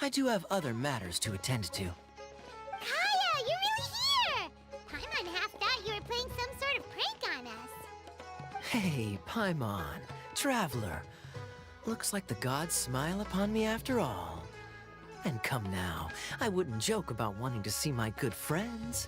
[SPEAKER 5] I do have other matters to attend to.
[SPEAKER 1] Kaya, you're really here! Paimon half thought you were playing some sort of prank on us.
[SPEAKER 5] Hey, Paimon, traveler. Looks like the gods smile upon me after all. And come now, I wouldn't joke about wanting to see my good friends.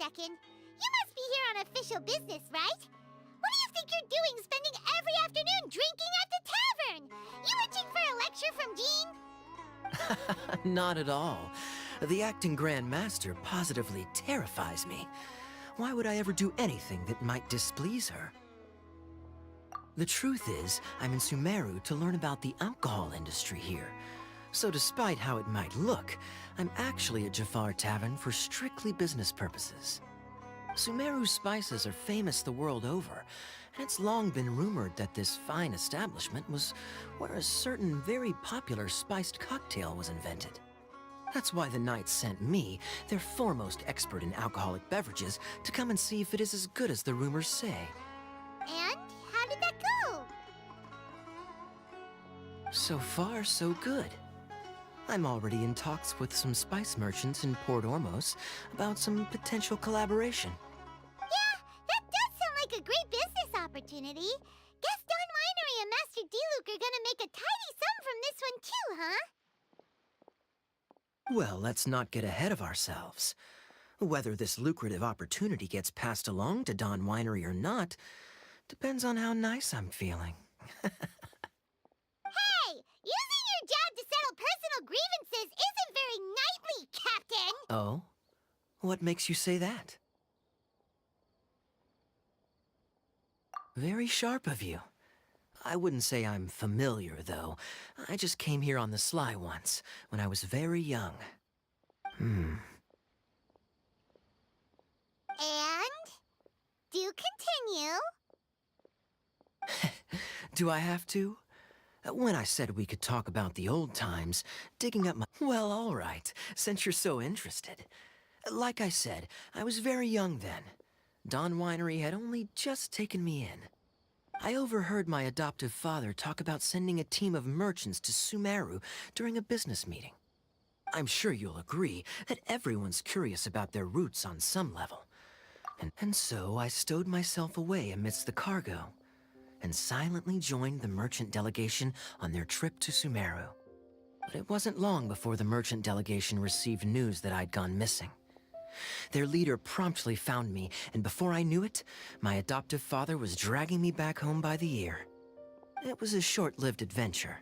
[SPEAKER 1] second. You must be here on official business, right? What do you think you're doing spending every afternoon drinking at the tavern? You itching for a lecture from Jean?
[SPEAKER 20] Not at all. The acting Grand Master positively terrifies me. Why would I ever do anything that might displease her? The truth is, I'm in Sumeru to learn about the alcohol industry here. So despite how it might look, I'm actually at Jafar Tavern for strictly business purposes. Sumeru spices are famous the world over, and it's long been rumored that this fine establishment was where a certain very popular spiced cocktail was invented. That's why the Knights sent me, their foremost expert in alcoholic beverages, to come and see if it is as good as the rumors say.
[SPEAKER 1] And how did that go?
[SPEAKER 20] So far, so good. I'm already in talks with some spice merchants in Port Ormos about some potential collaboration.
[SPEAKER 1] Yeah, that does sound like a great business opportunity. Guess Don Winery and Master D-Luke are gonna make a tidy sum from this one too, huh?
[SPEAKER 20] Well, let's not get ahead of ourselves. Whether this lucrative opportunity gets passed along to Don Winery or not depends on how nice I'm feeling.
[SPEAKER 1] Hey! Using your job to settle personal grievances isn't very knightly, Captain!
[SPEAKER 20] Oh? What makes you say that? Very sharp of you. I wouldn't say I'm familiar, though. I just came here on the sly once, when I was very young.
[SPEAKER 1] And? Do continue.
[SPEAKER 20] Do I have to? When I said we could talk about the old times, digging up my... Well, all right, since you're so interested. Like I said, I was very young then. Don Winery had only just taken me in. I overheard my adoptive father talk about sending a team of merchants to Sumeru during a business meeting. I'm sure you'll agree that everyone's curious about their roots on some level. And so I stowed myself away amidst the cargo and silently joined the merchant delegation on their trip to Sumeru. But it wasn't long before the merchant delegation received news that I'd gone missing. Their leader promptly found me, and before I knew it, my adoptive father was dragging me back home by the ear. It was a short-lived adventure.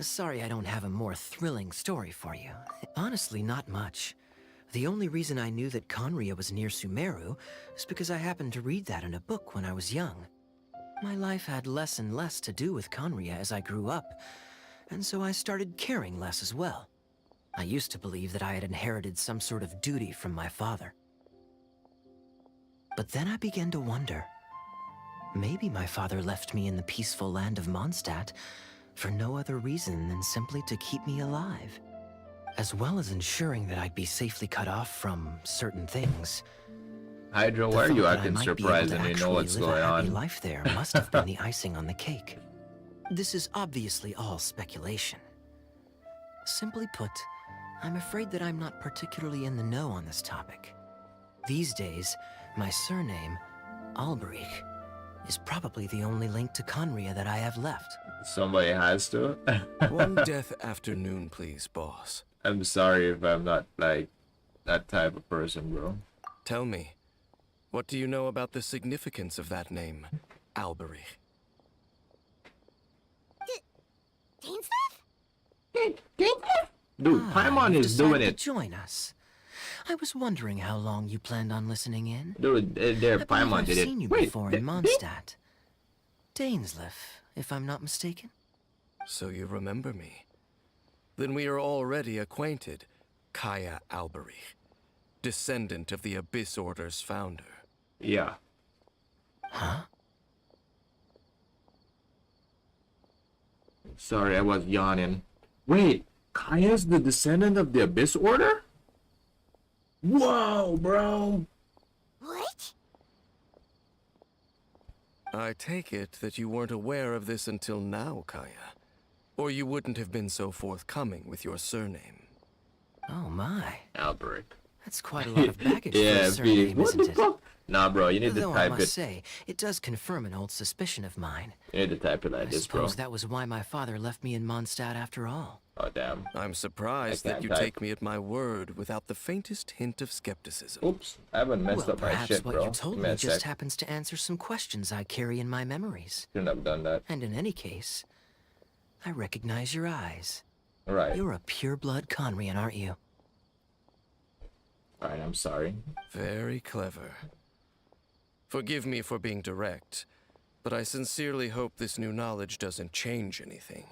[SPEAKER 20] Sorry I don't have a more thrilling story for you. Honestly, not much. The only reason I knew that Conria was near Sumeru is because I happened to read that in a book when I was young. My life had less and less to do with Conria as I grew up, and so I started caring less as well. I used to believe that I had inherited some sort of duty from my father. But then I began to wonder. Maybe my father left me in the peaceful land of Mondstadt for no other reason than simply to keep me alive, as well as ensuring that I'd be safely cut off from certain things.
[SPEAKER 4] Hydra, why are you acting surprised and you know what's going on?
[SPEAKER 20] Life there must have been the icing on the cake. This is obviously all speculation. Simply put, I'm afraid that I'm not particularly in the know on this topic. These days, my surname, Alberich, is probably the only link to Conria that I have left.
[SPEAKER 4] Somebody has to.
[SPEAKER 21] One death afternoon, please, boss.
[SPEAKER 4] I'm sorry if I'm not, like, that type of person, bro.
[SPEAKER 21] Tell me, what do you know about the significance of that name, Alberich?
[SPEAKER 4] Dude, Paimon is doing it.
[SPEAKER 20] To join us. I was wondering how long you planned on listening in.
[SPEAKER 4] Dude, there, Paimon did it.
[SPEAKER 20] I've seen you before in Mondstadt. Dainsleif, if I'm not mistaken.
[SPEAKER 21] So you remember me. Then we are already acquainted, Kaya Alberich, descendant of the Abyss Order's founder.
[SPEAKER 4] Yeah.
[SPEAKER 20] Huh?
[SPEAKER 4] Sorry, I was yawning. Wait, Kaya's the descendant of the Abyss Order? Whoa, bro!
[SPEAKER 1] What?
[SPEAKER 21] I take it that you weren't aware of this until now, Kaya. Or you wouldn't have been so forthcoming with your surname.
[SPEAKER 20] Oh my.
[SPEAKER 4] Alberich.
[SPEAKER 20] That's quite a lot of baggage
[SPEAKER 4] Yeah,
[SPEAKER 20] for a surname,
[SPEAKER 4] what
[SPEAKER 20] isn't
[SPEAKER 4] the
[SPEAKER 20] it?
[SPEAKER 4] fuck? Nah, bro, you need to
[SPEAKER 20] Though I
[SPEAKER 4] type
[SPEAKER 20] must
[SPEAKER 4] it.
[SPEAKER 20] say, it does confirm an old suspicion of mine.
[SPEAKER 4] You need to type it like
[SPEAKER 20] I
[SPEAKER 4] this, bro.
[SPEAKER 20] suppose that was why my father left me in Mondstadt after all.
[SPEAKER 4] Oh, damn.
[SPEAKER 21] I'm surprised
[SPEAKER 4] I
[SPEAKER 21] that you
[SPEAKER 4] can't type.
[SPEAKER 21] take me at my word without the faintest hint of skepticism.
[SPEAKER 4] Oops, I haven't messed
[SPEAKER 5] Well,
[SPEAKER 4] up my
[SPEAKER 5] perhaps
[SPEAKER 4] shit,
[SPEAKER 5] what
[SPEAKER 4] bro.
[SPEAKER 5] you told
[SPEAKER 4] Give me
[SPEAKER 5] me
[SPEAKER 4] a
[SPEAKER 5] just
[SPEAKER 4] sec.
[SPEAKER 5] happens to answer some questions I carry in my memories.
[SPEAKER 4] Shouldn't have done that.
[SPEAKER 5] And in any case, I recognize your eyes.
[SPEAKER 4] Right.
[SPEAKER 5] You're a pure-blood Conrian, aren't you?
[SPEAKER 4] Alright, I'm sorry.
[SPEAKER 21] Very clever. Forgive me for being direct, but I sincerely hope this new knowledge doesn't change anything.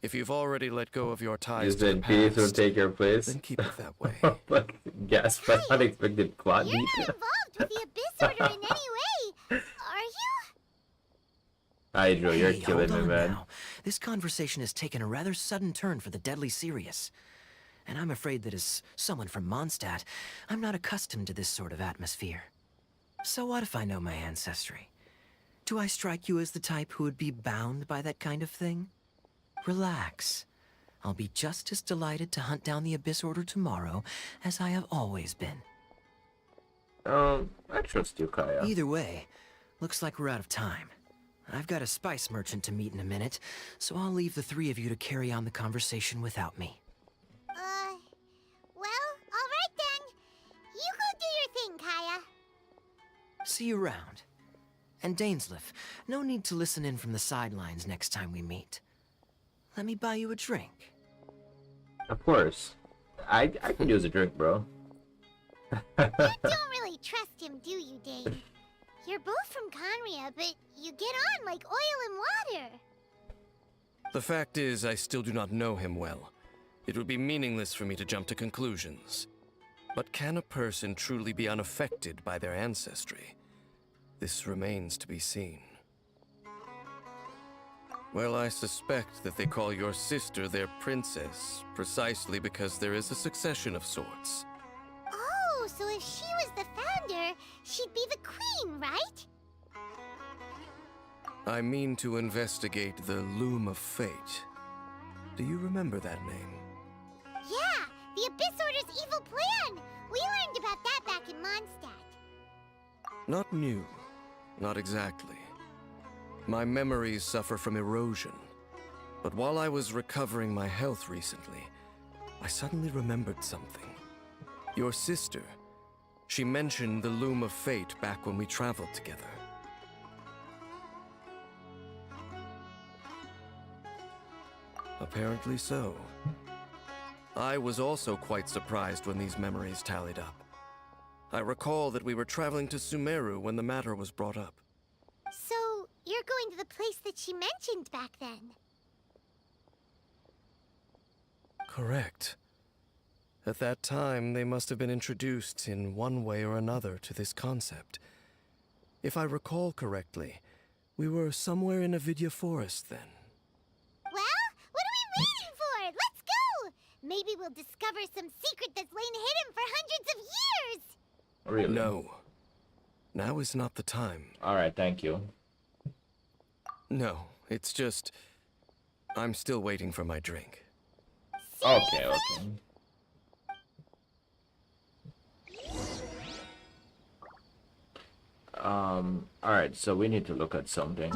[SPEAKER 21] If you've already let go of your ties
[SPEAKER 4] You
[SPEAKER 21] to the
[SPEAKER 4] said peace will
[SPEAKER 21] past,
[SPEAKER 4] take your place.
[SPEAKER 21] then keep it that way.
[SPEAKER 4] Like, gasp at unexpected plot
[SPEAKER 1] You're
[SPEAKER 4] beat.
[SPEAKER 1] not involved with the Abyss Order in any way, are you?
[SPEAKER 4] Hydro, you're
[SPEAKER 5] Hey,
[SPEAKER 4] killing
[SPEAKER 5] hold
[SPEAKER 4] me,
[SPEAKER 5] on
[SPEAKER 4] man.
[SPEAKER 5] now. This conversation has taken a rather sudden turn for the deadly serious. And I'm afraid that as someone from Mondstadt, I'm not accustomed to this sort of atmosphere. So what if I know my ancestry? Do I strike you as the type who would be bound by that kind of thing? Relax. I'll be just as delighted to hunt down the Abyss Order tomorrow as I have always been.
[SPEAKER 4] I trust you, Kaya.
[SPEAKER 5] Either way, looks like we're out of time. I've got a spice merchant to meet in a minute, so I'll leave the three of you to carry on the conversation without me.
[SPEAKER 1] Well, alright then. You go do your thing, Kaya.
[SPEAKER 5] See you around. And Dainsleif, no need to listen in from the sidelines next time we meet. Let me buy you a drink.
[SPEAKER 4] Of course. I could use a drink, bro.
[SPEAKER 1] You don't really trust him, do you, Dane? You're both from Conria, but you get on like oil and water.
[SPEAKER 21] The fact is, I still do not know him well. It would be meaningless for me to jump to conclusions. But can a person truly be unaffected by their ancestry? This remains to be seen. Well, I suspect that they call your sister their princess, precisely because there is a succession of sorts.
[SPEAKER 1] Oh, so if she was the founder, she'd be the queen, right?
[SPEAKER 21] I mean to investigate the Loom of Fate. Do you remember that name?
[SPEAKER 1] Yeah, the Abyss Order's evil plan! We learned about that back in Mondstadt.
[SPEAKER 21] Not new. Not exactly. My memories suffer from erosion. But while I was recovering my health recently, I suddenly remembered something. Your sister. She mentioned the Loom of Fate back when we traveled together. Apparently so. I was also quite surprised when these memories tallied up. I recall that we were traveling to Sumeru when the matter was brought up.
[SPEAKER 1] So, you're going to the place that she mentioned back then?
[SPEAKER 21] Correct. At that time, they must have been introduced in one way or another to this concept. If I recall correctly, we were somewhere in Avidya Forest then.
[SPEAKER 1] Well, what are we waiting for? Let's go! Maybe we'll discover some secret that's lain hidden for hundreds of years!
[SPEAKER 4] Really?
[SPEAKER 21] No. Now is not the time.
[SPEAKER 4] Alright, thank you.
[SPEAKER 21] No, it's just... I'm still waiting for my drink.
[SPEAKER 4] Okay, okay. Alright, so we need to look at something.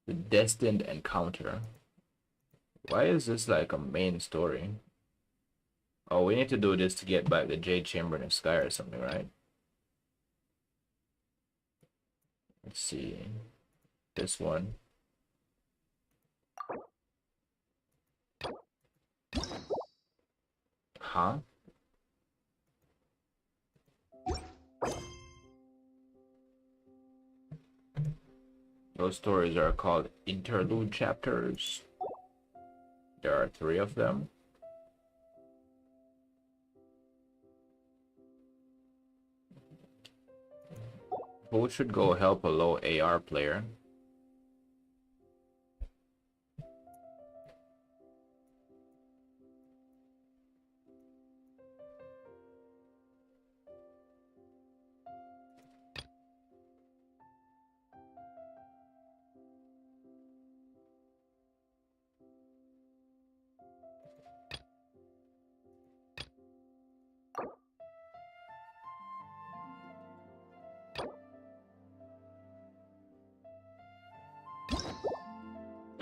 [SPEAKER 4] The Destined Encounter. Why is this like a main story? Oh, we need to do this to get back the Jade Chamber in the Sky or something, right? Let's see. This one. Huh? Those stories are called interlude chapters. There are 3 of them. Who should go help a low AR player?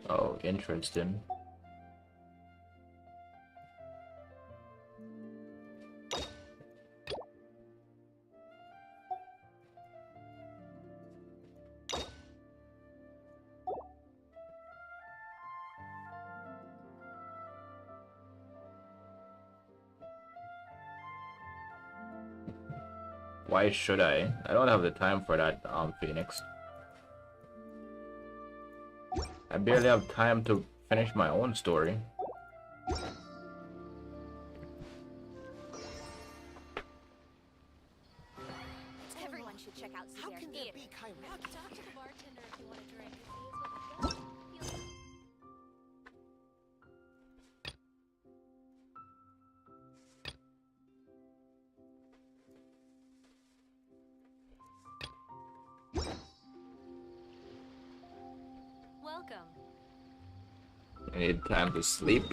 [SPEAKER 4] Oh, interesting. Why should I? I don't have the time for that, Phoenix. I barely have time to finish my own story.
[SPEAKER 1] Everyone should check out How can there be Kairaki? Talk to the bartender if you want a drink.
[SPEAKER 2] Welcome.
[SPEAKER 4] I need time to sleep.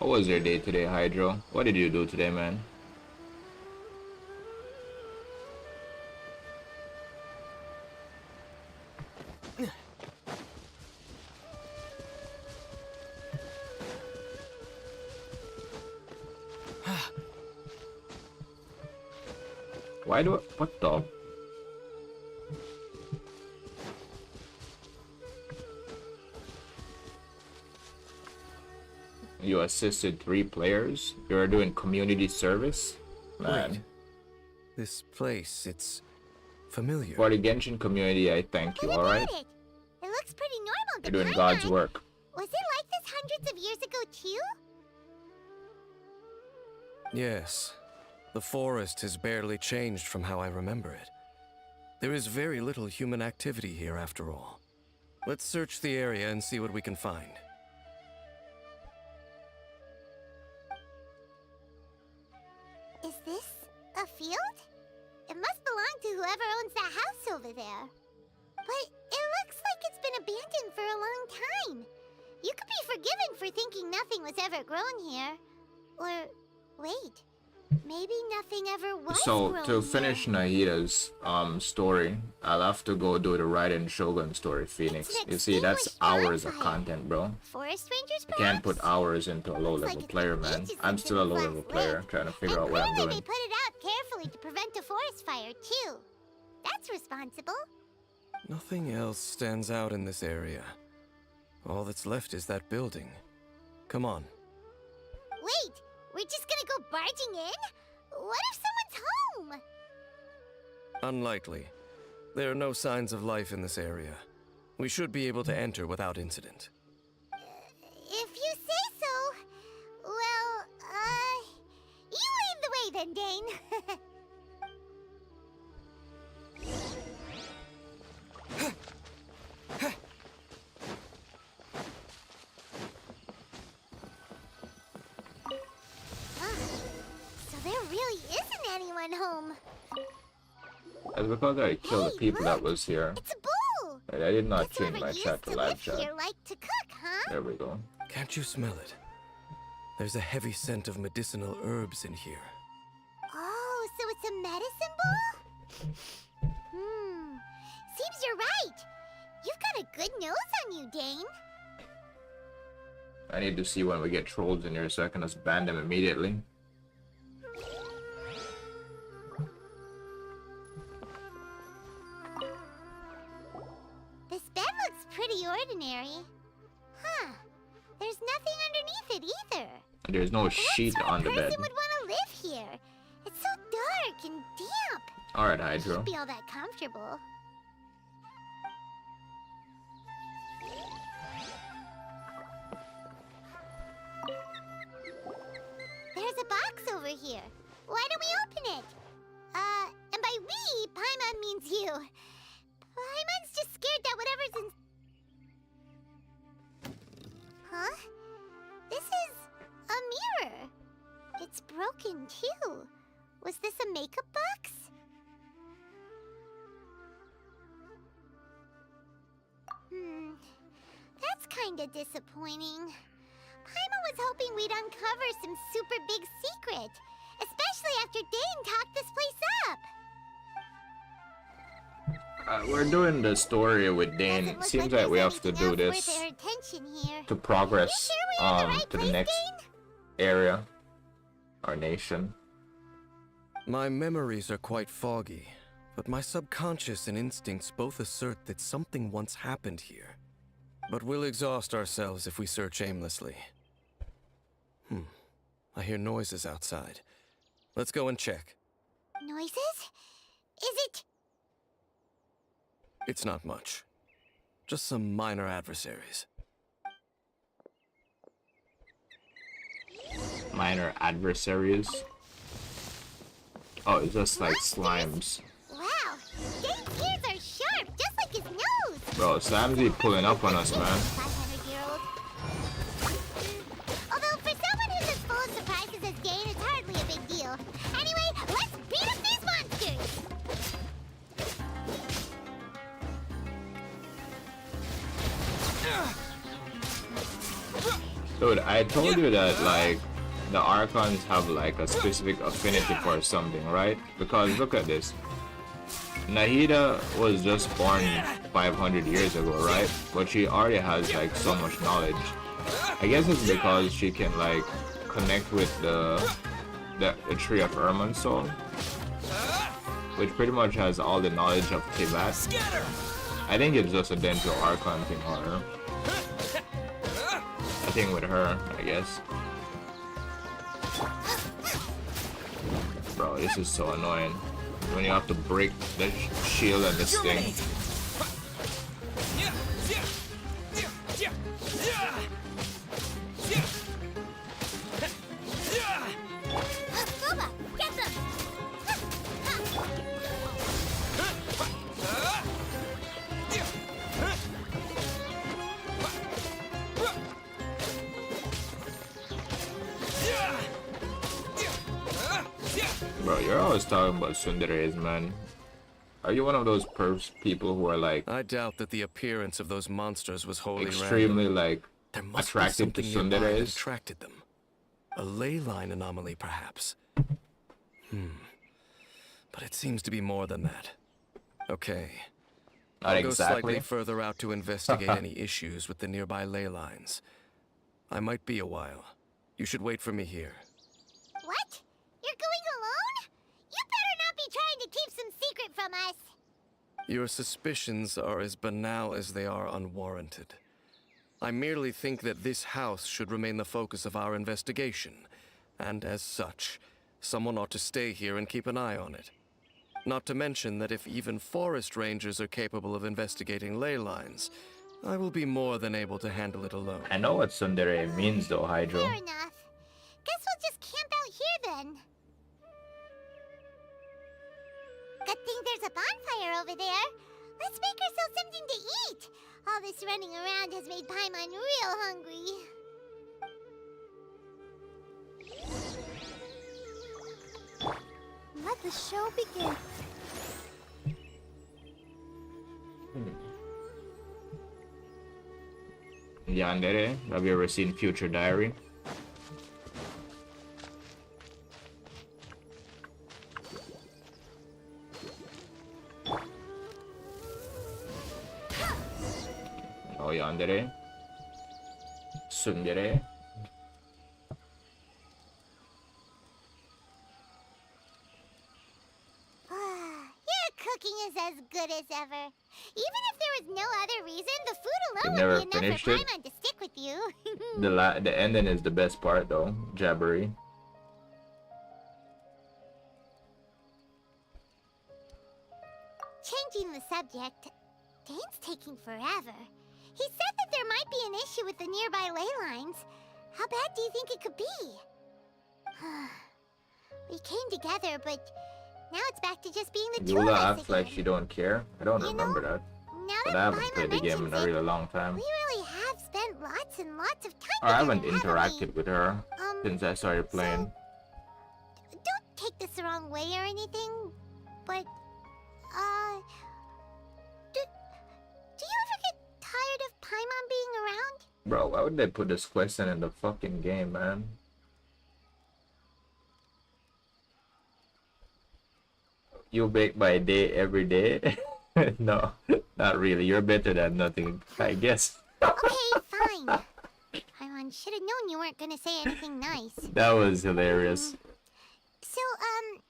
[SPEAKER 4] How was your day today, Hydro? What did you do today, man? Why do I, what the? You assisted 3 players? You're doing community service? Man.
[SPEAKER 21] Wait. This place, it's familiar.
[SPEAKER 4] For the Genshin community, I thank you, alright?
[SPEAKER 1] It looks pretty normal.
[SPEAKER 4] You're doing God's work.
[SPEAKER 1] Was it like this hundreds of years ago too?
[SPEAKER 21] Yes. The forest has barely changed from how I remember it. There is very little human activity here after all. Let's search the area and see what we can find.
[SPEAKER 1] Is this a field? It must belong to whoever owns that house over there. But it looks like it's been abandoned for a long time. You could be forgiven for thinking nothing was ever grown here. Or, wait. Maybe nothing ever was
[SPEAKER 4] So,
[SPEAKER 1] grown
[SPEAKER 4] to finish Nahida's story, I'll have to go do the Raiden Shogun story, Phoenix. You see, that's hours of content, bro.
[SPEAKER 1] Forest rangers,
[SPEAKER 4] You can't put hours into a low-level player, man. I'm still a low-level player, trying to figure out what I'm
[SPEAKER 1] Clearly
[SPEAKER 4] doing.
[SPEAKER 1] they put it out carefully to prevent a forest fire, too. That's responsible.
[SPEAKER 21] Nothing else stands out in this area. All that's left is that building. Come on.
[SPEAKER 1] Wait, we're just gonna go barging in? What if someone's home?
[SPEAKER 21] Unlikely. There are no signs of life in this area. We should be able to enter without incident.
[SPEAKER 1] If you say so. Well, you lead the way then, Dane. So there really isn't anyone home.
[SPEAKER 4] That's because I killed the people that was here.
[SPEAKER 1] It's a bull.
[SPEAKER 4] I did not
[SPEAKER 1] This
[SPEAKER 4] change
[SPEAKER 1] whoever
[SPEAKER 4] my
[SPEAKER 1] used
[SPEAKER 4] chat to
[SPEAKER 1] to
[SPEAKER 4] live
[SPEAKER 1] live
[SPEAKER 4] chat.
[SPEAKER 1] here like to cook, huh?
[SPEAKER 4] There we go.
[SPEAKER 21] Can't you smell it? There's a heavy scent of medicinal herbs in here.
[SPEAKER 1] Oh, so it's a medicine bull? Seems you're right. You've got a good nose on you, Dane.
[SPEAKER 4] I need to see when we get trolls in here so I can just ban them immediately.
[SPEAKER 1] This bed looks pretty ordinary. Huh. There's nothing underneath it either.
[SPEAKER 4] There's no sheet on the bed.
[SPEAKER 1] Person would want to live here. It's so dark and damp.
[SPEAKER 4] Alright, Hydro.
[SPEAKER 1] Can't be all that comfortable. There's a box over here. Why don't we open it? And by we, Paimon means you. Paimon's just scared that whatever's in... Huh? This is a mirror. It's broken, too. Was this a makeup box? That's kinda disappointing. Paimon was hoping we'd uncover some super big secret. Especially after Dane talked this place up.
[SPEAKER 4] We're doing the story with Dane. Seems like we have to do this to progress to the next area or nation.
[SPEAKER 21] My memories are quite foggy, But my subconscious and instincts both assert that something once happened here. But we'll exhaust ourselves if we search aimlessly. I hear noises outside. Let's go and check.
[SPEAKER 1] Noises? Is it?
[SPEAKER 21] It's not much. Just some minor adversaries.
[SPEAKER 4] Minor adversaries? Oh, it's just like slimes.
[SPEAKER 1] Wow, Dane's ears are sharp, just like his nose.
[SPEAKER 4] Bro, Slamsy pulling up on us, man.
[SPEAKER 1] 500-year-old. Although for someone who's as full of surprises as Dane, it's hardly a big deal. Anyway, let's beat up these monsters.
[SPEAKER 4] Dude, I told you that, like, the Archons have, like, a specific affinity for something, right? Because look at this. Nahida was just born 500 years ago, right? But she already has, like, so much knowledge. I guess it's because she can, like, connect with the Tree of Irminsul, which pretty much has all the knowledge of Tibat. I think it's just a Dendro Archon thing, or a thing with her, I guess. Bro, this is so annoying. When you have to break the shield and this thing. Bro, you're always talking about tsunderes, man. Are you one of those perps people who are like...
[SPEAKER 21] I doubt that the appearance of those monsters was wholly
[SPEAKER 4] extremely
[SPEAKER 21] random.
[SPEAKER 4] like
[SPEAKER 21] There must
[SPEAKER 4] attracted
[SPEAKER 21] be
[SPEAKER 4] to
[SPEAKER 21] something nearby that
[SPEAKER 4] tsunderes.
[SPEAKER 21] attracted them. A ley line anomaly, perhaps. But it seems to be more than that. Okay.
[SPEAKER 4] Not
[SPEAKER 21] I'll go
[SPEAKER 4] exactly.
[SPEAKER 21] slightly further out to investigate any issues with the nearby ley lines. I might be a while. You should wait for me here.
[SPEAKER 1] What? You're going alone? You better not be trying to keep some secret from us.
[SPEAKER 21] Your suspicions are as banal as they are unwarranted. I merely think that this house should remain the focus of our investigation, and as such, someone ought to stay here and keep an eye on it. Not to mention that if even forest rangers are capable of investigating ley lines, I will be more than able to handle it alone.
[SPEAKER 4] I know what tsundere means though, Hydro.
[SPEAKER 1] Fair enough. Guess we'll just camp out here then. Good thing there's a bonfire over there. Let's make ourselves something to eat. All this running around has made Paimon real hungry.
[SPEAKER 8] Let the show begin.
[SPEAKER 4] Yandere, have you ever seen Future Diary? Oh, Yandere. Tsundere.
[SPEAKER 1] Your cooking is as good as ever. Even if there was no other reason, the food
[SPEAKER 4] You
[SPEAKER 1] alone
[SPEAKER 4] never
[SPEAKER 1] would be enough
[SPEAKER 4] finished
[SPEAKER 1] for
[SPEAKER 4] it?
[SPEAKER 1] Paimon to stick with you.
[SPEAKER 4] The ending is the best part though. Jabbery.
[SPEAKER 1] Changing the subject, Dane's taking forever. He said that there might be an issue with the nearby ley lines. How bad do you think it could be? We came together, but now it's back to just being the two of
[SPEAKER 4] Yula
[SPEAKER 1] us
[SPEAKER 4] acts like she don't care. I don't remember that.
[SPEAKER 1] Now
[SPEAKER 4] But
[SPEAKER 1] that
[SPEAKER 4] I haven't
[SPEAKER 1] Paimon
[SPEAKER 4] played the game in
[SPEAKER 1] mentions
[SPEAKER 4] a really long
[SPEAKER 1] it,
[SPEAKER 4] time.
[SPEAKER 1] we really have spent lots and lots of time
[SPEAKER 4] Or I haven't
[SPEAKER 1] together,
[SPEAKER 4] interacted with her since I started playing.
[SPEAKER 1] Don't take this the wrong way or anything, but, do you ever get tired of Paimon being around?
[SPEAKER 4] Bro, why would they put this question in the fucking game, man? You bake by day every day? No, not really. You're better than nothing, I guess.
[SPEAKER 1] Okay, fine. Paimon should have known you weren't gonna say anything nice.
[SPEAKER 4] That was hilarious.
[SPEAKER 1] So,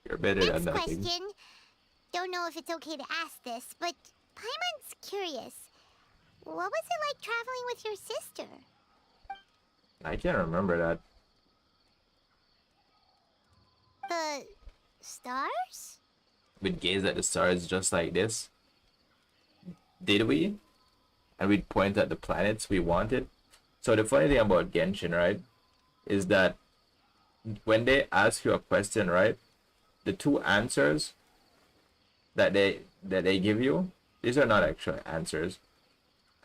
[SPEAKER 4] You're better than
[SPEAKER 1] next
[SPEAKER 4] nothing.
[SPEAKER 1] question. don't know if it's okay to ask this, but Paimon's curious. What was it like traveling with your sister?
[SPEAKER 4] I can't remember that.
[SPEAKER 1] The stars?
[SPEAKER 4] We'd gaze at the stars just like this. Did we? And we'd point at the planets we wanted. So the funny thing about Genshin, right, is that when they ask you a question, right, the two answers that they give you, these are not actual answers,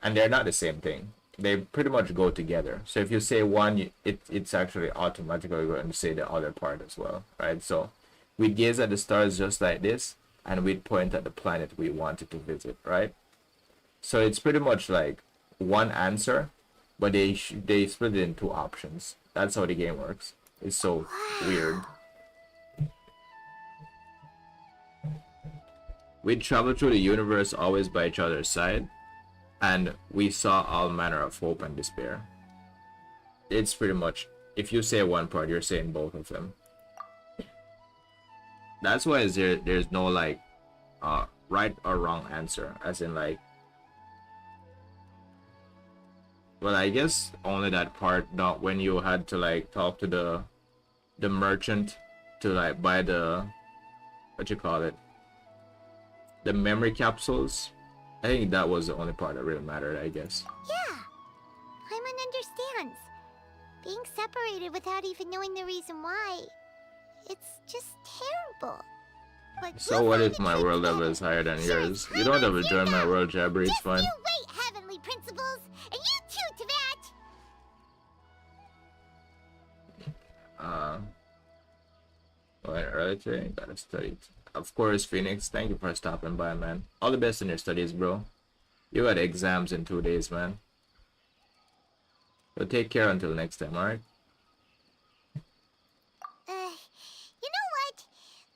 [SPEAKER 4] and they're not the same thing. They pretty much go together. So if you say one, it's actually automatically going to say the other part as well, right? So we gaze at the stars just like this, and we'd point at the planet we wanted to visit, right? So it's pretty much like one answer, but they split it in two options. That's how the game works. It's so weird. We'd travel through the universe always by each other's side, and we saw all manner of hope and despair. It's pretty much, if you say one part, you're saying both of them. That's why there's no like right or wrong answer, as in like, well, I guess only that part, not when you had to like talk to the merchant to like buy the, what you call it, the memory capsules. I think that was the only part that really mattered, I guess.
[SPEAKER 1] Yeah, Paimon understands. Being separated without even knowing the reason why, it's just terrible. But
[SPEAKER 4] so what if my world level is higher than yours? You don't have to join my world, Jabber, it's fine.
[SPEAKER 1] You wait, heavenly principles, and you too, Teyvat!
[SPEAKER 4] Well, early today, gotta study. Of course, Phoenix, thank you for stopping by, man. All the best in your studies, bro. You got exams in 2 days, man. So take care until next time, alright?
[SPEAKER 1] You know what?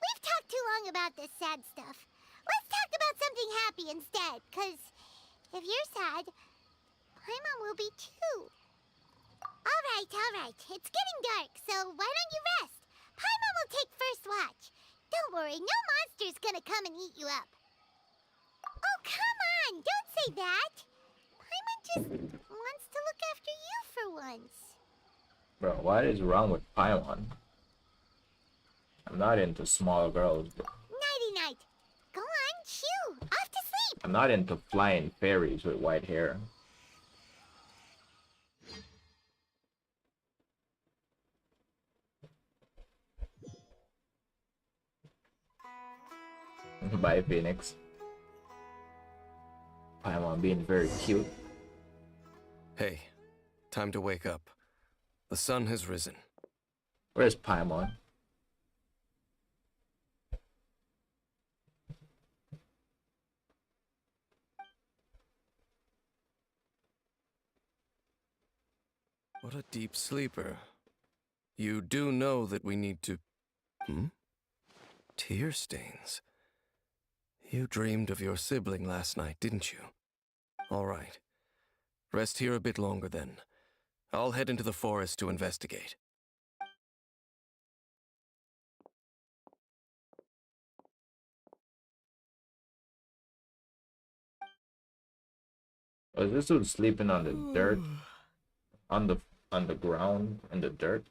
[SPEAKER 1] We've talked too long about this sad stuff. Let's talk about something happy instead, cause if you're sad, Paimon will be too. Alright. It's getting dark, so why don't you rest? Paimon will take first watch. Don't worry, no monster's gonna come and eat you up. Oh, come on! Don't say that! Paimon just wants to look after you for once.
[SPEAKER 4] Bro, what is wrong with Paimon? I'm not into small girls, bro.
[SPEAKER 1] Nighty-night. Go on, shoo! Off to sleep!
[SPEAKER 4] I'm not into flying fairies with white hair. Bye, Phoenix. Paimon being very cute.
[SPEAKER 21] Hey, time to wake up. The sun has risen.
[SPEAKER 4] Where's Paimon?
[SPEAKER 21] What a deep sleeper. You do know that we need to... Tear stains. You dreamed of your sibling last night, didn't you? All right. Rest here a bit longer then. I'll head into the forest to investigate.
[SPEAKER 4] Oh, is this dude sleeping on the dirt? On the ground, in the dirt?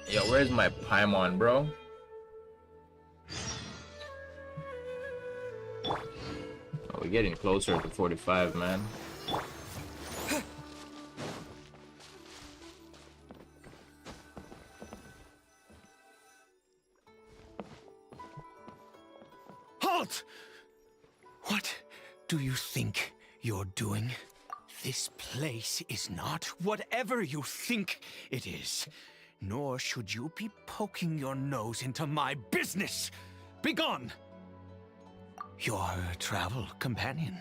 [SPEAKER 4] Yo, where's my Paimon, bro? Oh, we're getting closer to 45, man.
[SPEAKER 10] Halt! What do you think you're doing? This place is not whatever you think it is. Nor should you be poking your nose into my business! Begone! Your travel companion.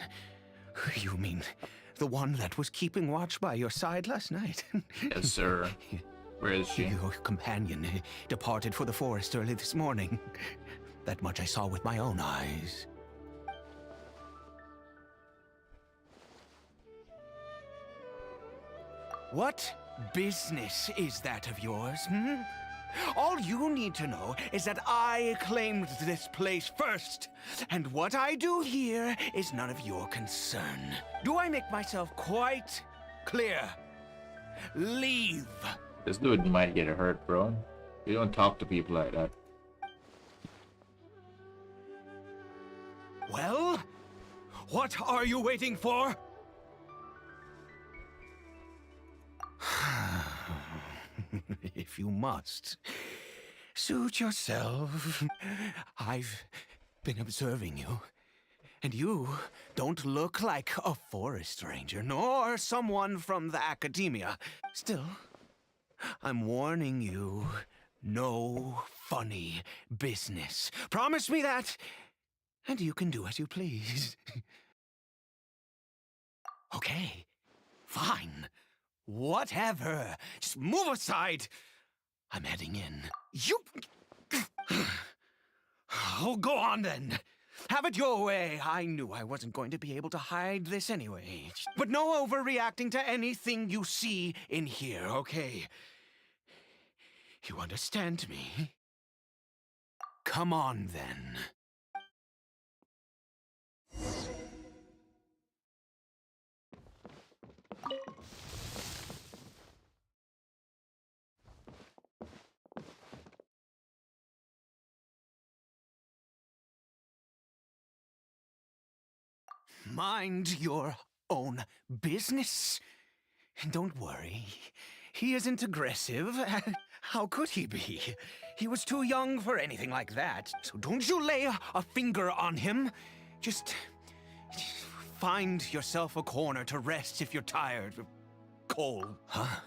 [SPEAKER 10] You mean the one that was keeping watch by your side last night?
[SPEAKER 4] Yes, sir. Where is she?
[SPEAKER 10] Your companion departed for the forest early this morning. That much I saw with my own eyes. What business is that of yours, hmm? All you need to know is that I claimed this place first, and what I do here is none of your concern. Do I make myself quite clear? Leave.
[SPEAKER 4] This dude might get hurt, bro. You don't talk to people like that.
[SPEAKER 10] Well, what are you waiting for? If you must, suit yourself. I've been observing you, and you don't look like a forest ranger, nor someone from the academia. Still, I'm warning you, no funny business. Promise me that, and you can do as you please. Okay, fine. Whatever. Just move aside. I'm heading in. You... Oh, go on then. Have it your way. I knew I wasn't going to be able to hide this anyway. But no overreacting to anything you see in here, okay? You understand me? Come on then. Mind your own business. Don't worry. He isn't aggressive. How could he be? He was too young for anything like that. So don't you lay a finger on him. Just find yourself a corner to rest if you're tired. Cole. Huh?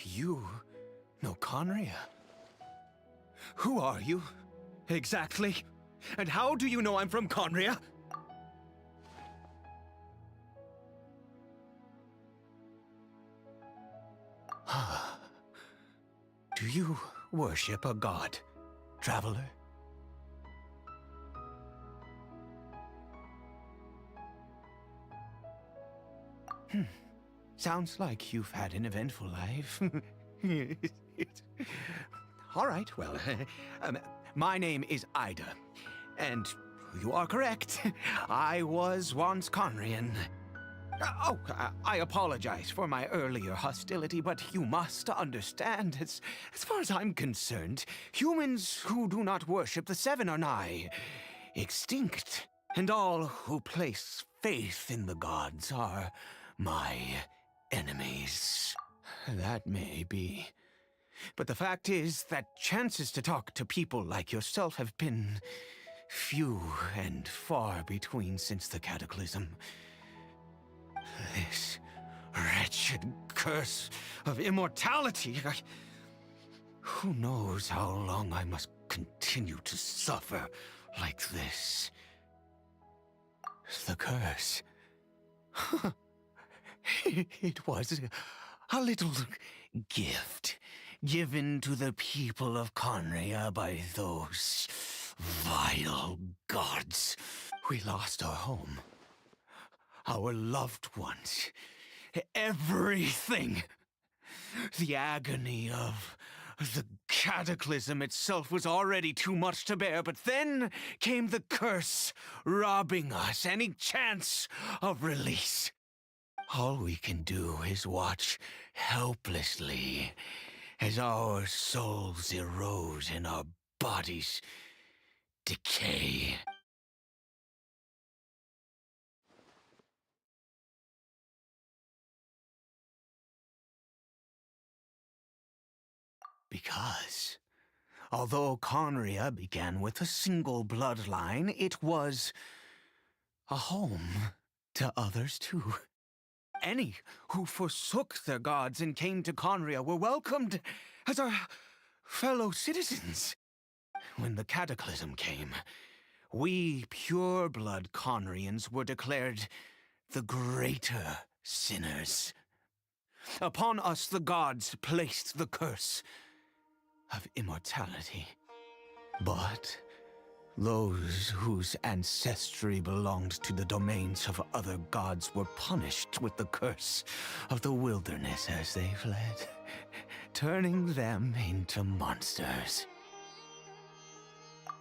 [SPEAKER 10] You know Conria? Who are you? Exactly. And how do you know I'm from Conria? Do you worship a god, traveler? Sounds like you've had an eventful life. All right, well, my name is Ida, and you are correct. I was once Conrian. I apologize for my earlier hostility, but you must understand, as far as I'm concerned, humans who do not worship the Seven are nigh extinct, and all who place faith in the gods are my enemies. That may be. But the fact is that chances to talk to people like yourself have been few and far between since the cataclysm. This wretched curse of immortality. Who knows how long I must continue to suffer like this? The curse. It was a little gift given to the people of Conria by those vile gods. We lost our home, our loved ones, everything. The agony of the cataclysm itself was already too much to bear, but then came the curse, robbing us any chance of release. All we can do is watch helplessly as our souls erode and our bodies decay. Because, although Conria began with a single bloodline, it was a home to others too. Any who forsook their gods and came to Conria were welcomed as our fellow citizens. When the cataclysm came, we pure-blood Conrians were declared the greater sinners. Upon us the gods placed the curse of immortality. But those whose ancestry belonged to the domains of other gods were punished with the curse of the wilderness as they fled, turning them into monsters.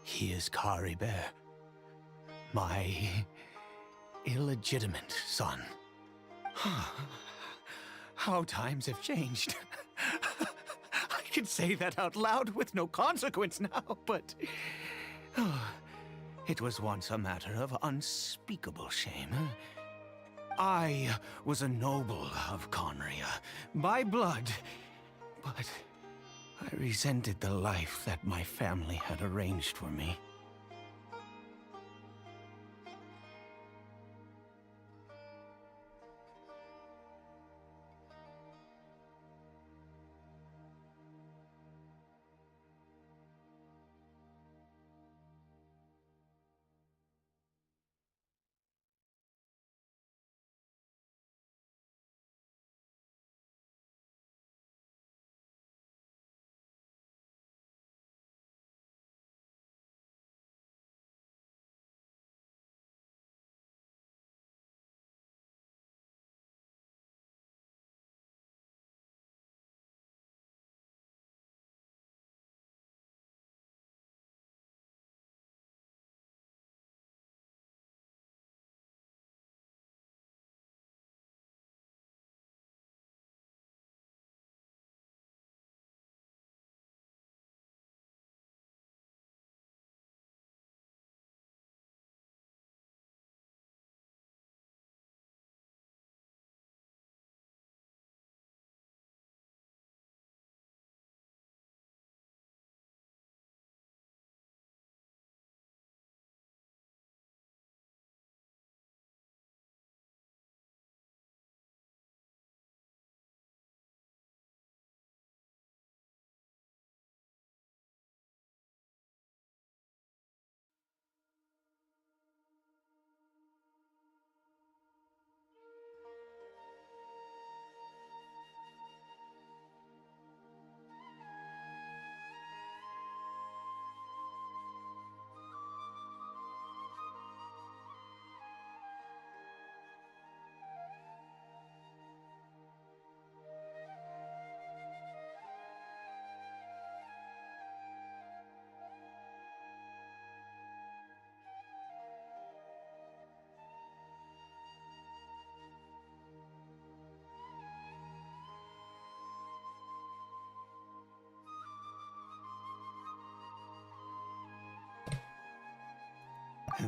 [SPEAKER 10] He is Kari Bear, my illegitimate son. How times have changed. I can say that out loud with no consequence now, but it was once a matter of unspeakable shame. I was a noble of Conria, by blood, but I resented the life that my family had arranged for me.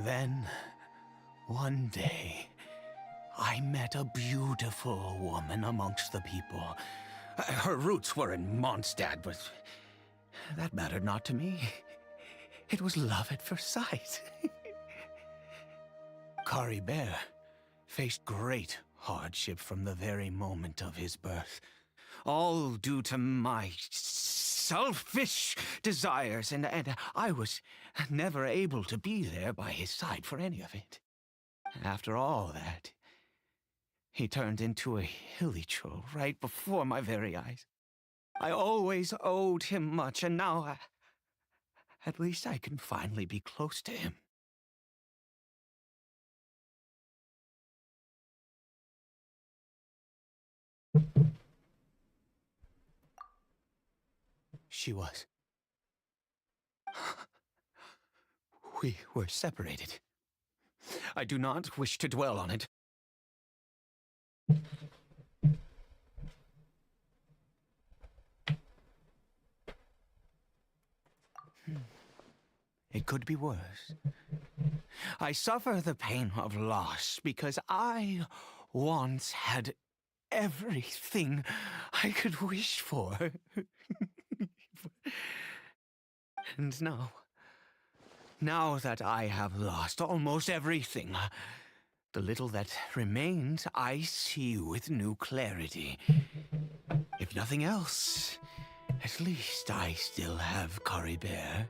[SPEAKER 10] Then, one day, I met a beautiful woman amongst the people. Her roots were in Mondstadt, but that mattered not to me. It was love at first sight. Kari Bear faced great hardship from the very moment of his birth, all due to my selfish desires, and I was never able to be there by his side for any of it. After all that, he turned into a hilichurl right before my very eyes. I always owed him much, and now at least I can finally be close to him. She was. We were separated. I do not wish to dwell on it. It could be worse. I suffer the pain of loss because I once had everything I could wish for. And now that I have lost almost everything, The little that remains, I see with new clarity. If nothing else, at least I still have Caribert.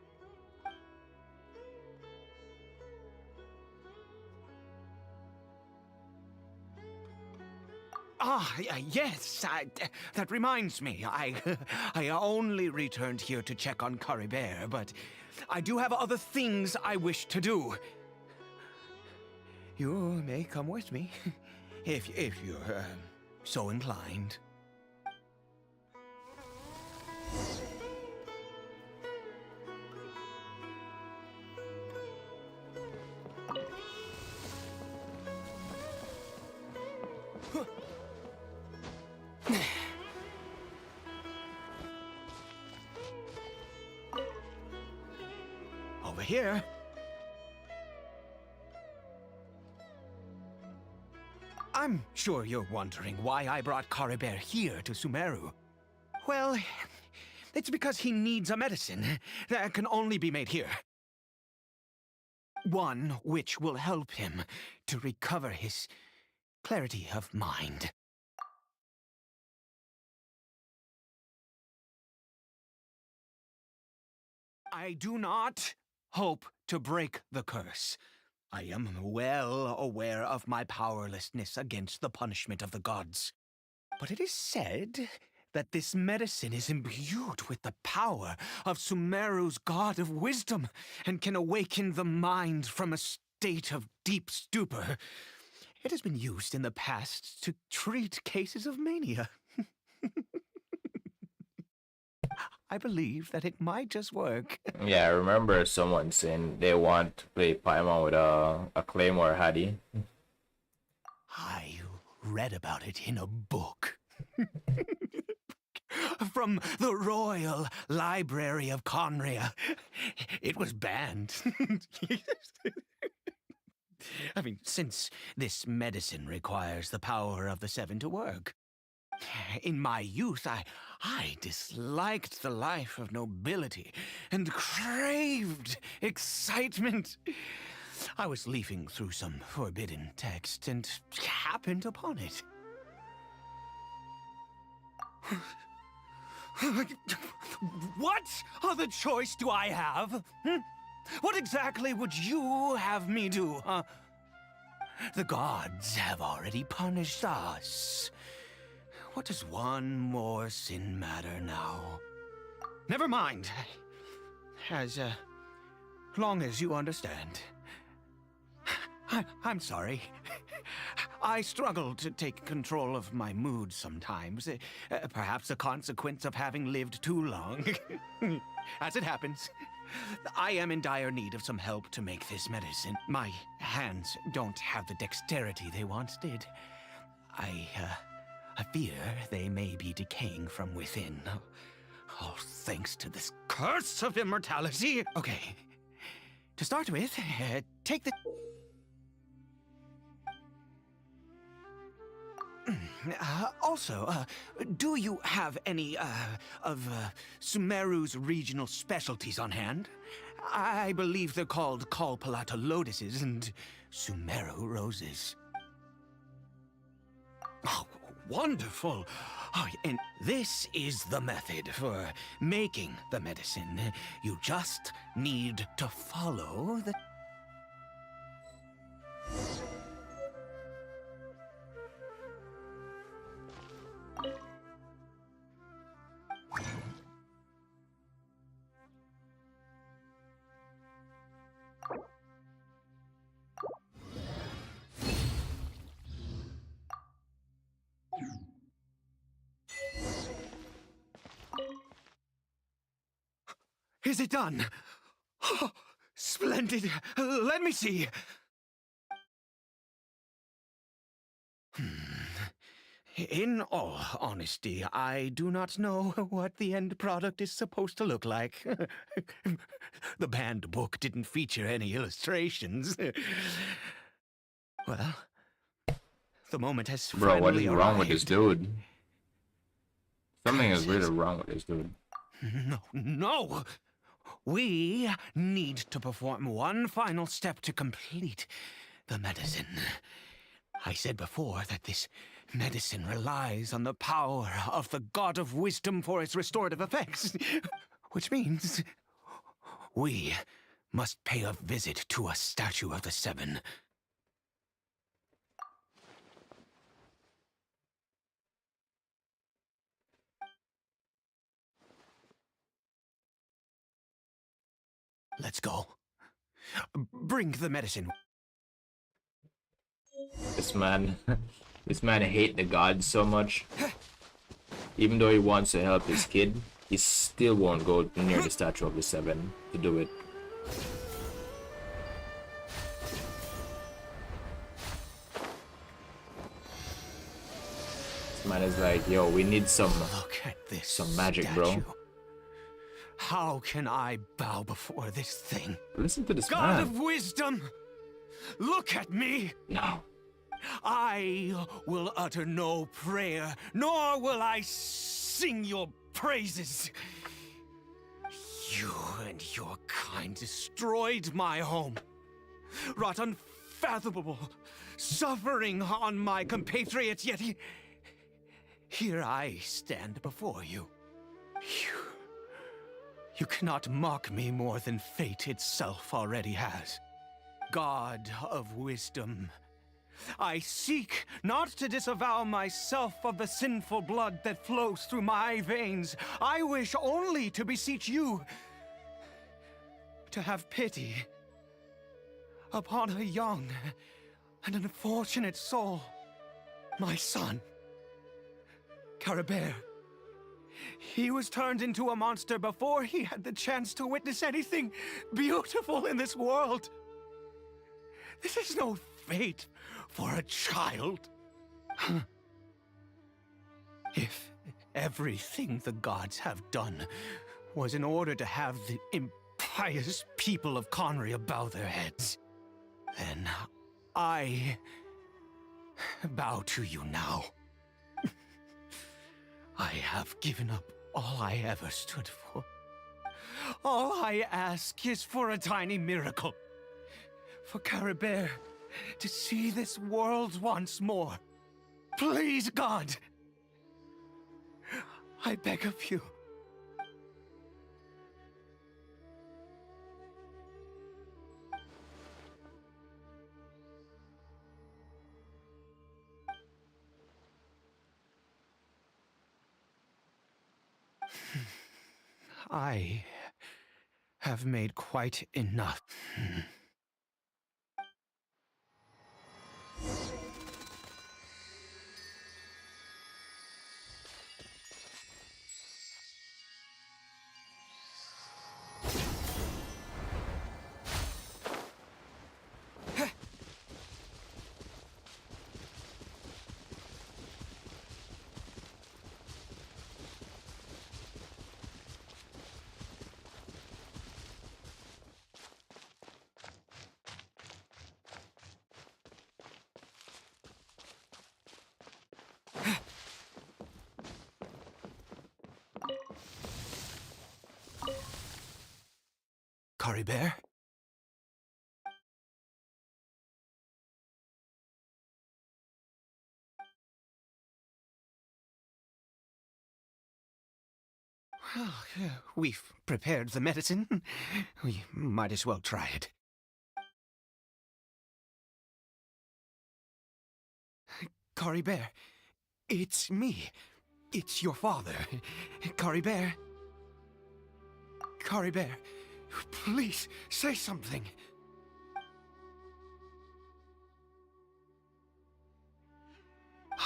[SPEAKER 10] Yes, that reminds me. I only returned here to check on Caribert, but I do have other things I wish to do. You may come with me, if you're so inclined. Over here. I'm sure you're wondering why I brought Caribert here to Sumeru. Well, it's because he needs a medicine that can only be made here. One which will help him to recover his clarity of mind. I do not hope to break the curse. I am well aware of my powerlessness against the punishment of the gods. But it is said that this medicine is imbued with the power of Sumeru's god of wisdom and can awaken the mind from a state of deep stupor. It has been used in the past to treat cases of mania. I believe that it might just work.
[SPEAKER 4] Yeah, I remember someone saying they want to play Paimon with a Claymore Hattie.
[SPEAKER 10] I read about it in a book. From the Royal Library of Conria. It was banned. I mean, since this medicine requires the power of the Seven to work. In my youth, I disliked the life of nobility and craved excitement. I was leafing through some forbidden text and happened upon it. What other choice do I have? What exactly would you have me do, huh? The gods have already punished us. What does one more sin matter now? Never mind. As long as you understand. I'm sorry. I struggle to take control of my mood sometimes. Perhaps a consequence of having lived too long. As it happens, I am in dire need of some help to make this medicine. My hands don't have the dexterity they once did. I fear they may be decaying from within. All thanks to this curse of immortality. Okay. To start with, take the... Also, do you have any, of Sumeru's regional specialties on hand? I believe they're called Kalpalata lotuses and Sumeru roses. Oh, wonderful! Oh, and this is the method for making the medicine. You just need to follow the... Is it done? Oh, splendid. Let me see. In all honesty, I do not know what the end product is supposed to look like. The banned book didn't feature any illustrations. Well, the moment has finally arrived.
[SPEAKER 4] Bro, what is wrong with this dude? Something is really wrong with this dude.
[SPEAKER 10] No! We need to perform one final step to complete the medicine. I said before that this medicine relies on the power of the God of Wisdom for its restorative effects. Which means we must pay a visit to a statue of the Seven. Let's go. Bring the medicine.
[SPEAKER 4] This man, this man hate the gods so much. Even though he wants to help his kid, he still won't go near the statue of the Seven to do it. This man is like, yo, we need some magic, bro.
[SPEAKER 10] How can I bow before this thing?
[SPEAKER 4] Listen to this
[SPEAKER 10] God
[SPEAKER 4] man.
[SPEAKER 10] of Wisdom! Look at me!
[SPEAKER 4] No.
[SPEAKER 10] I will utter no prayer, nor will I sing your praises. You and your kind destroyed my home, wrought unfathomable suffering on my compatriots, yet here I stand before you. You cannot mock me more than fate itself already has. God of Wisdom, I seek not to disavow myself of the sinful blood that flows through my veins. I wish only to beseech you to have pity upon a young and unfortunate soul, my son, Caribert. He was turned into a monster before he had the chance to witness anything beautiful in this world. This is no fate for a child. If everything the gods have done was in order to have the impious people of Conria bow their heads, then I bow to you now. I have given up all I ever stood for. All I ask is for a tiny miracle. For Caribert to see this world once more. Please, God. I beg of you. I have made quite enough. Caribert? Well, we've prepared the medicine. We might as well try it. Caribert, it's me. It's your father. Caribert. Caribert, please say something.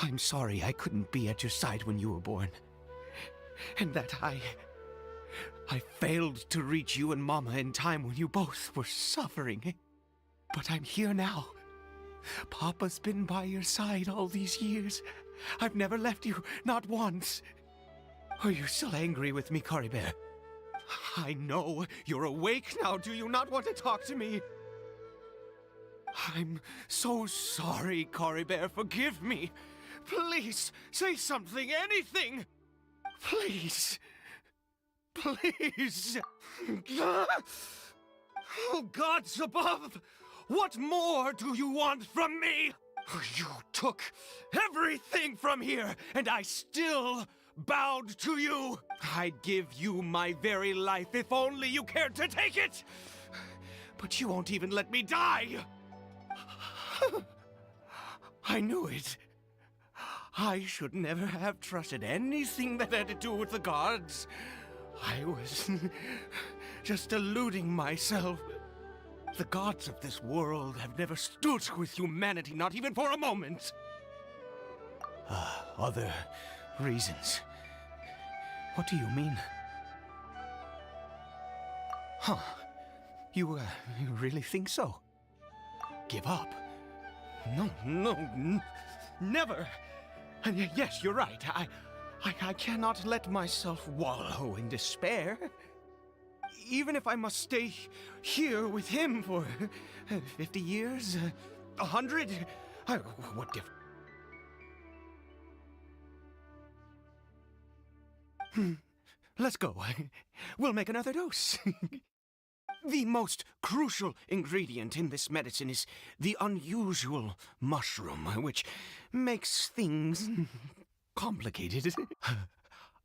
[SPEAKER 10] I'm sorry I couldn't be at your side when you were born. And that I failed to reach you and Mama in time when you both were suffering. But I'm here now. Papa's been by your side all these years. I've never left you, not once. Are you still angry with me, Caribert? I know you're awake now. Do you not want to talk to me? I'm so sorry, Caribert. Forgive me. Please, say something, anything. Please. Please. Oh, gods above! What more do you want from me? You took everything from here, and I still bowed to you. I'd give you my very life if only you cared to take it. But you won't even let me die. I knew it. I should never have trusted anything that had to do with the gods. I was just deluding myself. The gods of this world have never stood with humanity, not even for a moment. Other reasons. What do you mean? Huh. You really think so? Give up? No, never. And yes, you're right. I cannot let myself wallow in despair. Even if I must stay here with him for 50 years, 100, what difference? Let's go. We'll make another dose. The most crucial ingredient in this medicine is the unusual mushroom, which makes things complicated.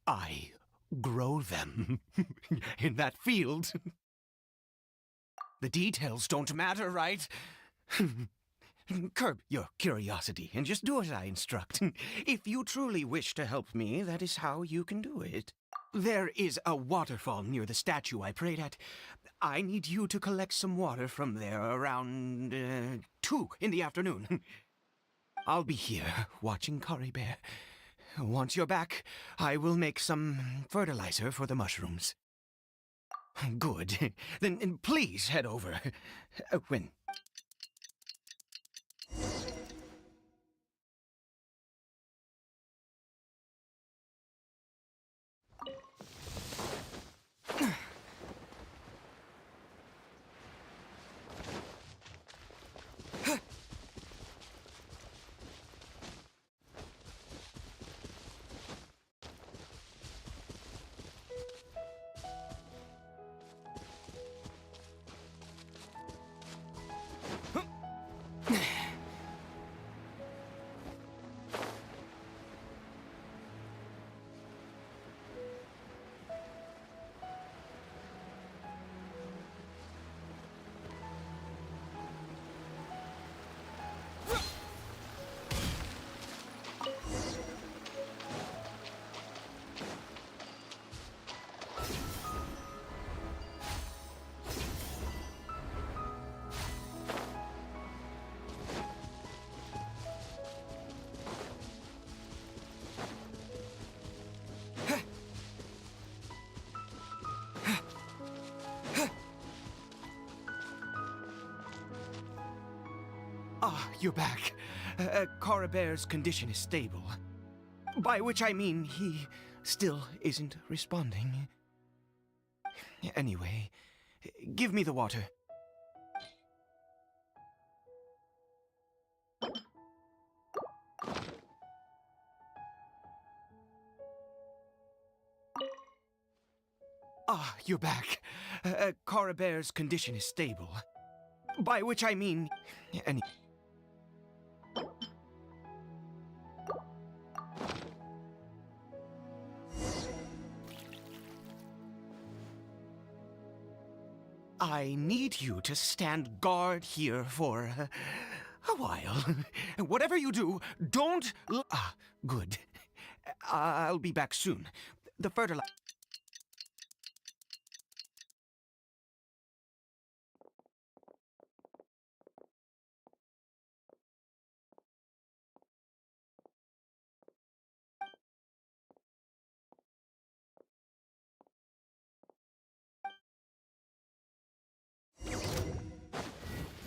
[SPEAKER 10] I grow them in that field. The details don't matter, right? Curb your curiosity and just do as I instruct. If you truly wish to help me, that is how you can do it. There is a waterfall near the statue I prayed at. I need you to collect some water from there around 2 in the afternoon. I'll be here watching Kari Bear. Once you're back, I will make some fertilizer for the mushrooms. Good. Then please head over. When? You're back. Kari Bear's condition is stable. By which I mean he still isn't responding. Anyway, give me the water. You're back. Kari Bear's condition is stable. By which I mean... I need you to stand guard here for a while. Whatever you do, don't... good. I'll be back soon. The fertilizer...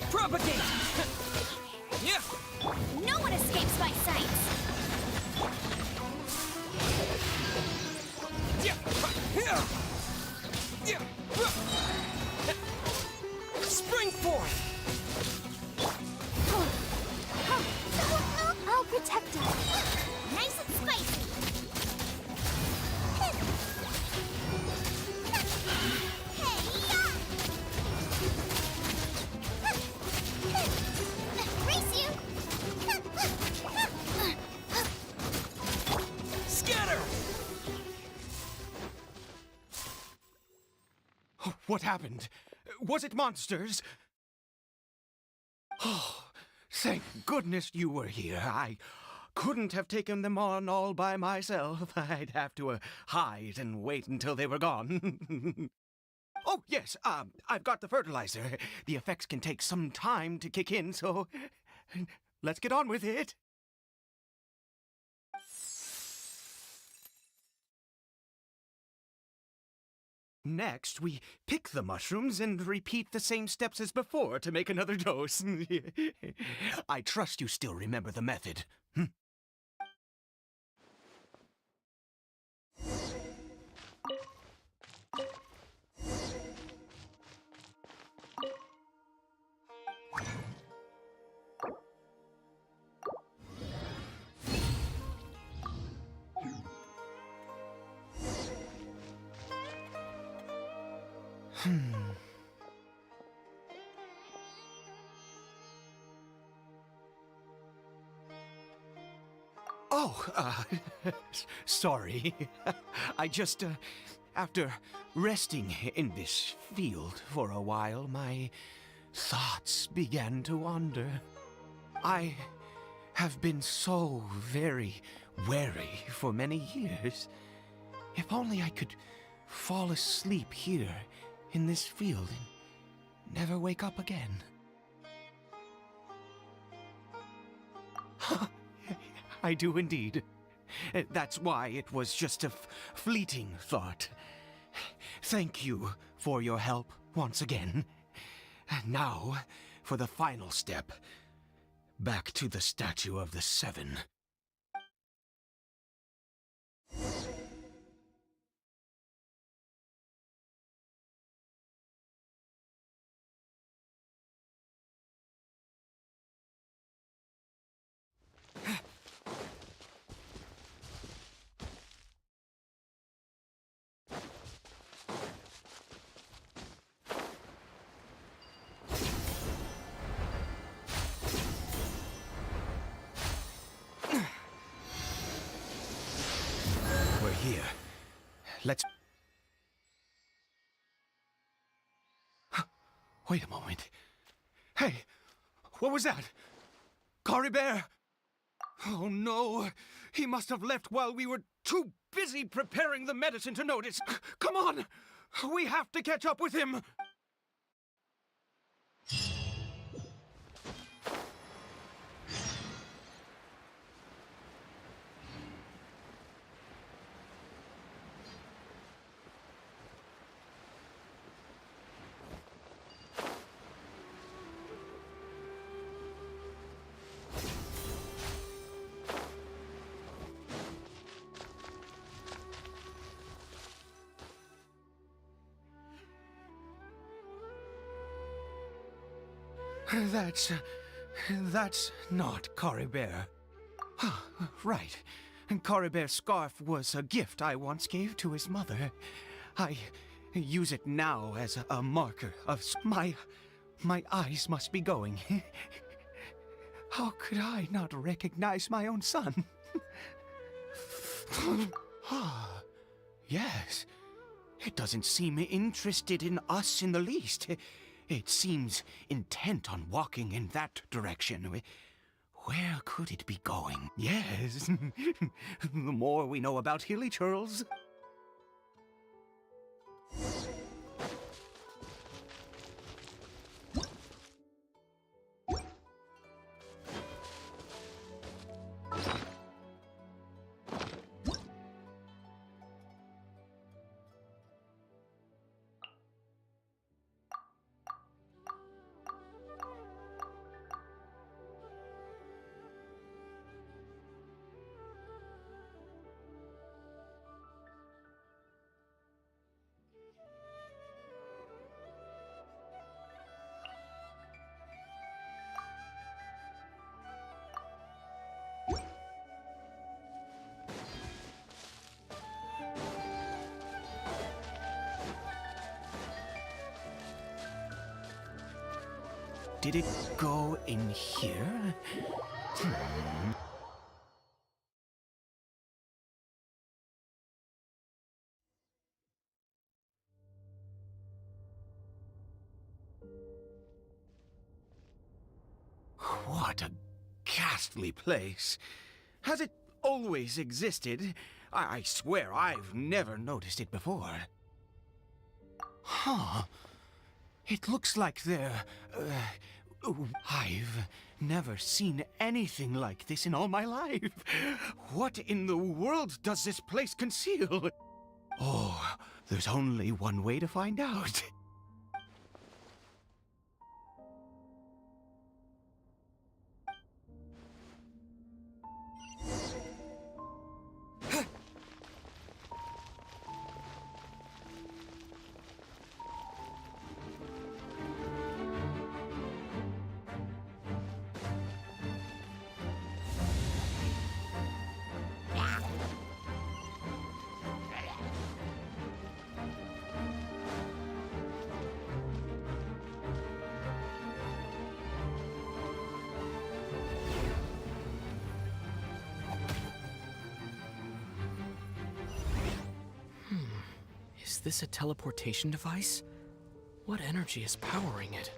[SPEAKER 1] Propagate!
[SPEAKER 10] Yeah.
[SPEAKER 1] No one escapes my sights!
[SPEAKER 10] Spring forth!
[SPEAKER 8] I'll protect her.
[SPEAKER 1] Nice and spicy! Race you!
[SPEAKER 10] What happened? Was it monsters? Oh, thank goodness you were here. I couldn't have taken them on all by myself. I'd have to hide and wait until they were gone. Oh, yes, I've got the fertilizer. The effects can take some time to kick in, so let's get on with it. Next, we pick the mushrooms and repeat the same steps as before to make another dose. I trust you still remember the method. Oh, sorry. I just, after resting in this field for a while, my thoughts began to wander. I have been so very wary for many years. If only I could fall asleep here in this field and never wake up again. I do indeed. That's why it was just a fleeting thought. Thank you for your help once again. Now, for the final step. Back to the Statue of the Seven. We're here. Let's... Wait a moment. Hey, what was that? Cory Bear? Oh no, he must have left while we were too busy preparing the medicine to notice. Come on, we have to catch up with him. That's not Cory Bear. Right. Cory Bear's scarf was a gift I once gave to his mother. I use it now as a marker of my eyes must be going. How could I not recognize my own son? Yes. It doesn't seem interested in us in the least. It seems intent on walking in that direction. Where could it be going? Yes. The more we know about Hilly Churls. Did it go in here? What a ghastly place. Has it always existed? I swear I've never noticed it before. Huh. It looks like there... I've never seen anything like this in all my life. What in the world does this place conceal? Oh, there's only one way to find out.
[SPEAKER 5] Is this a teleportation device? What energy is powering it?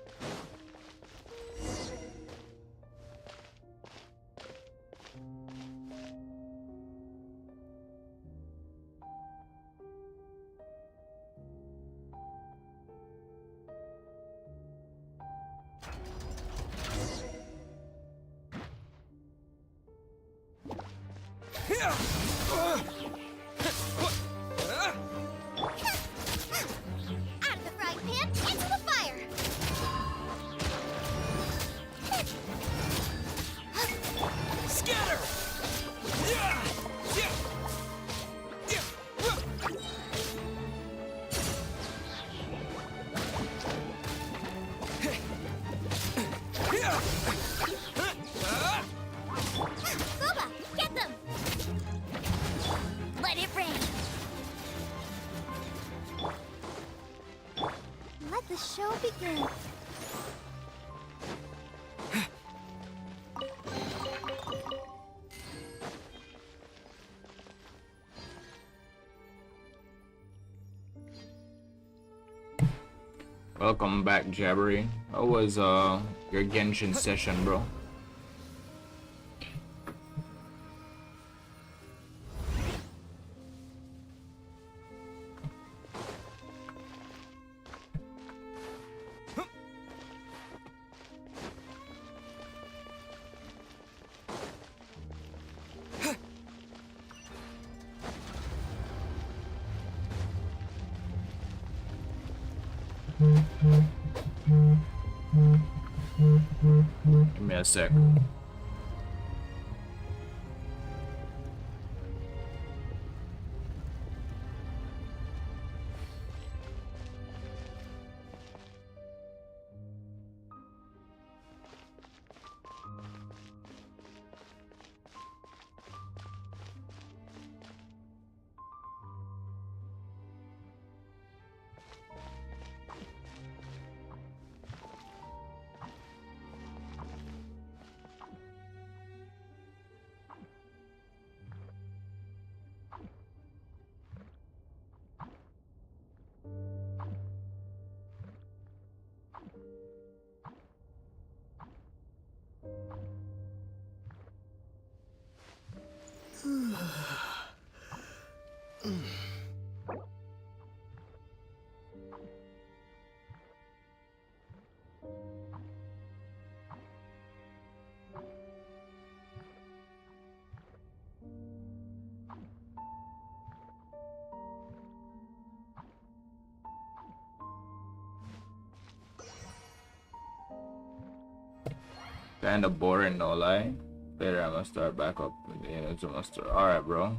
[SPEAKER 1] Out of the frying pan, into the fire!
[SPEAKER 6] Scatter!
[SPEAKER 1] Boba, get them! Let it rain! Let the show begin.
[SPEAKER 4] Welcome back, Jabbery. How was your Genshin session, bro? Give me a sec. Kinda boring, no lie. Later, I'm gonna start back up with the Inazuma. Alright, bro.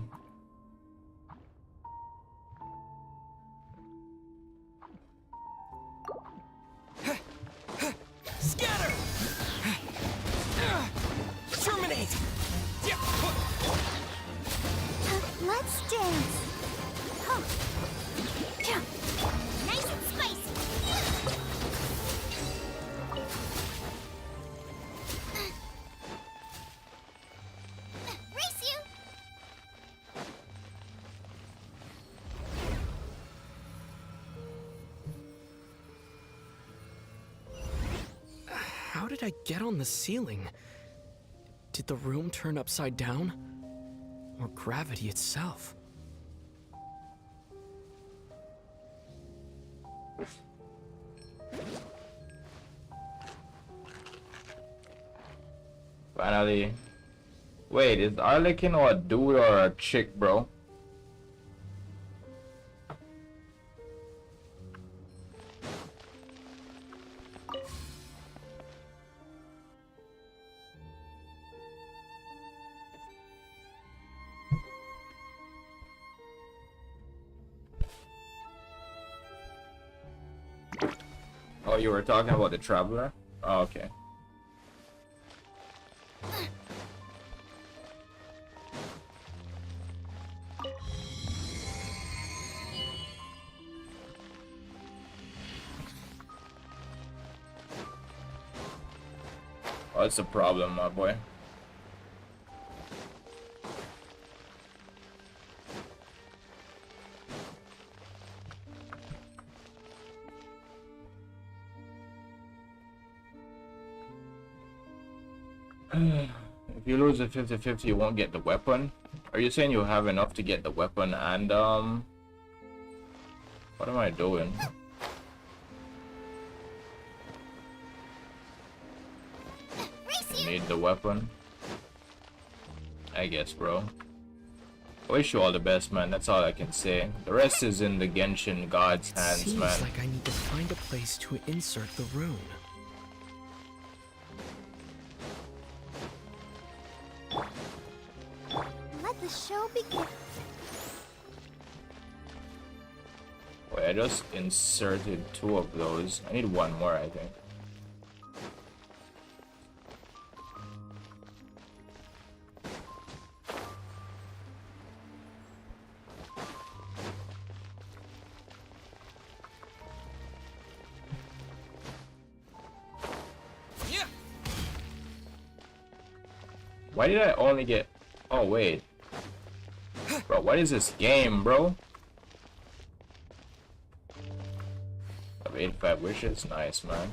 [SPEAKER 6] Scatter! Terminate!
[SPEAKER 1] Let's dance. Huh. Yeah. Nice and spicy. Race you.
[SPEAKER 3] How did I get on the ceiling? Did the room turn upside down? Or gravity itself?
[SPEAKER 4] Finally. Wait, is Arlequin a dude or a chick, bro? Oh, you were talking about the traveler? Oh, okay. What's the problem, my boy? If you lose a 50-50, you won't get the weapon. Are you saying you have enough to get the weapon and what am I doing? Need the weapon, I guess, bro. I wish you all the best, man. That's all I can say. The rest is in the Genshin God's hands,
[SPEAKER 3] Seems
[SPEAKER 4] man.
[SPEAKER 3] like I need to find a place to insert the rune.
[SPEAKER 1] Let the show begin.
[SPEAKER 4] Wait, I just inserted 2 of those. I need 1 more, I think. Why did I only get... Oh, wait. Bro, what is this game, bro? I have 85 wishes? Nice, man.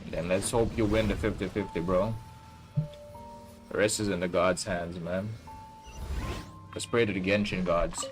[SPEAKER 4] Then let's hope you win the 50-50, bro. The rest is in the gods' hands, man. Let's pray to the Genshin gods.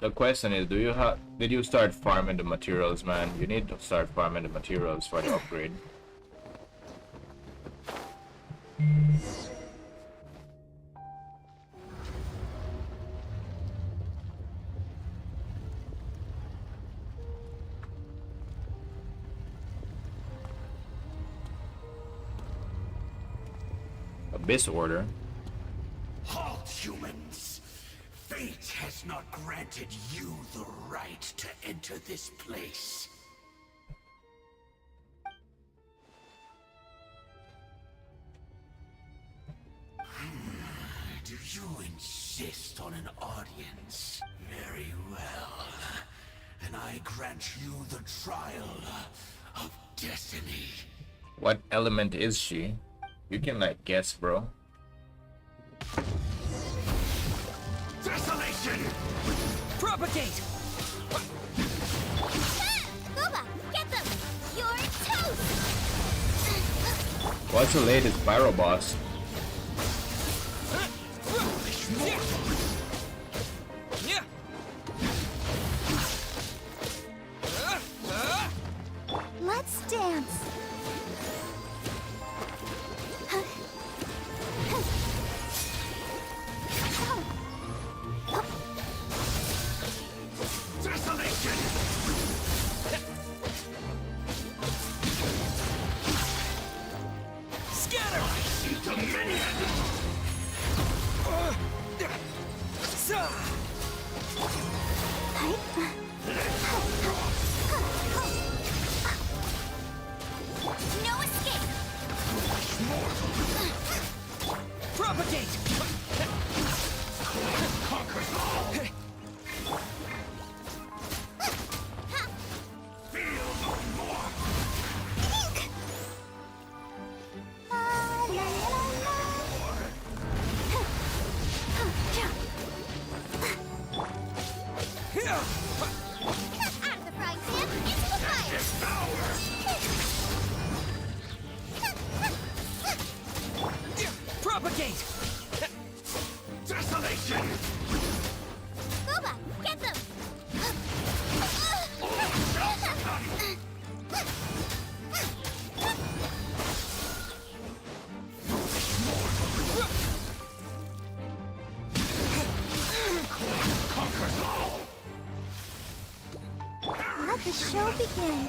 [SPEAKER 4] The question is, did you start farming the materials, man? You need to start farming the materials for the upgrade. Abyss order.
[SPEAKER 15] Halt, humans! Fate has not granted you the right to enter this place. Do you insist on an audience? Very well. And I grant you the trial of destiny.
[SPEAKER 4] What element is she? You can like guess, bro.
[SPEAKER 15] Desolation!
[SPEAKER 7] Propagate!
[SPEAKER 1] Boba, get them! You're toast!
[SPEAKER 4] What's the latest Pyro boss?
[SPEAKER 1] Out of the frying pan, into the fire!
[SPEAKER 10] Propagate! Desolation!
[SPEAKER 1] Gooba, get them!
[SPEAKER 16] Let the show begin.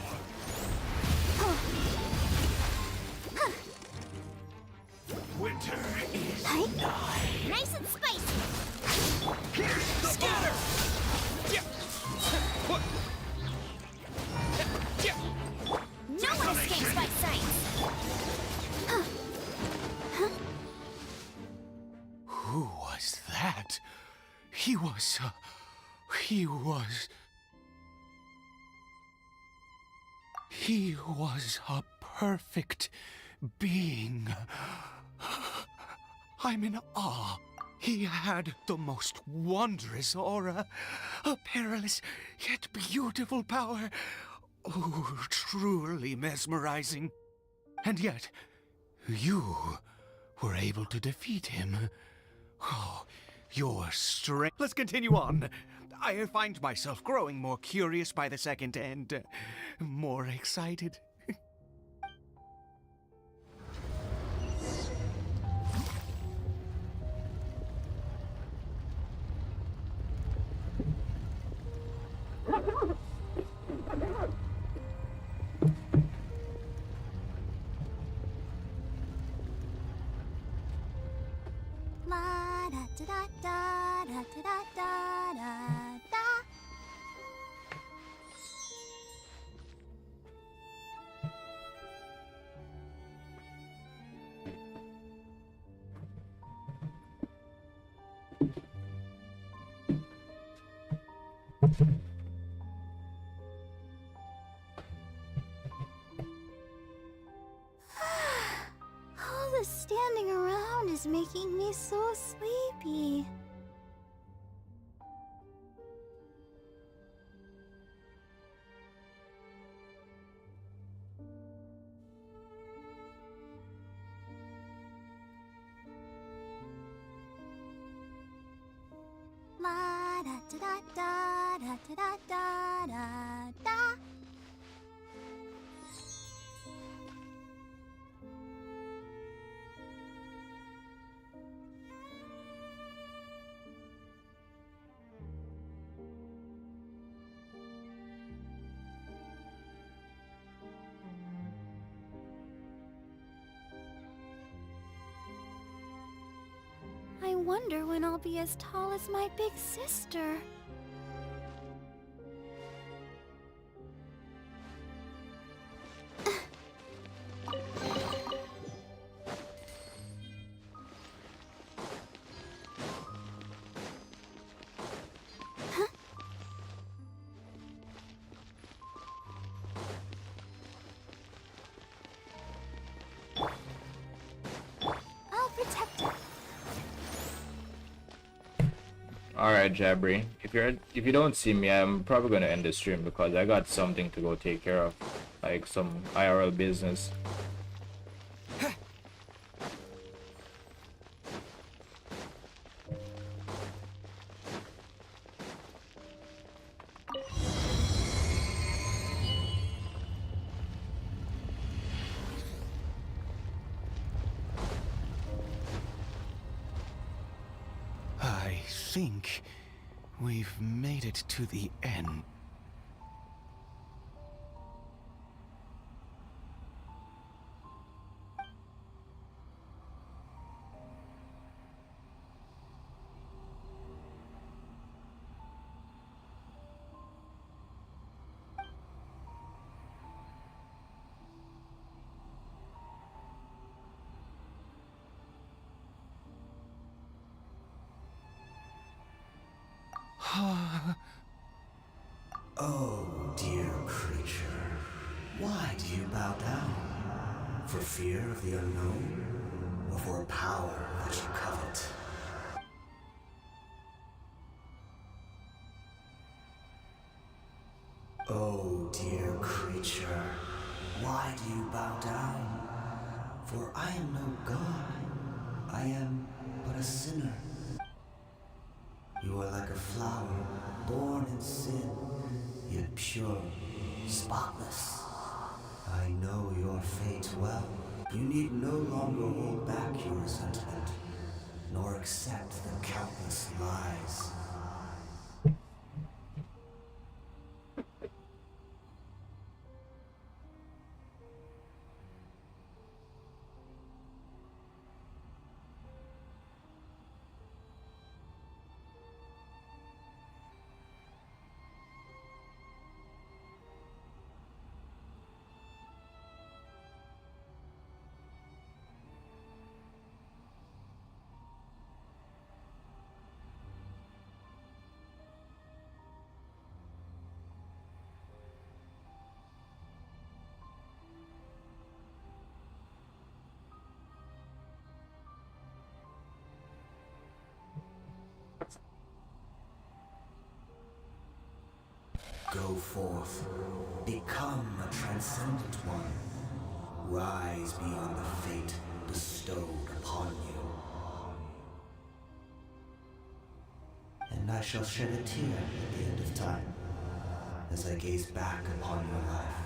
[SPEAKER 15] Winter is
[SPEAKER 1] Nice and spicy!
[SPEAKER 10] Scatter!
[SPEAKER 1] No one escapes my sight!
[SPEAKER 10] Who was that? He was a perfect being. I'm in awe. He had the most wondrous aura, a perilous yet beautiful power. Oh, truly mesmerizing. And yet, you were able to defeat him. Oh, your strength. Let's continue on. I find myself growing more curious by the second and more excited.
[SPEAKER 1] La da da da da da da da da da.
[SPEAKER 16] All the standing around is making me so sleepy.
[SPEAKER 1] La da da da da da da da da da.
[SPEAKER 16] I wonder when I'll be as tall as my big sister.
[SPEAKER 1] I'll protect her.
[SPEAKER 4] Alright, Jabri. If you don't see me, I'm probably gonna end the stream because I got something to go take care of. Like some IRL business.
[SPEAKER 10] I think we've made it to the end.
[SPEAKER 9] Oh, dear creature. Why do you bow down? For fear of the unknown? Or for a power that you covet? Oh, dear creature, why do you bow down? For I am no god. I am but a sinner. You are like a flower, born in sin, yet pure, spotless. I know your fate well. You need no longer hold back your resentment, nor accept the countless lies. Go forth, become a transcendent one. Rise beyond the fate bestowed upon you. And I shall shed a tear at the end of time, as I gaze back upon your life.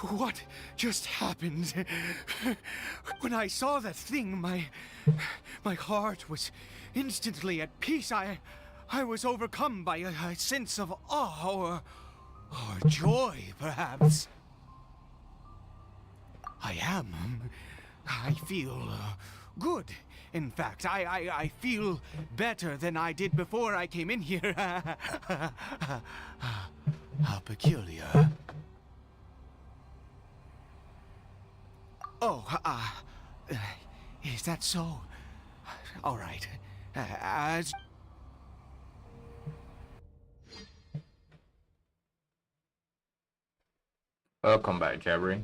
[SPEAKER 10] What just happened? When I saw that thing, my heart was instantly at peace. I was overcome by a sense of awe or joy, perhaps. I feel good. In fact, I feel better than I did before I came in here. How peculiar. Oh, is that so? All right. As...
[SPEAKER 4] Welcome back, Jabri.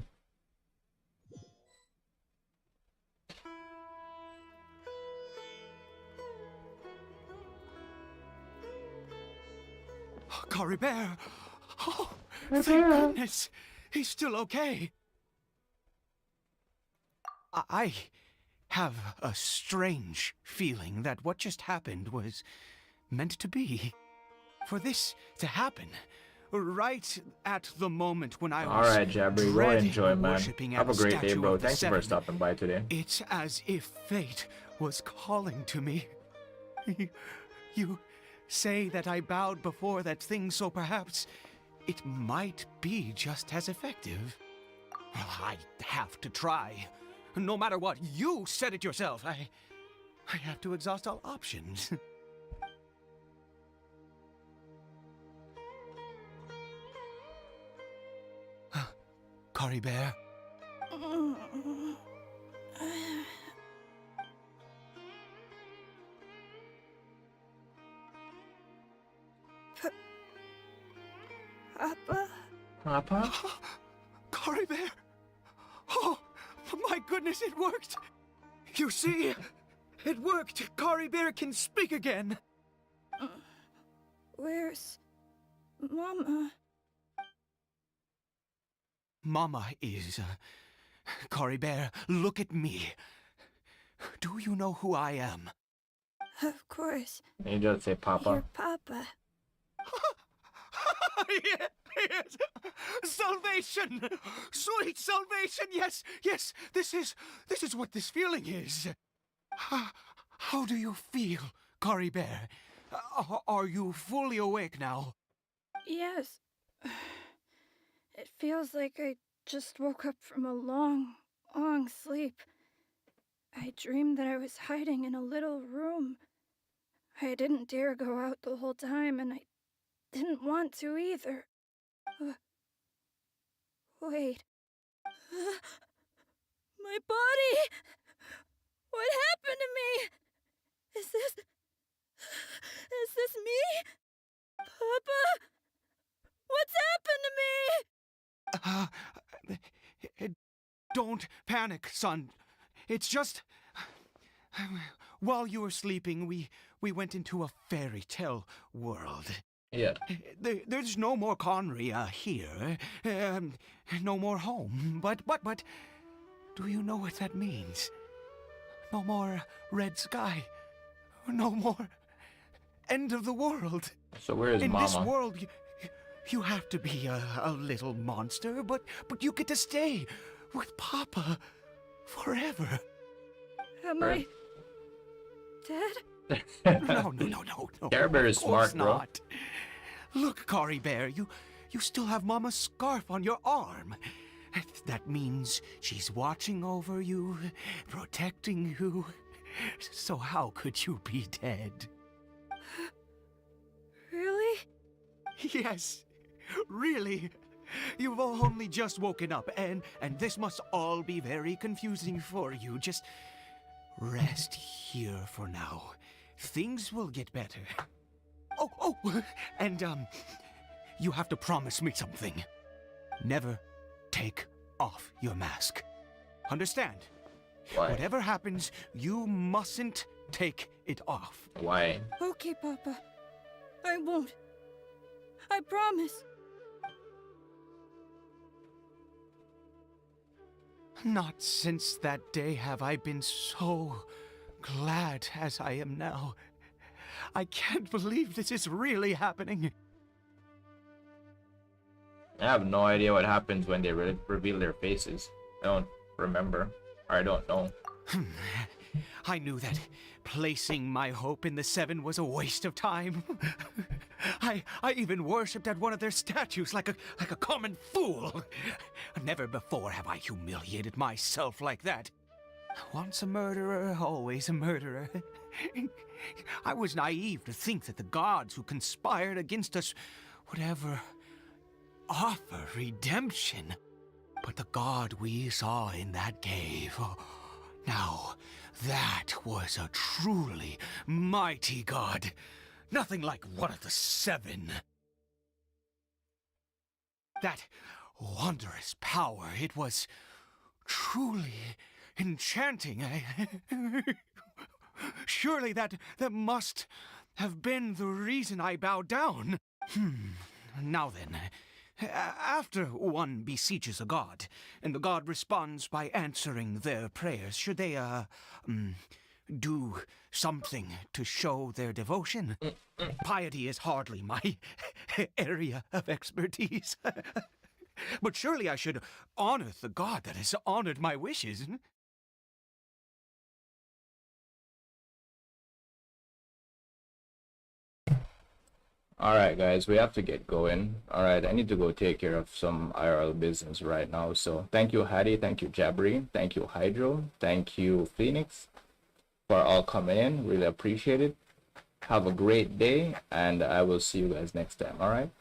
[SPEAKER 10] Caribert! Oh, thank goodness! He's still okay. I have a strange feeling that what just happened was meant to be. For this to happen, right at the moment when I was
[SPEAKER 4] Alright, Jabri, go enjoy, man.
[SPEAKER 10] worshipping
[SPEAKER 4] Have
[SPEAKER 10] at
[SPEAKER 4] a
[SPEAKER 10] the
[SPEAKER 4] great day,
[SPEAKER 10] statue
[SPEAKER 4] bro.
[SPEAKER 10] of the
[SPEAKER 4] Thank you for
[SPEAKER 10] Seven,
[SPEAKER 4] stopping by today.
[SPEAKER 10] it's as if fate was calling to me. You say that I bowed before that thing, so perhaps it might be just as effective. Well, I have to try. No matter what, you said it yourself. I have to exhaust all options. Caribert?
[SPEAKER 12] Papa?
[SPEAKER 4] Papa?
[SPEAKER 10] Caribert! Oh, my goodness, it worked! You see, it worked! Caribert can speak again!
[SPEAKER 12] Where's Mama?
[SPEAKER 10] Mama is... Caribert, look at me. Do you know who I am?
[SPEAKER 12] Of course.
[SPEAKER 4] You just say Papa.
[SPEAKER 12] Your Papa.
[SPEAKER 10] Yes! Salvation! Sweet salvation! Yes, yes! This is what this feeling is. How do you feel, Caribert? Are you fully awake now?
[SPEAKER 12] Yes. It feels like I just woke up from a long, long sleep. I dreamed that I was hiding in a little room. I didn't dare go out the whole time, and I didn't want to either. Wait. My body! What happened to me? Is this me? Papa? What's happened to me?
[SPEAKER 10] Don't panic, son. It's just... While you were sleeping, we went into a fairy tale world.
[SPEAKER 4] Yeah.
[SPEAKER 10] There's no more Conria here. No more home. But, do you know what that means? No more red sky. No more end of the world.
[SPEAKER 4] So where is
[SPEAKER 10] In
[SPEAKER 4] Mama?
[SPEAKER 10] this world, you have to be a little monster, but you get to stay with Papa forever.
[SPEAKER 12] Am I dead?
[SPEAKER 10] No.
[SPEAKER 4] Care Bear is
[SPEAKER 10] Of course
[SPEAKER 4] smart, bro.
[SPEAKER 10] not. Look, Cory Bear, you still have Mama's scarf on your arm. That means she's watching over you, protecting you. So how could you be dead?
[SPEAKER 12] Really?
[SPEAKER 10] Yes, really. You've only just woken up, and this must all be very confusing for you. Just rest here for now. Things will get better. Oh, and you have to promise me something. Never take off your mask. Understand?
[SPEAKER 4] Why?
[SPEAKER 10] Whatever happens, you mustn't take it off.
[SPEAKER 4] Why?
[SPEAKER 12] Okay, Papa. I won't. I promise.
[SPEAKER 10] Not since that day have I been so glad as I am now. I can't believe this is really happening.
[SPEAKER 4] I have no idea what happens when they reveal their faces. I don't remember. Or I don't know.
[SPEAKER 10] I knew that placing my hope in the Seven was a waste of time. I even worshipped at one of their statues like a common fool. Never before have I humiliated myself like that. Once a murderer, always a murderer. I was naive to think that the gods who conspired against us would ever offer redemption. But the god we saw in that cave, now that was a truly mighty god. Nothing like one of the Seven. That wondrous power, it was truly enchanting. Surely that must have been the reason I bowed down. Now then, after one beseeches a god, and the god responds by answering their prayers, should they, do something to show their devotion? Piety is hardly my area of expertise. But surely I should honor the god that has honored my wishes.
[SPEAKER 4] Alright guys, we have to get going. Alright, I need to go take care of some IRL business right now. So thank you Hattie, thank you Jabri, thank you Hydro, thank you Phoenix for all coming in. Really appreciate it. Have a great day, and I will see you guys next time. Alright.